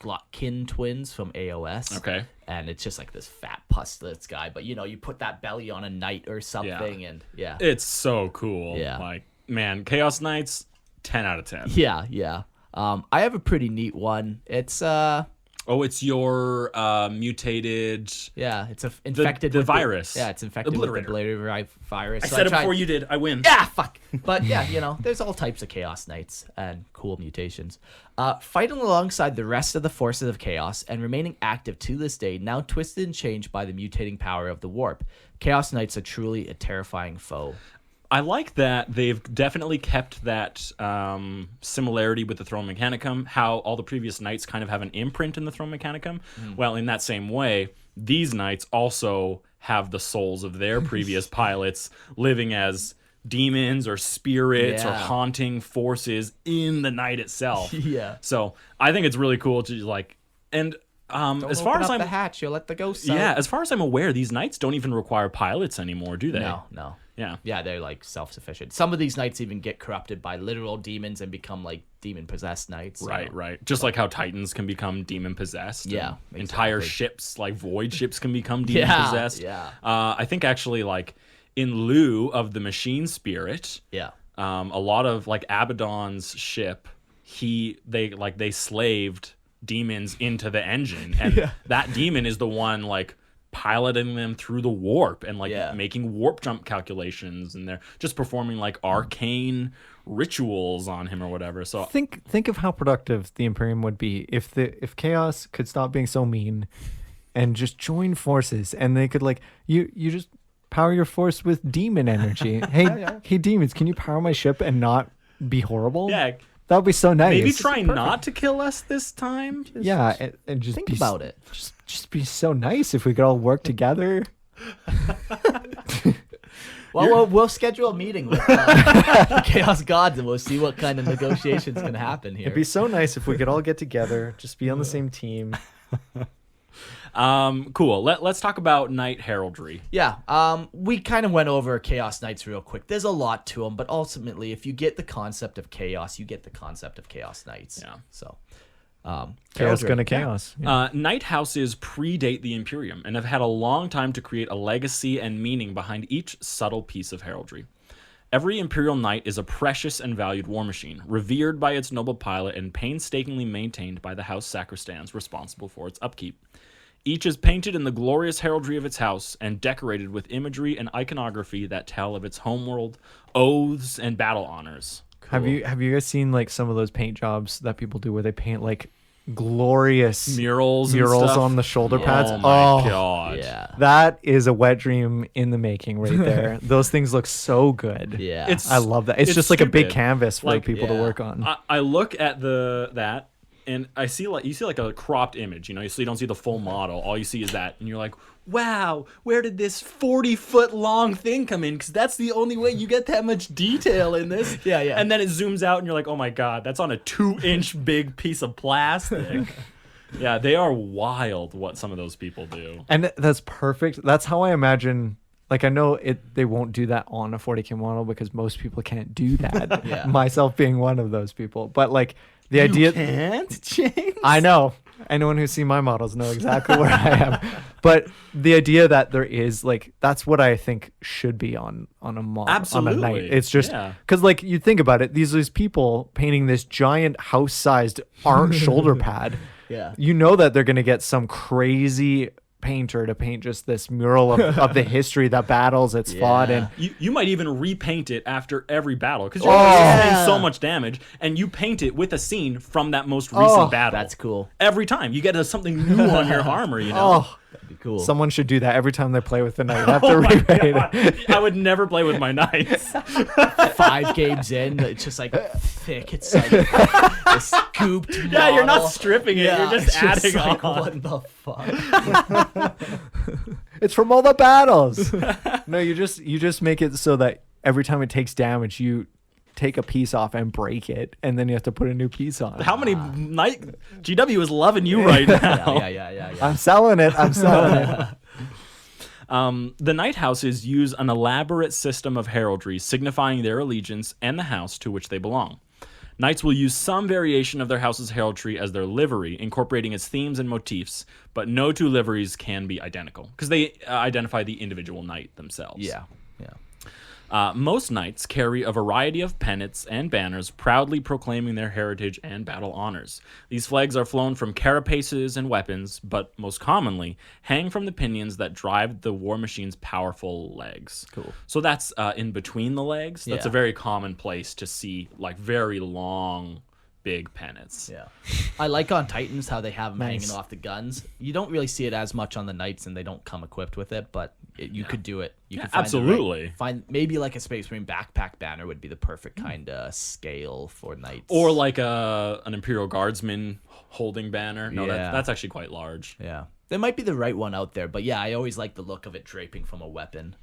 Glotkin twins from AOS. Okay. And it's just like this fat pustlets guy, but you put that belly on a knight or something, and yeah. It's so cool. Yeah. Like, man, Chaos Knights, 10 out of 10. Yeah. I have a pretty neat one. It's it's your mutated. Yeah, it's infected the with virus. It's infected with the Obliterator virus. I said it before you did. I win. Yeah, fuck. But yeah, there's all types of Chaos Knights and cool mutations. Fighting alongside the rest of the forces of Chaos and remaining active to this day, now twisted and changed by the mutating power of the warp. Chaos Knights are truly a terrifying foe. I like that they've definitely kept that similarity with the Throne Mechanicum, how all the previous knights kind of have an imprint in the Throne Mechanicum. Well, in that same way, these knights also have the souls of their previous pilots living as demons or spirits or haunting forces in the knight itself. Yeah. So I think it's really cool to like, and as far as I'm the hatch, you'll let the ghosts out. Yeah, as far as I'm aware, these knights don't even require pilots anymore, do they? No. Yeah, they're like self-sufficient. Some of these knights even get corrupted by literal demons and become like demon-possessed knights. Right. Just like how Titans can become demon-possessed. Yeah, exactly. Entire ships, like void ships, can become demon-possessed. Yeah. I think actually, like in lieu of the machine spirit, a lot of like Abaddon's ship, they slaved demons into the engine, and that demon is the one like piloting them through the warp and making warp jump calculations, and they're just performing like arcane rituals on him or whatever. So think of how productive the Imperium would be if Chaos could stop being so mean and just join forces, and they could like you just power your force with demon energy. Hey demons, can you power my ship and not be horrible? Yeah. That would be so nice. Maybe try not to kill us this time. And just think about it. Just be so nice if we could all work together. Well, we'll schedule a meeting with Chaos Gods, and we'll see what kind of negotiations can happen here. It'd be so nice if we could all get together, just be on the same team. Cool. Let's talk about Knight Heraldry. Yeah. We kind of went over Chaos Knights real quick. There's a lot to them, but ultimately, if you get the concept of chaos, you get the concept of Chaos Knights. Yeah. So, chaos gonna chaos. Yeah. Knight houses predate the Imperium and have had a long time to create a legacy and meaning behind each subtle piece of heraldry. Every Imperial Knight is a precious and valued war machine, revered by its noble pilot and painstakingly maintained by the house sacristans responsible for its upkeep. Each is painted in the glorious heraldry of its house and decorated with imagery and iconography that tell of its homeworld, oaths, and battle honors. Cool. Have you guys seen like some of those paint jobs that people do where they paint like glorious murals on the shoulder pads? Oh my god. Yeah. That is a wet dream in the making right there. Those things look so good. Yeah. I love that. It's just like a big stupid. canvas for Like, people to work on. I look at that and I see you see like a cropped image, so you don't see the full model. All you see is that, and you're like, wow, where did this 40-foot long thing come in? Because that's the only way you get that much detail in this. Yeah. And then it zooms out, and you're like, oh my god, that's on a 2-inch big piece of plastic. Yeah, they are wild what some of those people do. And that's perfect. That's how I imagine. Like, I know they won't do that on a 40K model because most people can't do that. Yeah. Myself being one of those people. But like the idea. You can't, James? I know. Anyone who's seen my models know exactly where I am. But the idea that there is like, that's what I think should be on a model. Absolutely. On a knight. It's just because like you think about it, these people painting this giant house-sized shoulder pad. Yeah. You know that they're going to get some crazy painter to paint just this mural of the history that battles it's fought in. You might even repaint it after every battle because you're taking so much damage, and you paint it with a scene from that most recent battle. That's cool. Every time you get something new on your armor, That'd be cool. Someone should do that every time they play with the knight. Have to repaint it. I would never play with my knights. 5 games in, it's just like thick. It's like a scooped model. Yeah, you're not stripping it. Yeah, you're just adding like, on. what the fuck? It's from all the battles. No, you just make it so that every time it takes damage, you take a piece off and break it, and then you have to put a new piece on. How many knight GW is loving you right now? Yeah. I'm selling it. The Knight Houses use an elaborate system of heraldry signifying their allegiance and the house to which they belong. Knights will use some variation of their house's heraldry as their livery, incorporating its themes and motifs, but no two liveries can be identical because they identify the individual knight themselves. Yeah. Most knights carry a variety of pennants and banners proudly proclaiming their heritage and battle honors. These flags are flown from carapaces and weapons, but most commonly hang from the pinions that drive the war machine's powerful legs. Cool. So that's in between the legs. That's Yeah. a very common place to see like very long, big pennants. Yeah. I like on Titans how they have them Nice. hanging off the guns. You don't really see it as much on the Knights, and they don't come equipped with it, but you could do it. You could find absolutely. find maybe like a Space Marine backpack banner would be the perfect kind of scale for Knights. Or like an Imperial Guardsman holding banner. No, Yeah. that's actually quite large. Yeah. There might be the right one out there, but yeah, I always like the look of it draping from a weapon.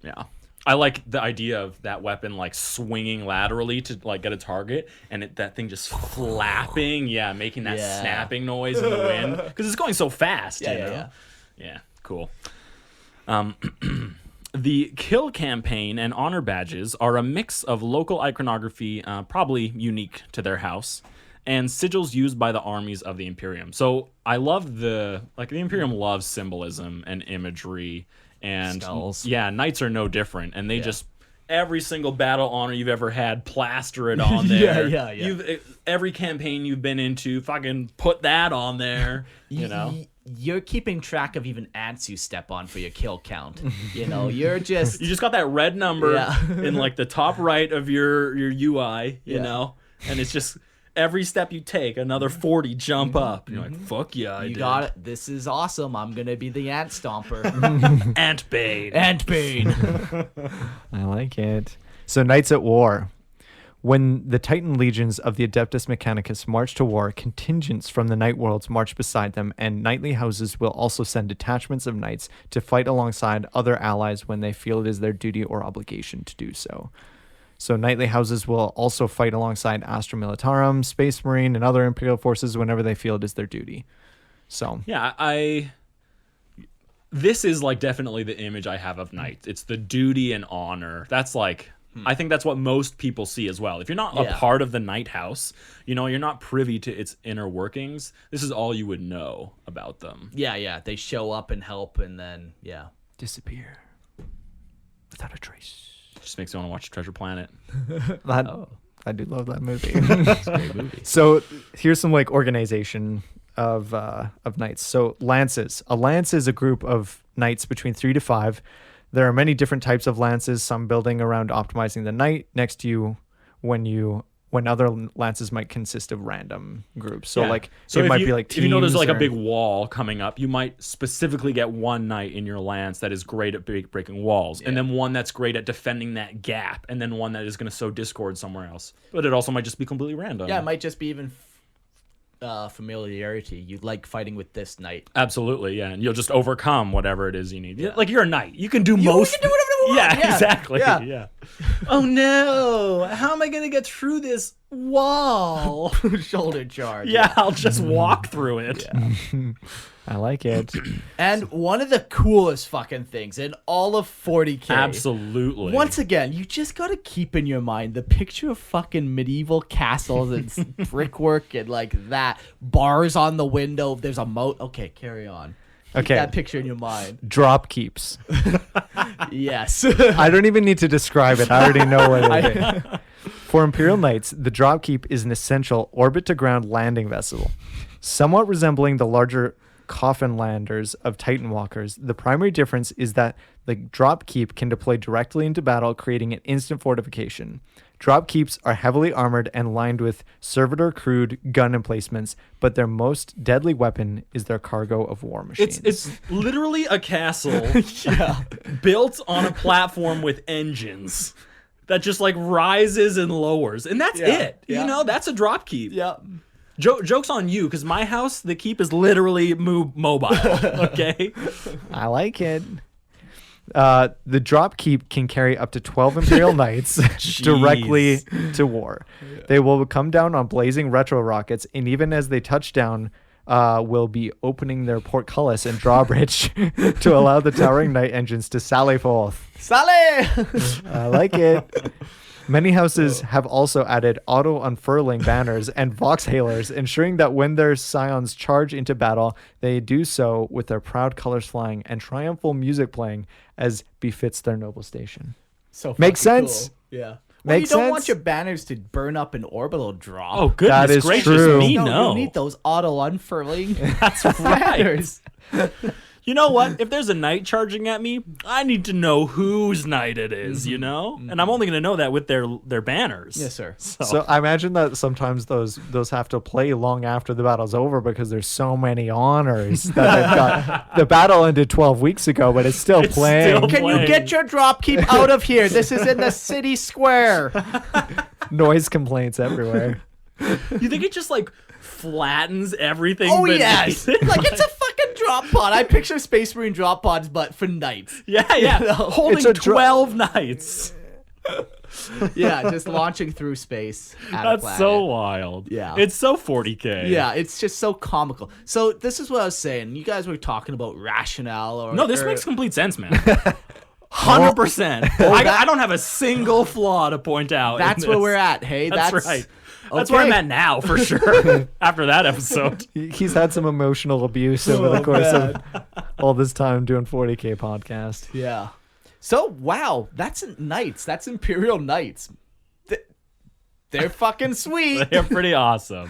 Yeah. I like the idea of that weapon like swinging laterally to like get a target, and that thing just flapping, making that Yeah. snapping noise in the wind because it's going so fast. You know? Yeah, cool. The kill campaign and honor badges are a mix of local iconography, probably unique to their house, and sigils used by the armies of the Imperium. So I love the Imperium loves symbolism and imagery. And Skulls. knights are no different, and they just every single battle honor you've ever had, plaster it on there. Yeah. Every campaign you've been into, fucking put that on there. You know, You're keeping track of even ants you step on for your kill count. You know, you're just you just got that red number Yeah. in like the top right of your UI. You Yeah. know, and it's just every step you take, another 40 jump up. You're like, fuck yeah, I you did. got it. This is awesome. I'm gonna be the ant stomper. Antbane. Antbane. I like it. So Knights at War. When the Titan legions of the Adeptus Mechanicus march to war, contingents from the Night Worlds march beside them, and knightly houses will also send detachments of knights to fight alongside other allies when they feel it is their duty or obligation to do so. So knightly houses will also fight alongside Astra Militarum, Space Marine, and other Imperial forces whenever they feel it is their duty. So Yeah, this is like definitely the image I have of knights. It's the duty and honor. That's like I think that's what most people see as well. If you're not a part of the Knight House, you know, you're not privy to its inner workings, this is all you would know about them. Yeah. They show up and help, and then disappear without a trace. Just makes me want to watch Treasure Planet. I do love that movie. It's a great movie. So here's some like organization of knights. So lances. A lance is a group of knights between 3 to 5. There are many different types of lances, some building around optimizing the knight next to you when other lances might consist of random groups. So like so it might be like if you know there's like a or- big wall coming up, you might specifically get one knight in your lance that is great at breaking walls, and then one that's great at defending that gap, and then one that is going to sow discord somewhere else. But it also might just be completely random. Yeah, it might just be even familiarity. You like fighting with this knight. Absolutely, yeah, and you'll just overcome whatever it is you need. Like you're a knight, you can do most. You can do whatever you want. Yeah, Yeah. exactly. Yeah. Yeah. Oh no! How am I gonna get through this wall? Shoulder charge. Yeah, I'll just walk through it. I like it. And one of the coolest fucking things in all of 40K. Absolutely. Once again, you just gotta keep in your mind the picture of fucking medieval castles and brickwork and like that. Bars on the window. There's a moat. Okay, carry on. Keep Okay. that picture in your mind. Drop keeps. Yes. I don't even need to describe it. I already know what it is. For Imperial Knights, the drop keep is an essential orbit-to-ground landing vessel. Somewhat resembling the larger coffin landers of Titan Walkers, the primary difference is that the drop keep can deploy directly into battle, creating an instant fortification. Drop keeps are heavily armored and lined with servitor crewed gun emplacements, but their most deadly weapon is their cargo of war machines. It's literally a castle built on a platform with engines that just like rises and lowers, and that's it. Yeah. You know, that's a drop keep. Yeah. Joke's on you, because my house, the keep is literally mobile. Okay. I like it. The drop keep can carry up to 12 Imperial Knights directly to war. They will come down on blazing retro rockets, and even as they touch down, will be opening their portcullis and drawbridge to allow the towering knight engines to sally forth. Sally! I like it. Many houses have also added auto-unfurling banners and voxhalers, ensuring that when their scions charge into battle, they do so with their proud colors flying and triumphal music playing as befits their noble station. So Makes sense? Cool. Yeah. Well, you don't want your banners to burn up in orbital drop. Oh, goodness That is gracious true. me, no. You need those auto-unfurling banners. You know what? If there's a knight charging at me, I need to know whose knight it is, you know? And I'm only going to know that with their banners. Yes, sir. So I imagine that sometimes those have to play long after the battle's over because there's so many honors that they've got. The battle ended 12 weeks ago, but it's still playing. still Can you get your drop keep out of here? This is in the city square. Noise complaints everywhere. You think it just like flattens everything? Oh, beneath yes. it? Like, it's a fucking drop pod. I picture Space Marine drop pods, but for knights. Yeah, yeah. You know? Holding It's a 12 knights. Yeah, just launching through space at a That's planet. so wild. Yeah. It's so 40K. Yeah, it's just so comical. So this is what I was saying. You guys were talking about rationale or... No, this or- makes complete sense, man. 100%. I don't have a single flaw to point out. That's in where this. we're at, hey? That's right. That's where I'm at now, for sure. After that episode. He's had some emotional abuse over the course of all this time doing 40K podcast. Yeah. So, wow, that's Knights. That's Imperial Knights. They're fucking sweet. They're pretty awesome.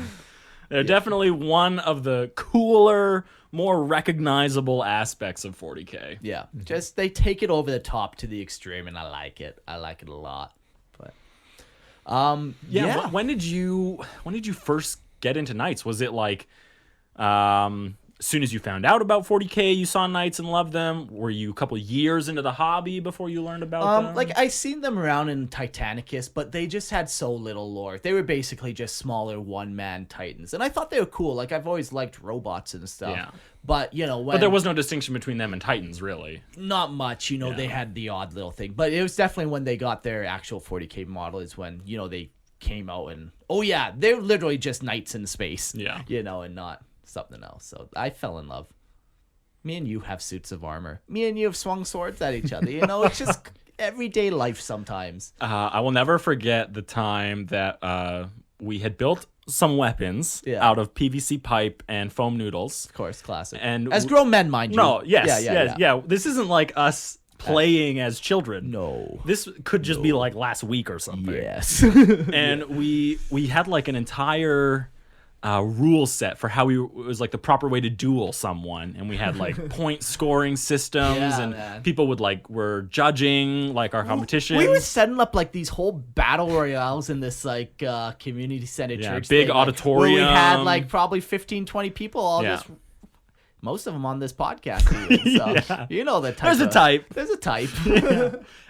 They're definitely one of the cooler, more recognizable aspects of 40K. Yeah, just they take it over the top to the extreme, and I like it. I like it a lot. But Yeah. When did you first get into Knights? Was it like as soon as you found out about 40K, you saw Knights and loved them? Were you a couple years into the hobby before you learned about them? Like I seen them around in Titanicus, but they just had so little lore. They were basically just smaller one-man titans, and I thought they were cool. Like I've always liked robots and stuff. Yeah. But you know, But there was no distinction between them and Titans, really. not much. You know, they had the odd little thing, but it was definitely when they got their actual 40K model is when they came out and they're literally just knights in space. Yeah. And not something else. So I fell in love. Me and you have suits of armor. Me and you have swung swords at each other. It's just everyday life sometimes. I will never forget the time that we had built some weapons Yeah. out of PVC pipe and foam noodles. Of course, classic. And as grown men, mind you. No, yes, Yeah. This isn't like us playing as children. No. This could just be like last week or something. Yes. And we had like an entire rule set for how it was like the proper way to duel someone, and we had like point scoring systems, Yeah, and man. people were judging like our competition. We were setting up like these whole battle royales in this like community center church big thing, like, auditorium. where we had like probably 15-20 people all Yeah. just most of them on this podcast even, so Yeah. you know the type There's a type. There's a type.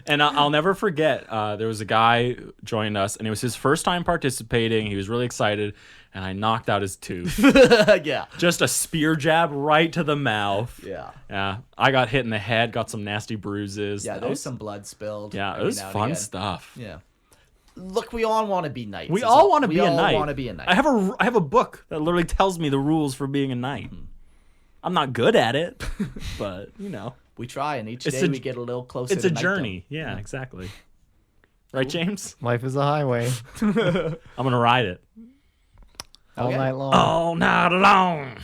And I'll never forget, there was a guy who joined us, and it was his first time participating. He was really excited, and I knocked out his tooth. Yeah. Just a spear jab right to the mouth. Yeah. Yeah. I got hit in the head, got some nasty bruises. Yeah, That there's was- some blood spilled. Yeah, it every was now and fun again. stuff. Yeah. Look, we all want to be knights. We all want to be a knight. We all want to be a knight. I have a book that literally tells me the rules for being a knight. I'm not good at it, but we try, and each It's day a- we get a little closer. it's to a knightdom. journey. Yeah, exactly. Right, James? Life is a highway I'm gonna ride it all Okay. night long. all night long.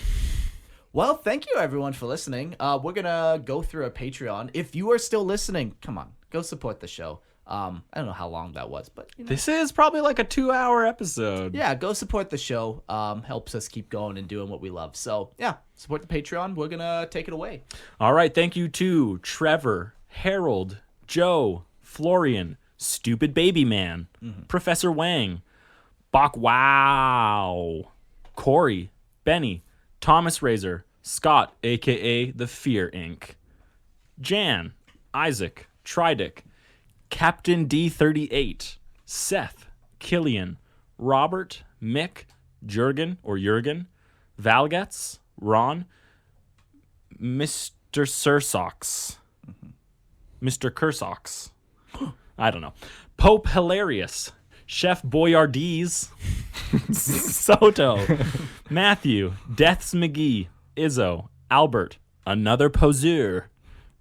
Well, thank you everyone for listening. We're gonna go through a Patreon. If you are still listening, come on, go support the show. I don't know how long that was, but This is probably like a 2-hour episode. yeah, go support the show. Helps us keep going and doing what we love. So yeah, support the Patreon. We're gonna take it away. All right, thank you to Trevor, Harold, Joe, Florian, Stupid Baby Man, Professor Wang, Bach Wow, Corey, Benny, Thomas Razor, Scott, aka The Fear Inc., Jan, Isaac, Tridick, Captain D38, Seth, Killian, Robert, Mick, Jurgen, Valgetz, Ron, Mr. Sursox, Mr. Cursox, I don't know, Pope Hilarious, Chef Boyardee, Soto, Matthew, Deaths McGee, Izzo, Albert, Another Poseur,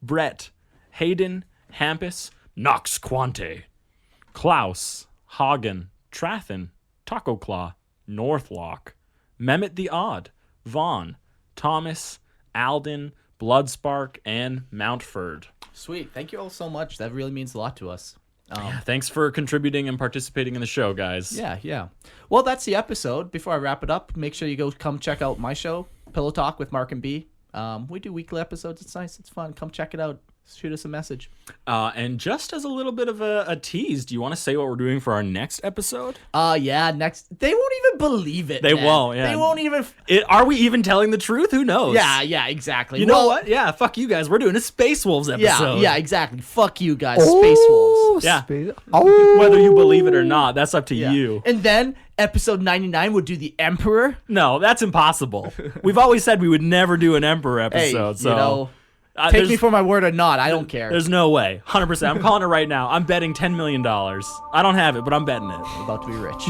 Brett, Hayden, Hampus, Nox Quante, Klaus, Hagen, Trathen, Taco Claw, Northlock, Mehmet the Odd, Vaughn, Thomas, Alden, Bloodspark, and Mountford. Sweet. Thank you all so much. That really means a lot to us. Thanks for contributing and participating in the show, guys. Yeah. Well, that's the episode. Before I wrap it up, make sure you come check out my show, Pillow Talk with Mark and B. We do weekly episodes. It's nice. It's fun. Come check it out. Shoot us a message. And just as a little bit of a tease, do you want to say what we're doing for our next episode? Next. They won't even believe it. They won't, yeah. They won't even. Are we even telling the truth? Who knows? Yeah, exactly. You know what? Yeah, fuck you guys. We're doing a Space Wolves episode. Yeah, exactly. Fuck you guys. Space Wolves. Yeah. Whether you believe it or not, that's up to you. And then episode 99 would do the Emperor. No, that's impossible. We've always said we would never do an Emperor episode. Take me for my word or not. I don't care. There's no way. 100%. I'm calling it right now. I'm betting $10 million. I don't have it, but I'm betting it. I'm about to be rich.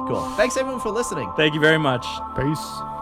Cool. Thanks, everyone, for listening. Thank you very much. Peace.